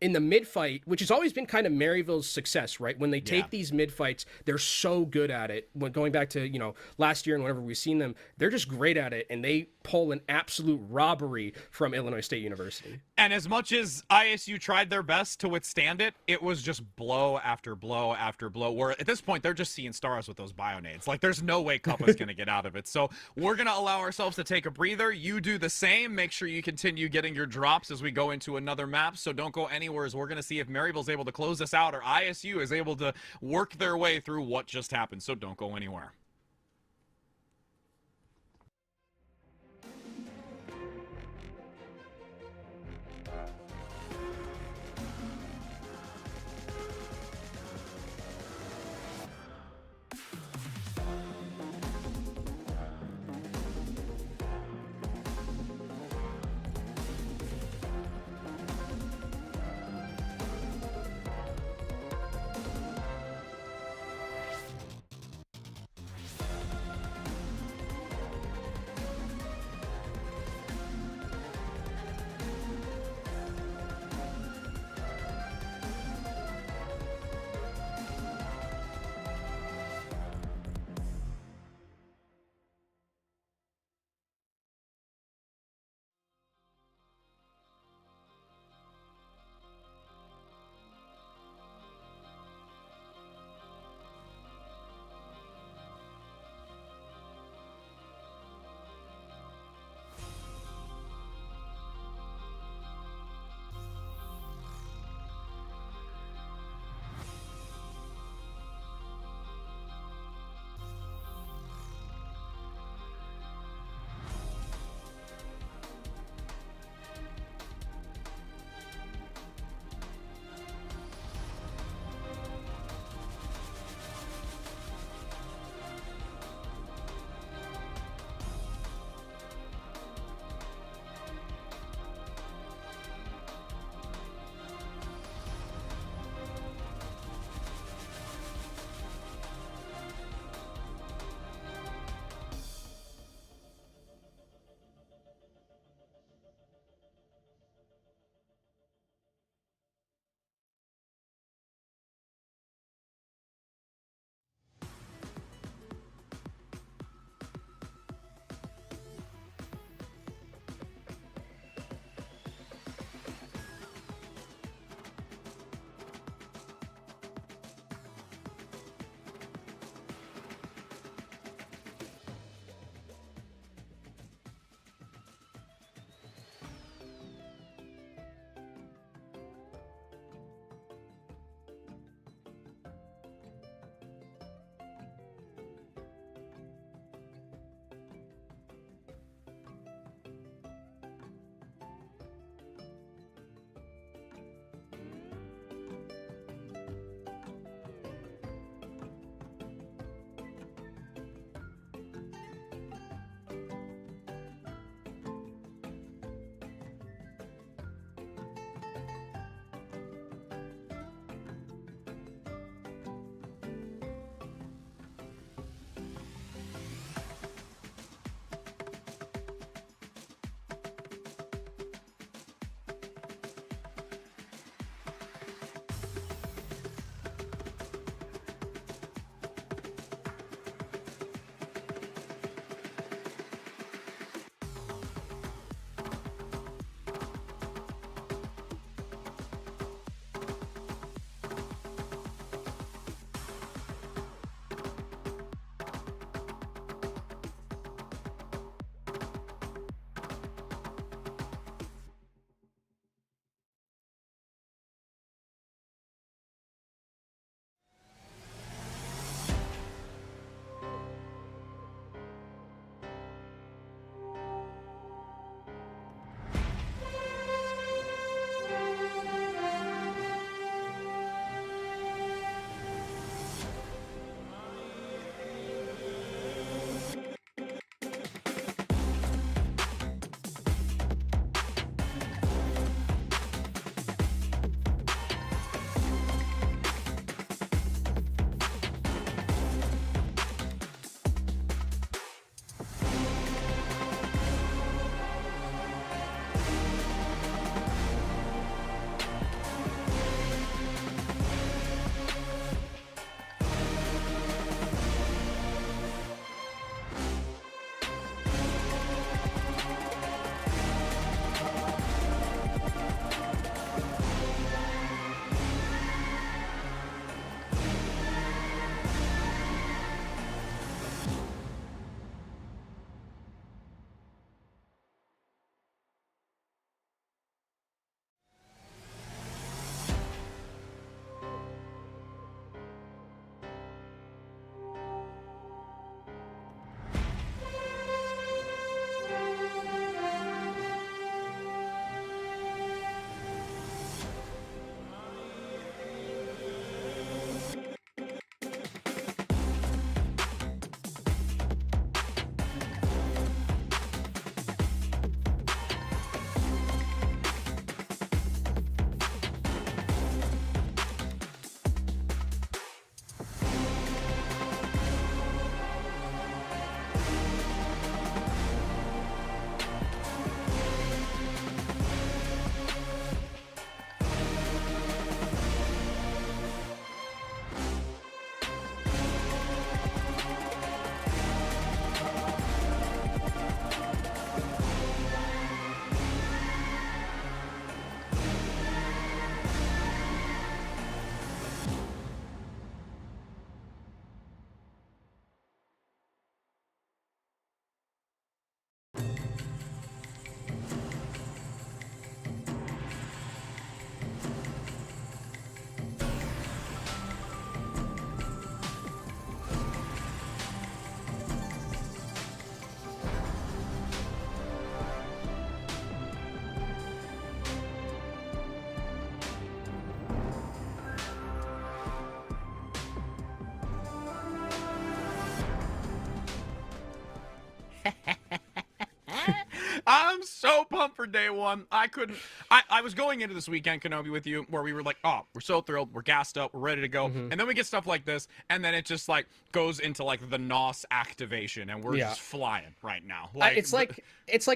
in the mid fight, which has always been kind of Maryville's success, right? When they take these mid fights, they're so good at it. When going back to, you know, last year and whenever we've seen them, they're just great at it, and they pull an absolute robbery from Illinois State University. And as much as ISU tried their best to withstand it, it was just blow after blow after blow, where at this point they're just seeing stars with those bionades. Like, there's no way Cuppa's going to get out of it. So we're going to allow ourselves to take a breather. You do the same. Make sure you continue getting your drops as we go into another map, so don't go anywhere, as we're going to see if Maryville's able to close this out or ISU is able to work their way through what just happened. So don't go anywhere. I'm so pumped for day one. I was going into this weekend, Kenobi, with you, where we were like, oh, we're so thrilled, we're gassed up, we're ready to go. And then we get stuff like this, and then it just like goes into like the NOS activation, and we're just flying right now. Like it's like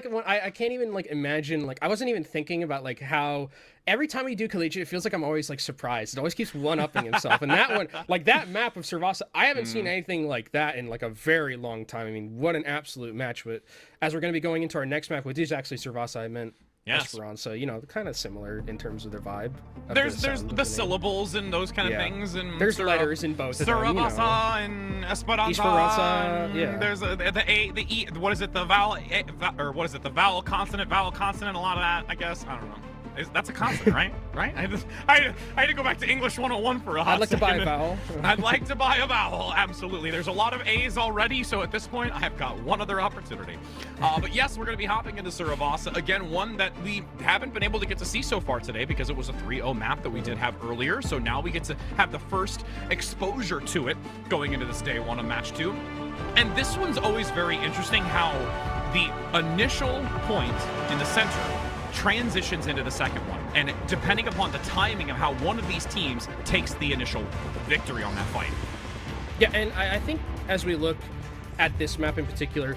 when I can't even like imagine, like I wasn't even thinking about like how every time we do Collegiate, it feels like I'm always like surprised. It always keeps one-upping himself. And that one, like that map of Servasa, I haven't seen anything like that in like a very long time. I mean, what an absolute match. But as we're going to be going into our next map, which is actually Servasa, I meant Esperanza, you know, kind of similar in terms of their vibe. There's the syllables and those kind of things, and there's letters in both of them, Servasa and Esperanza. Yeah. There's the A, the E. What is it? The vowel, or what is it? The vowel consonant. A lot of that, I guess. I don't know. That's a consonant, right? Right? I had to go back to English 101 for a hot I'd like to buy a vowel. I'd like to buy a vowel, absolutely. There's a lot of A's already, so at this point, I have got one other opportunity. But yes, we're going to be hopping into Servasa. Again, one that we haven't been able to get to see so far today because it was a 3-0 map that we did have earlier. So now we get to have the first exposure to it going into this day one of match 2. And this one's always very interesting how the initial point in the center transitions into the second one, and depending upon the timing of how one of these teams takes the initial victory on that fight. Yeah, and I think as we look at this map in particular,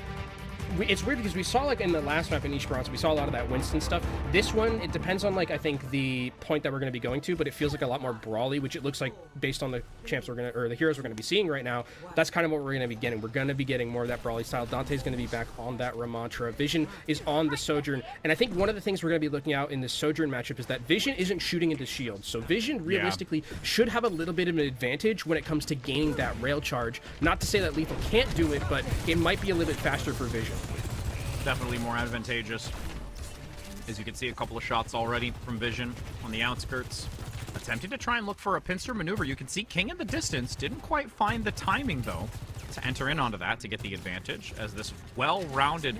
it's weird because we saw like in the last map in Esports, we saw a lot of that Winston stuff. This one, it depends on like I think the point that we're going to be going to, but it feels like a lot more brawly, which it looks like based on the champs the heroes we're going to be seeing right now. That's kind of what we're going to be getting. We're going to be getting more of that brawly style. Dante's going to be back on that Ramantra. Vision is on the Sojourn, and I think one of the things we're going to be looking out in this Sojourn matchup is that Vision isn't shooting into shields, so Vision realistically should have a little bit of an advantage when it comes to gaining that rail charge. Not to say that Lethal can't do it, but it might be a little bit faster for Vision. Definitely more advantageous. As you can see, a couple of shots already from Vision on the outskirts. Attempting to try and look for a pincer maneuver. You can see King in the distance. Didn't quite find the timing, though, to enter in onto that to get the advantage, as this well-rounded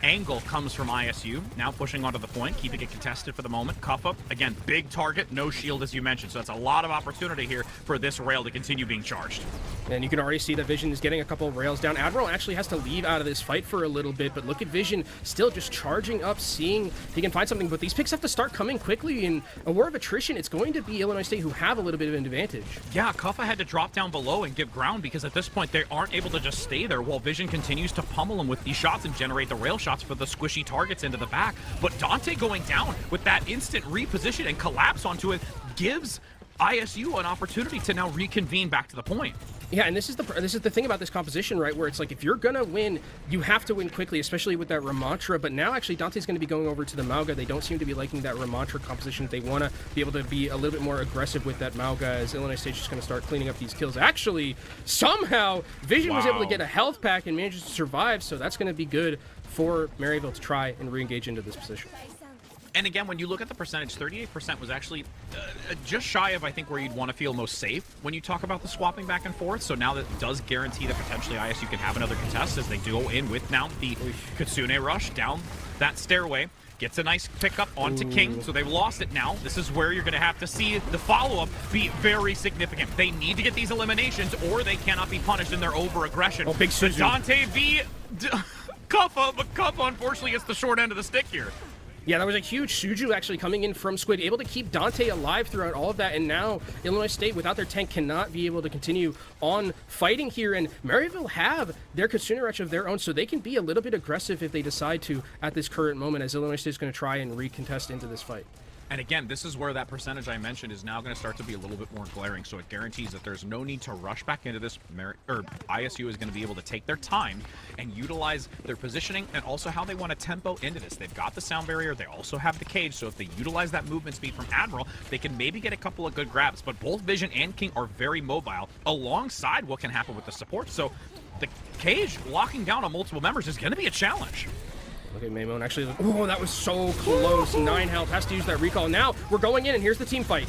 angle comes from ISU. Now pushing onto the point, keeping it contested for the moment. Cuff up, again, big target, no shield as you mentioned. So that's a lot of opportunity here for this rail to continue being charged. And you can already see that Vision is getting a couple of rails down. Admiral actually has to leave out of this fight for a little bit, but look at Vision still just charging up, seeing if he can find something. But these picks have to start coming quickly. In a war of attrition, it's going to be Illinois State who have a little bit of an advantage. Yeah, Kuffa had to drop down below and give ground because at this point they aren't able to just stay there while Vision continues to pummel him with these shots and generate the rail shots for the squishy targets into the back. But Dante going down with that instant reposition and collapse onto it gives ISU an opportunity to now reconvene back to the point. Yeah, and this is the thing about this composition, right? Where it's like if you're gonna win, you have to win quickly, especially with that Ramantra. But now actually Dante's gonna be going over to the Mauga. They don't seem to be liking that Ramantra composition. They want to be able to be a little bit more aggressive with that Mauga, as Illinois State's just gonna start cleaning up these kills. Actually, somehow Vision was able to get a health pack and manages to survive, so that's gonna be good for Maryville to try and re-engage into this position. And again, when you look at the percentage, 38% was actually just shy of, I think, where you'd want to feel most safe when you talk about the swapping back and forth. So now that does guarantee that potentially ISU can have another contest as they go in with now the Kitsune rush down that stairway. Gets a nice pickup onto King, so they've lost it now. This is where you're going to have to see the follow-up be very significant. They need to get these eliminations or they cannot be punished in their over-aggression. Oh, big Suzu. Dante v. Kuffa, but Kuffa unfortunately gets the short end of the stick here. Yeah, that was a huge Suju actually coming in from Squid, able to keep Dante alive throughout all of that, and now Illinois State, without their tank, cannot be able to continue on fighting here, and Maryville have their Kitsune Rush of their own, so they can be a little bit aggressive if they decide to at this current moment, as Illinois State is going to try and recontest into this fight. And again, this is where that percentage I mentioned is now going to start to be a little bit more glaring, so it guarantees that there's no need to rush back into this. ISU is going to be able to take their time and utilize their positioning and also how they want to tempo into this. They've got the sound barrier, they also have the cage, so if they utilize that movement speed from Admiral, they can maybe get a couple of good grabs, but both Vision and King are very mobile alongside what can happen with the support, so the cage locking down on multiple members is going to be a challenge. Look at Maymon actually. Oh, that was so close. 9 health. Has to use that recall. Now we're going in, and here's the team fight.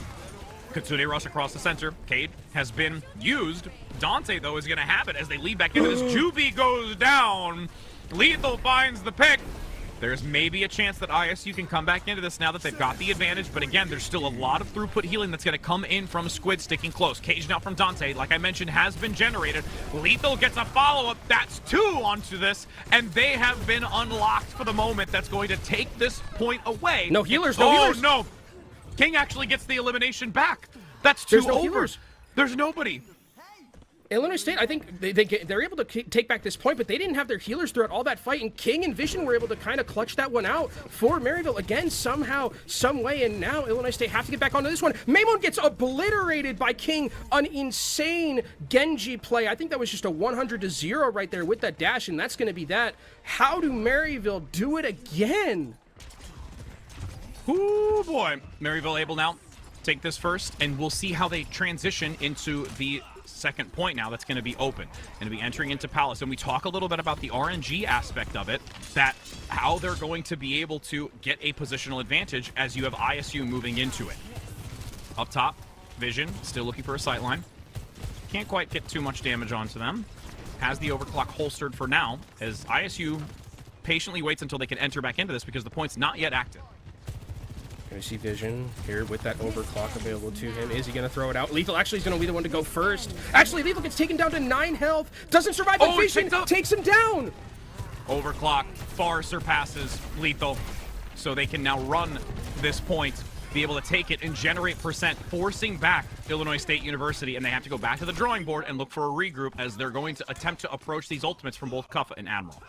Kitsune rush across the center. Cade has been used. Dante, though, is going to have it as they lead back into this. Juby goes down. Lethal finds the pick. There's maybe a chance that ISU can come back into this now that they've got the advantage, but again, there's still a lot of throughput healing that's going to come in from Squid sticking close. Cage now from Dante, like I mentioned, has been generated. Lethal gets a follow-up. That's 2 onto this, and they have been unlocked for the moment. That's going to take this point away. No healers, no healers. Oh, no. King actually gets the elimination back. That's 2 There's no overs. healers. There's nobody. Illinois State, I think they're able to take back this point, but they didn't have their healers throughout all that fight, and King and Vision were able to kind of clutch that one out for Maryville again somehow, some way, and now Illinois State have to get back onto this one. Maymon gets obliterated by King, an insane Genji play. I think that was just a 100-0 right there with that dash, and that's going to be that. How do Maryville do it again? Ooh, boy. Maryville able now take this first, and we'll see how they transition into the second point now that's going to be open. Going to be entering into Palace, and we talk a little bit about the RNG aspect of it, that how they're going to be able to get a positional advantage as you have ISU moving into it. Up top, Vision still looking for a sightline. Can't quite get too much damage onto them. Has the overclock holstered for now, as ISU patiently waits until they can enter back into this because the point's not yet active. Gonna see Vision here with that overclock available to him. Is he gonna throw it out? Lethal actually is gonna be the one to go first. Actually, Lethal gets taken down to 9 health. Doesn't survive, but Vision takes him down. Overclock far surpasses Lethal, so they can now run this point, be able to take it and generate percent, forcing back Illinois State University, and they have to go back to the drawing board and look for a regroup as they're going to attempt to approach these ultimates from both Kuffa and Admiral.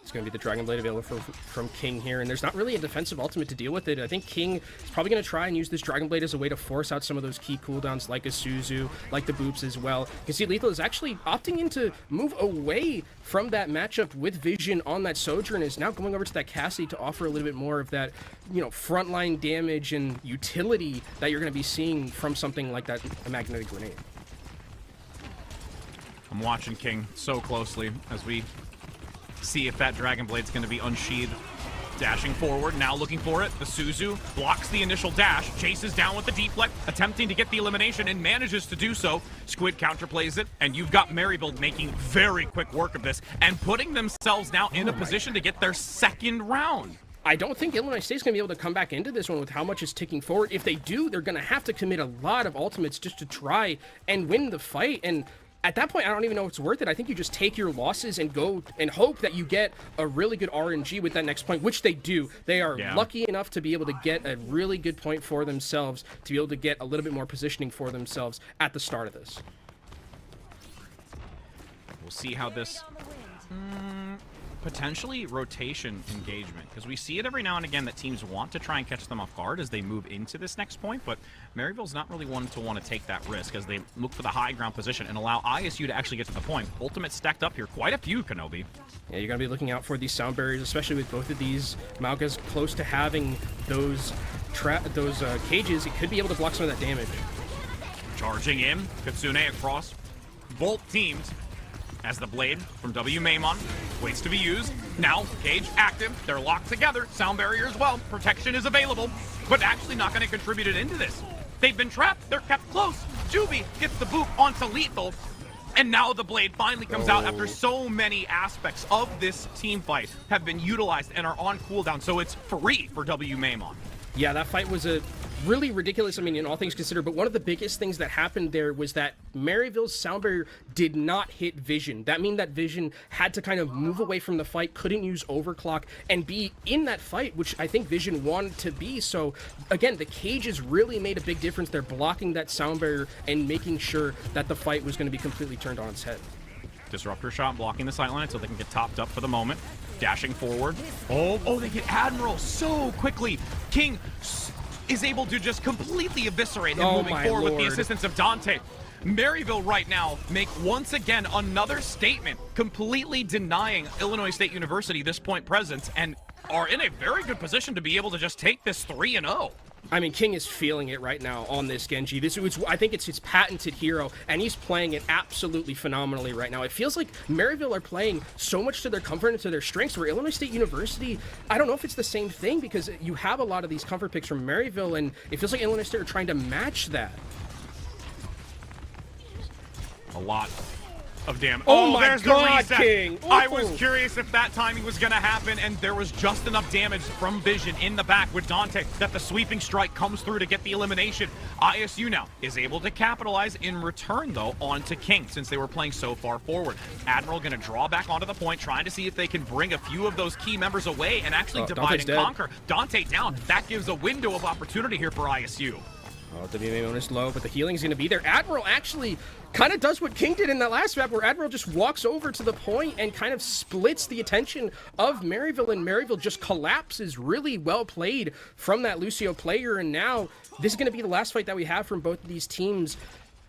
It's going to be the Dragon Blade available from King here, and there's not really a defensive ultimate to deal with it. I think King is probably going to try and use this Dragon Blade as a way to force out some of those key cooldowns like a Suzu, like the Boops as well. You can see Lethal is actually opting in to move away from that matchup with Vision on that Sojourn, and is now going over to that Cassidy to offer a little bit more of that, you know, frontline damage and utility that you're going to be seeing from something like that, a magnetic grenade. I'm watching King so closely as we see if that Dragon Blade's going to be unsheathed. Dashing forward, now looking for it. The Suzu blocks the initial dash, chases down with the deflect, attempting to get the elimination, and manages to do so. Squid counterplays it, and you've got Maryville making very quick work of this and putting themselves now in a position to get their second round. I don't think Illinois State's going to be able to come back into this one with how much is ticking forward. If they do, they're going to have to commit a lot of ultimates just to try and win the fight, and at that point, I don't even know if it's worth it. I think you just take your losses and go and hope that you get a really good RNG with that next point, which they do. They are lucky enough to be able to get a really good point for themselves, to be able to get a little bit more positioning for themselves at the start of this. We'll see how this potentially rotation engagement, because we see it every now and again that teams want to try and catch them off guard as they move into this next point, but Maryville's not really one to want to take that risk as they look for the high ground position and allow ISU to actually get to the point. Ultimate stacked up here, quite a few, Kenobi. Yeah, you're going to be looking out for these sound barriers, especially with both of these Maugas close to having those cages. It could be able to block some of that damage. Charging in, Kitsune across both teams. As the blade from W Maymon waits to be used. Now, Cage active. They're locked together. Sound barrier as well. Protection is available, but actually not going to contribute it into this. They've been trapped. They're kept close. Juby gets the boot onto Lethal, and now the blade finally comes out after so many aspects of this team fight have been utilized and are on cooldown, so it's free for W Maymon. Yeah, that fight was a really ridiculous, I mean, in all things considered, but one of the biggest things that happened there was that Maryville's sound barrier did not hit Vision. That meant that Vision had to kind of move away from the fight, couldn't use overclock, and be in that fight, which I think Vision wanted to be. So, again, the cages really made a big difference. They're blocking that sound barrier and making sure that the fight was going to be completely turned on its head. Disruptor shot blocking the sightline so they can get topped up for the moment. Dashing forward. Oh, they get Admiral so quickly. King is able to just completely eviscerate him moving forward with the assistance of Dante. Maryville right now make once again another statement, completely denying Illinois State University this point presence, and are in a very good position to be able to just take this 3-0. I mean, King is feeling it right now on this Genji. I think it's his patented hero, and he's playing it absolutely phenomenally right now. It feels like Maryville are playing so much to their comfort and to their strengths, where Illinois State University, I don't know if it's the same thing, because you have a lot of these comfort picks from Maryville, and it feels like Illinois State are trying to match that. A lot of damage. Oh my there's God, the reset. King. I was Ooh. curious if that timing was going to happen, and there was just enough damage from Vision in the back with Dante that the sweeping strike comes through to get the elimination. ISU now is able to capitalize in return, though, onto King, since they were playing so far forward. Admiral going to draw back onto the point, trying to see if they can bring a few of those key members away and actually divide Dante's and dead. conquer. Dante down. That gives a window of opportunity here for ISU. Oh, WMA bonus low, but the healing's going to be there. Admiral actually kind of does what King did in that last map, where Admiral just walks over to the point and kind of splits the attention of Maryville, and Maryville just collapses. Really well played from that Lucio player, and now this is going to be the last fight that we have from both of these teams.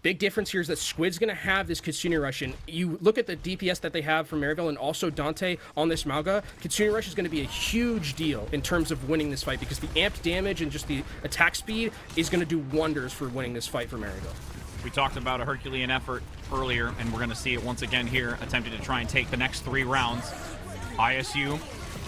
Big difference here is that Squid's going to have this Kitsune Rush, and you look at the DPS that they have from Maryville and also Dante on this Mauga. Kitsune Rush is going to be a huge deal in terms of winning this fight, because the amped damage and just the attack speed is going to do wonders for winning this fight for Maryville. We talked about a Herculean effort earlier, and we're going to see it once again here, attempting to try and take the next 3 rounds. ISU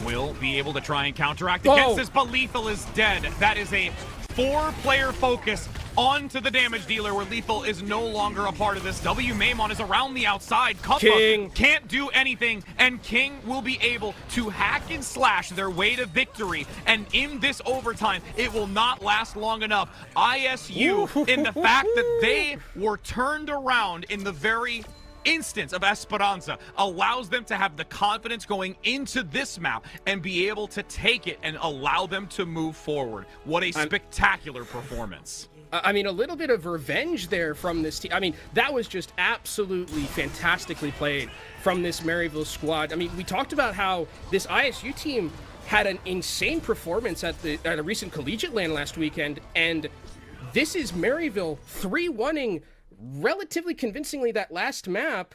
will be able to try and counteract against this, but Lethal is dead. That is a 4-player focus onto the damage dealer, where Lethal is no longer a part of this. W Maimon is around the outside. Kuppa can't do anything, and King will be able to hack and slash their way to victory. And in this overtime, it will not last long enough. ISU, in the fact that they were turned around in the very instance of Esperanza, allows them to have the confidence going into this map and be able to take it and allow them to move forward. What a spectacular performance. I mean, a little bit of revenge there from this team. I mean, that was just absolutely fantastically played from this Maryville squad. I mean, we talked about how this ISU team had an insane performance at a recent Collegiate LAN last weekend, and this is Maryville 3-1ing relatively convincingly that last map,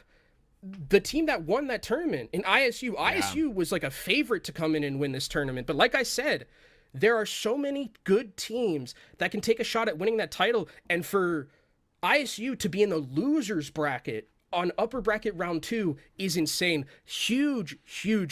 the team that won that tournament in ISU. Yeah. ISU was like a favorite to come in and win this tournament, but like I said, there are so many good teams that can take a shot at winning that title, and for ISU to be in the losers bracket on upper bracket round 2 is insane. Huge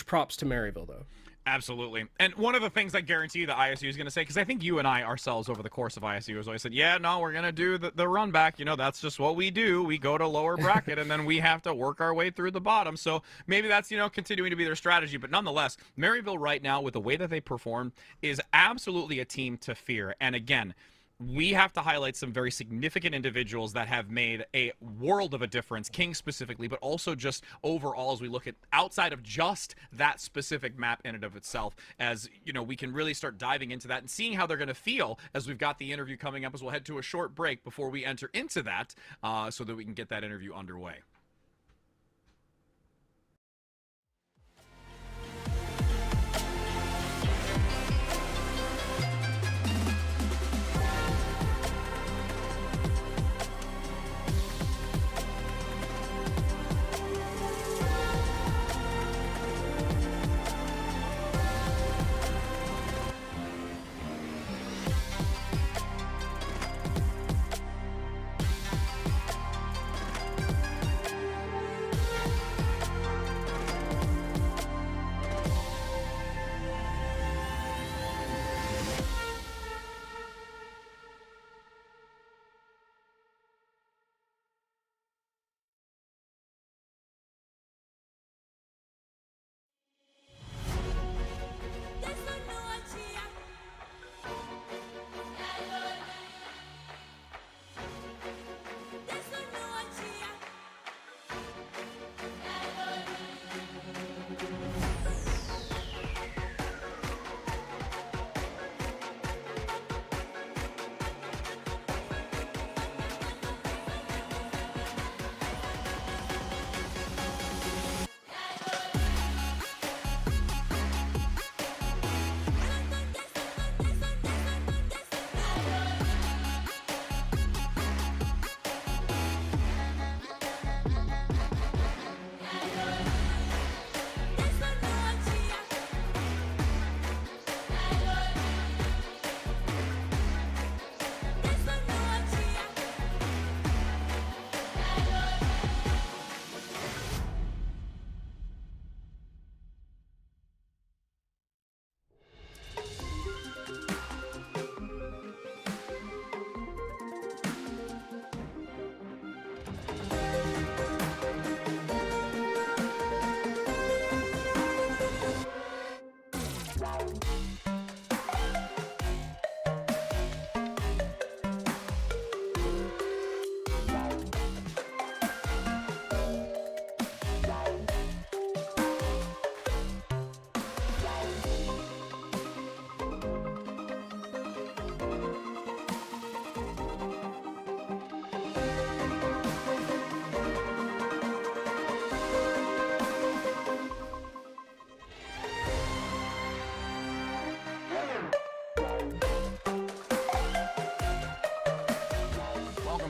props to Maryville, though. Absolutely. And one of the things I guarantee you that ISU is going to say, because I think you and I ourselves over the course of ISU has always said, yeah, no, we're going to do the run back. You know, that's just what we do. We go to lower bracket and then we have to work our way through the bottom. So maybe that's, you know, continuing to be their strategy. But nonetheless, Maryville right now, with the way that they perform, is absolutely a team to fear. And again, we have to highlight some very significant individuals that have made a world of a difference, King specifically, but also just overall as we look at outside of just that specific map in and of itself. As, you know, we can really start diving into that and seeing how they're going to feel as we've got the interview coming up, as we'll head to a short break before we enter into that so that we can get that interview underway.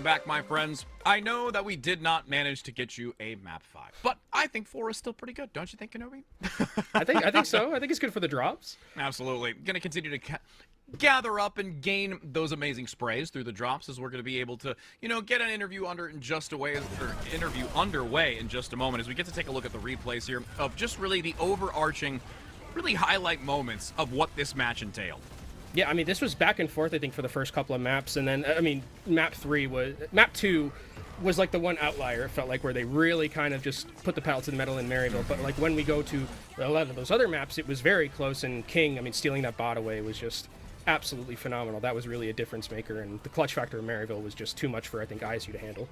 welcome back, my friends. I know that we did not manage to get you a map 5, but I think 4 is still pretty good, don't you think, Kenobi? I think so. I think it's good for the drops. Absolutely. Going to continue to gather up and gain those amazing sprays through the drops, as we're going to be able to, get an interview underway in just a moment, as we get to take a look at the replays here of just really the overarching, really highlight moments of what this match entailed. Yeah, I mean, this was back and forth, I think, for the first couple of maps, and then, I mean, map 2 was like the one outlier, it felt like, where they really kind of just put the pedal to the metal in Maryville. But like when we go to a lot of those other maps, it was very close, and King, I mean, stealing that bot away was just absolutely phenomenal. That was really a difference maker, and the clutch factor of Maryville was just too much for, I think, ISU to handle.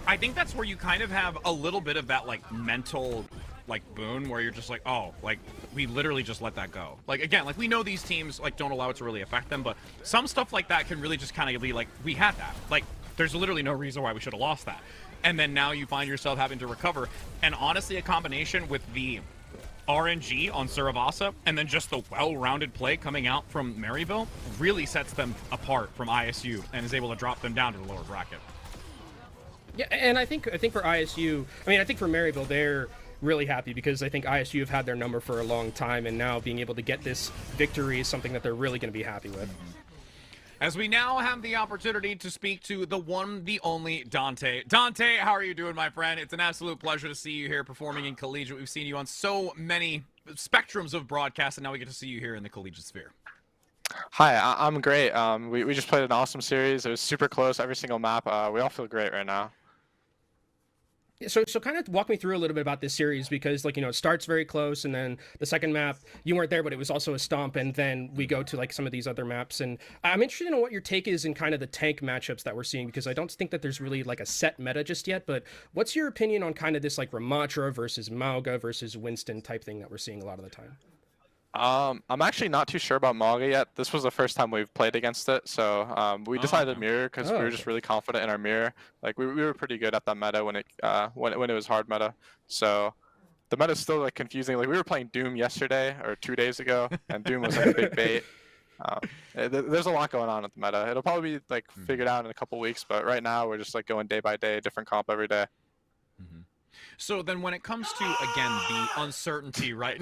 I think that's where you kind of have a little bit of that, like, mental, like, boon, where you're just like, oh, like, we literally just let that go. Like, again, like, we know these teams, like, don't allow it to really affect them, but some stuff like that can really just kind of be like, we had that. Like, there's literally no reason why we should have lost that. And then now you find yourself having to recover. And honestly, a combination with the RNG on Saravasa and then just the well-rounded play coming out from Maryville really sets them apart from ISU and is able to drop them down to the lower bracket. Yeah, and I think for ISU, I mean, I think for Maryville, they're really happy because I think ISU have had their number for a long time, and now being able to get this victory is something that they're really going to be happy with. As we now have the opportunity to speak to the one, the only Dante. Dante, how are you doing, my friend? It's an absolute pleasure to see you here performing in Collegiate. We've seen you on so many spectrums of broadcasts, and now we get to see you here in the Collegiate sphere. Hi, I'm great. We just played an awesome series. It was super close, every single map. We all feel great right now. So kind of walk me through a little bit about this series, because like, it starts very close, and then the second map, you weren't there, but it was also a stomp, and then we go to like some of these other maps. And I'm interested in what your take is in kind of the tank matchups that we're seeing, because I don't think that there's really like a set meta just yet, but what's your opinion on kind of this like Ramatra versus Mauga versus Winston type thing that we're seeing a lot of the time? I'm actually not too sure about Maga yet. This was the first time we've played against it, so we decided mirror because we were just really confident in our mirror. Like we were pretty good at that meta when it was hard meta. So the meta is still like confusing. Like we were playing Doom yesterday or 2 days ago, and Doom was like a big bait. There's a lot going on with the meta. It'll probably be like figured out in a couple weeks, but right now we're just like going day by day, different comp every day. So then when it comes to, again, the uncertainty right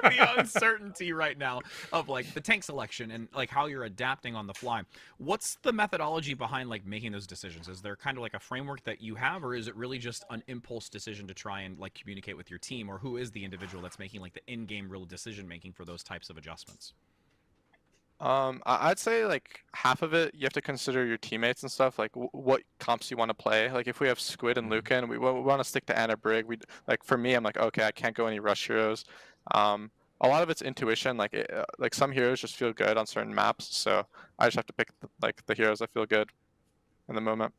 the uncertainty right now of like the tank selection and like how you're adapting on the fly, what's the methodology behind like making those decisions? Is there kind of like a framework that you have, or is it really just an impulse decision to try and like communicate with your team, or who is the individual that's making like the in-game real decision making for those types of adjustments? I'd say like half of it you have to consider your teammates and stuff, like what comps you want to play. Like if we have Squid and Lucan, we want to stick to Anna Brig. Like for me, I'm like, okay, I can't go any rush heroes. A lot of it's intuition. Like like some heroes just feel good on certain maps, so I just have to pick the heroes that feel good in the moment,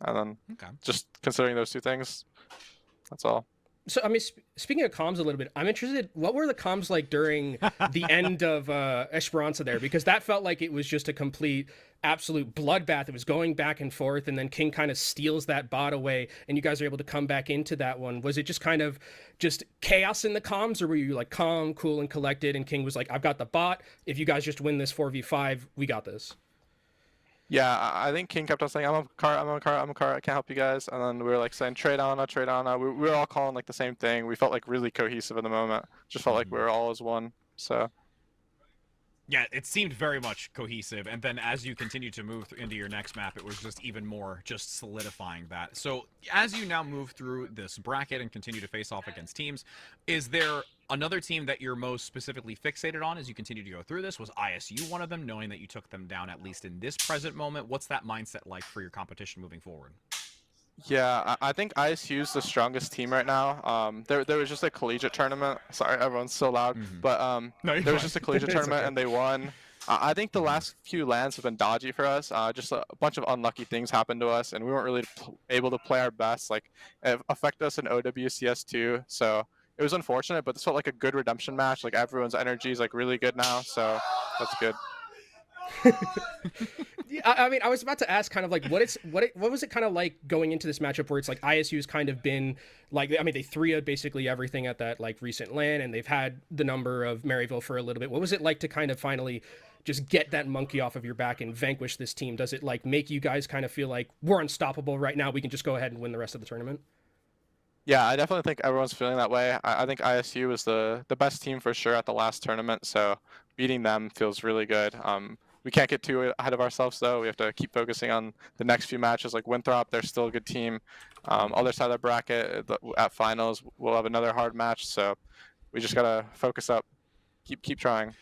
and then just considering those two things. That's all. So, I mean, speaking of comms a little bit, I'm interested, what were the comms like during the end of Esperanza there? Because that felt like it was just a complete, absolute bloodbath. It was going back and forth, and then King kind of steals that bot away, and you guys are able to come back into that one. Was it just kind of just chaos in the comms, or were you like calm, cool, and collected, and King was like, I've got the bot. If you guys just win this 4v5, we got this? Yeah, I think King kept on saying, I'm a car, I can't help you guys. And then we were like saying, trade on. We were all calling like the same thing. We felt like really cohesive in the moment. Just felt like we were all as one. So. Yeah, it seemed very much cohesive, and then as you continue to move into your next map, it was just even more just solidifying that. So as you now move through this bracket and continue to face off against teams, is there another team that you're most specifically fixated on as you continue to go through this? Was ISU one of them, knowing that you took them down at least in this present moment? What's that mindset like for your competition moving forward? Yeah, I think ISU is the strongest team right now. There was just a collegiate tournament. Sorry, everyone's so loud. But No, there was just a collegiate tournament, okay. And they won. I think the last few lands have been dodgy for us. Just a bunch of unlucky things happened to us, and we weren't really able to play our best. Like, it affected us in OWCS too. So it was unfortunate, but this felt like a good redemption match. Like everyone's energy is like really good now, so that's good. Yeah, I mean, I was about to ask kind of like what was it kind of like going into this matchup where it's like ISU's kind of been like, I mean, they 3-0'd basically everything at that like recent LAN, and they've had the number of Maryville for a little bit. What was it like to kind of finally just get that monkey off of your back and vanquish this team? Does it like make you guys kind of feel like we're unstoppable right now? We can just go ahead and win the rest of the tournament? Yeah, I definitely think everyone's feeling that way. I think ISU was the best team for sure at the last tournament, so beating them feels really good. We can't get too ahead of ourselves though. We have to keep focusing on the next few matches. Like Winthrop, they're still a good team. Other side of the bracket at finals, we'll have another hard match. So we just gotta focus up, keep trying.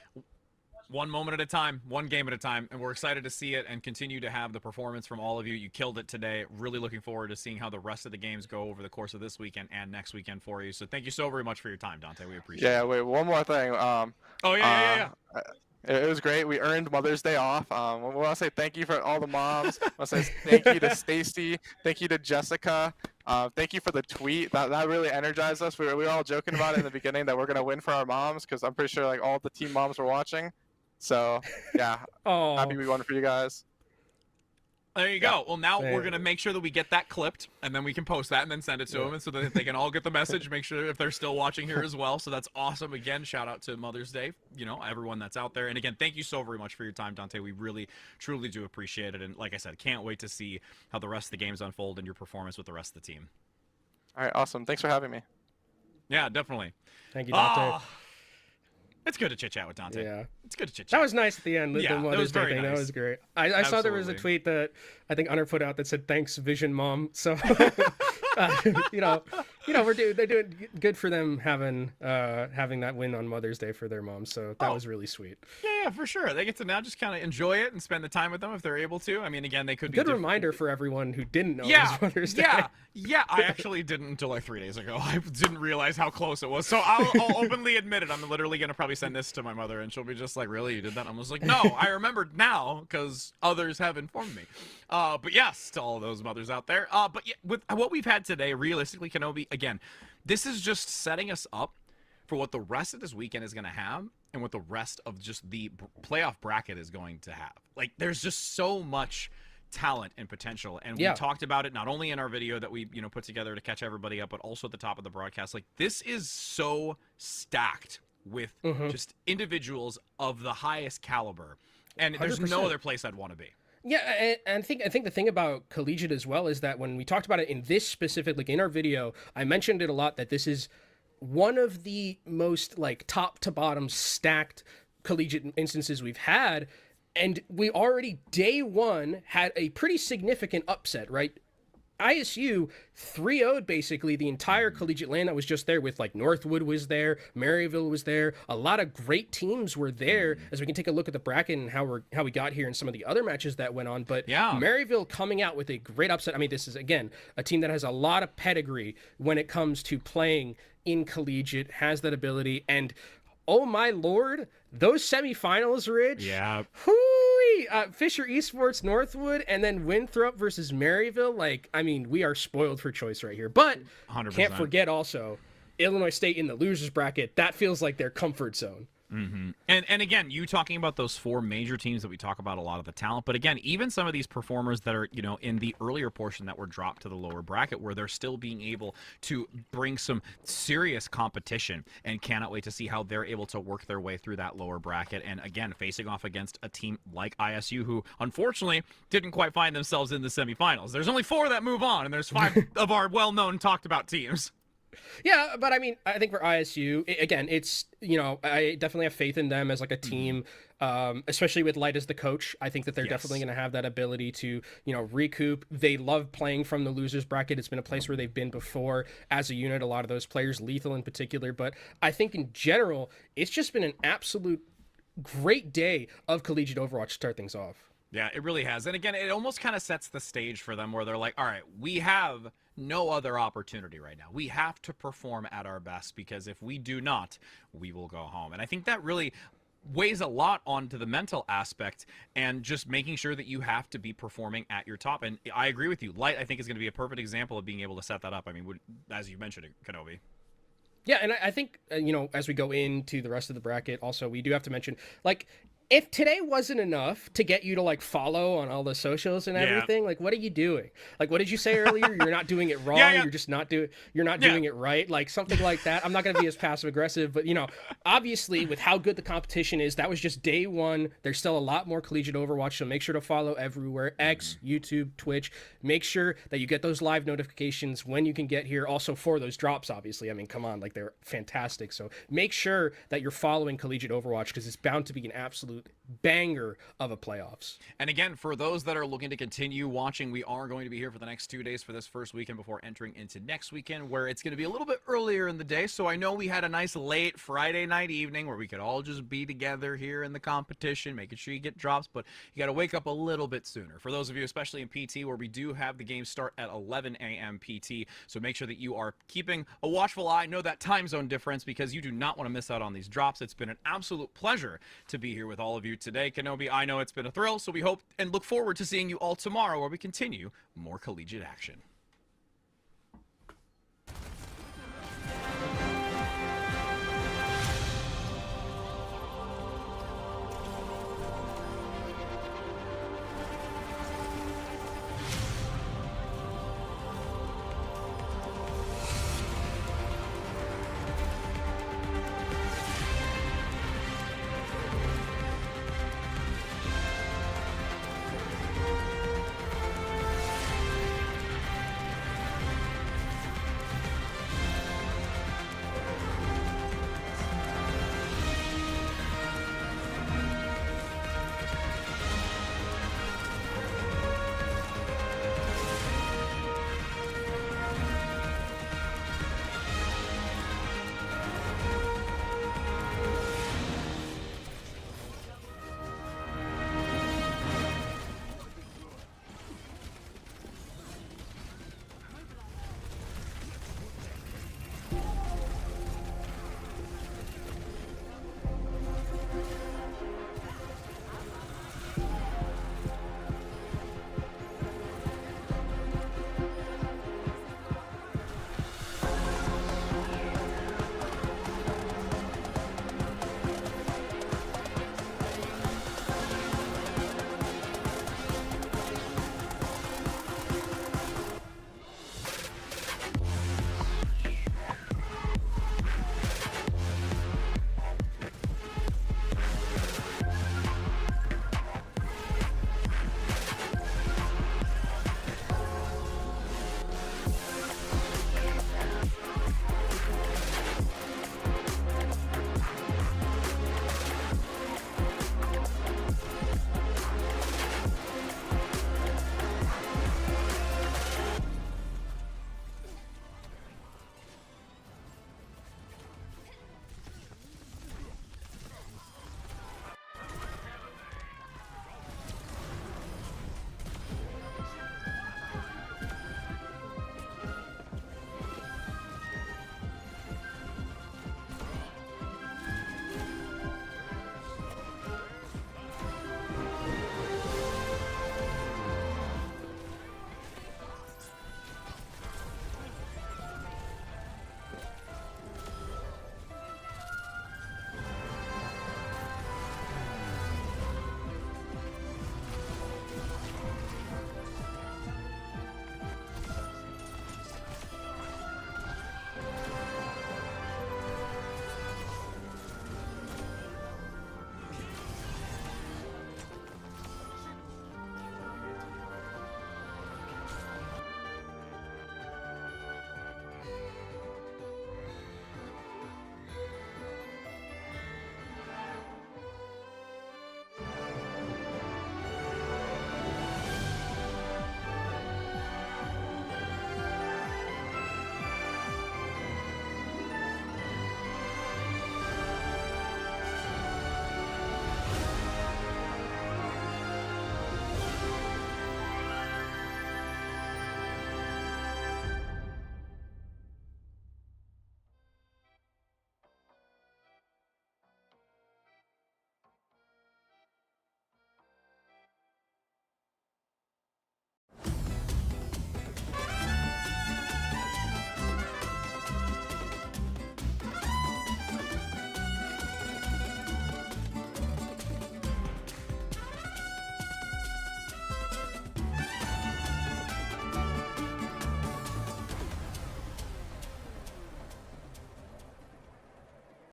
One moment at a time, one game at a time, and we're excited to see it and continue to have the performance from all of you. You killed it today. Really looking forward to seeing how the rest of the games go over the course of this weekend and next weekend for you. So thank you so very much for your time, Dante. We appreciate it. Yeah, wait, one more thing. Oh, yeah. It was great. We earned Mother's Day off. We want to say thank you for all the moms. I want to say thank you to Stacy. Thank you to Jessica. Thank you for the tweet. That really energized us. We were all joking about it in the beginning that we're going to win for our moms because I'm pretty sure like all the team moms were watching. So, yeah, happy we won for you guys. There you go. Well, now we're going to make sure that we get that clipped, and then we can post that and then send it to them, and so that they can all get the message, make sure if they're still watching here as well. So that's awesome. Again, shout out to Mother's Day, you know, everyone that's out there. And again, thank you so very much for your time, Dante. We really, truly do appreciate it. And like I said, can't wait to see how the rest of the games unfold and your performance with the rest of the team. All right, awesome. Thanks for having me. Yeah, definitely. Thank you, Dante. It's good to chit-chat with Dante. Yeah. It's good to chit-chat. That was nice at the end. Yeah, the that was very thing. nice. That was great. I saw there was a Absolutely. tweet that I think Hunter put out that said, "Thanks, Vision Mom." So, they're doing good for them having that win on Mother's Day for their mom. So that was really sweet. Yeah, for sure. They get to now just kind of enjoy it and spend the time with them if they're able to. I mean, again, they could be Good reminder for everyone who didn't know it was Mother's Day. Yeah. I actually didn't until like 3 days ago. I didn't realize how close it was. So I'll openly admit it. I'm literally gonna probably send this to my mother, and she'll be just like, "Really, you did that?" I'm just like, "No, I remembered now because others have informed me." But yes, to all those mothers out there. But yeah, with what we've had today, realistically, Kenobi, again, this is just setting us up for what the rest of this weekend is going to have and what the rest of just the playoff bracket is going to have. Like, there's just so much talent and potential, and we talked about it not only in our video that we put together to catch everybody up, but also at the top of the broadcast. Like, this is so stacked with just individuals of the highest caliber, and there's 100%. no other place I'd want to be. Yeah, and I think the thing about Collegiate as well is that when we talked about it in this specific, like in our video, I mentioned it a lot that this is one of the most like top to bottom stacked Collegiate instances we've had, and we already day one had a pretty significant upset, right? ISU 3-0'd basically the entire Collegiate LAN that was just there with like Northwood was there, Maryville was there, a lot of great teams were there, as we can take a look at the bracket and how we got here and some of the other matches that went on. But Maryville coming out with a great upset. I mean, this is again a team that has a lot of pedigree when it comes to playing in Collegiate, has that ability, and oh my lord, those semifinals, Rich. Yeah. Fisher Esports, Northwood, and then Winthrop versus Maryville. Like, I mean, we are spoiled for choice right here. But 100%. Can't forget also Illinois State in the losers bracket. That feels like their comfort zone. And again, you talking about those four major teams that we talk about, a lot of the talent, but again, even some of these performers that are in the earlier portion that were dropped to the lower bracket, where they're still being able to bring some serious competition, and cannot wait to see how they're able to work their way through that lower bracket, and again facing off against a team like ISU, who unfortunately didn't quite find themselves in the semifinals. There's only 4 that move on, and there's 5 of our well-known talked about teams. Yeah, but I mean, I think for ISU, again, it's, I definitely have faith in them as like a team, especially with Light as the coach. I think that they're definitely going to have that ability to, recoup. They love playing from the losers bracket. It's been a place where they've been before as a unit, a lot of those players, Lethal in particular. But I think in general, it's just been an absolute great day of Collegiate Overwatch to start things off. Yeah, it really has. And again, it almost kind of sets the stage for them where they're like, all right, we have no other opportunity right now. We have to perform at our best, because if we do not, we will go home. And I think that really weighs a lot onto the mental aspect and just making sure that you have to be performing at your top. And I agree with you. Light, I think, is going to be a perfect example of being able to set that up. I mean, as you mentioned, Kenobi. Yeah, and I think, as we go into the rest of the bracket, also, we do have to mention, like, if today wasn't enough to get you to like follow on all the socials and everything, like what are you doing? Like what did you say earlier? You're not doing it wrong. You're just not doing doing it right. Like something like that. I'm not going to be as passive aggressive, but you know, obviously with how good the competition is, that was just day one. There's still a lot more collegiate Overwatch, so make sure to follow everywhere. X, YouTube, Twitch. Make sure that you get those live notifications when you can get here. Also for those drops, obviously. I mean, come on, like they're fantastic. So make sure that you're following collegiate Overwatch because it's bound to be an absolute banger of a playoffs. And again, for those that are looking to continue watching, we are going to be here for the next 2 days for this first weekend before entering into next weekend, where it's going to be a little bit earlier in the day. So I know we had a nice late Friday night evening where we could all just be together here in the competition, making sure you get drops, but you got to wake up a little bit sooner. For those of you, especially in PT, where we do have the game start at 11 a.m. PT, so make sure that you are keeping a watchful eye. Know that time zone difference because you do not want to miss out on these drops. It's been an absolute pleasure to be here with all of you today. Kenobi, I know it's been a thrill, so we hope and look forward to seeing you all tomorrow where we continue more collegiate action.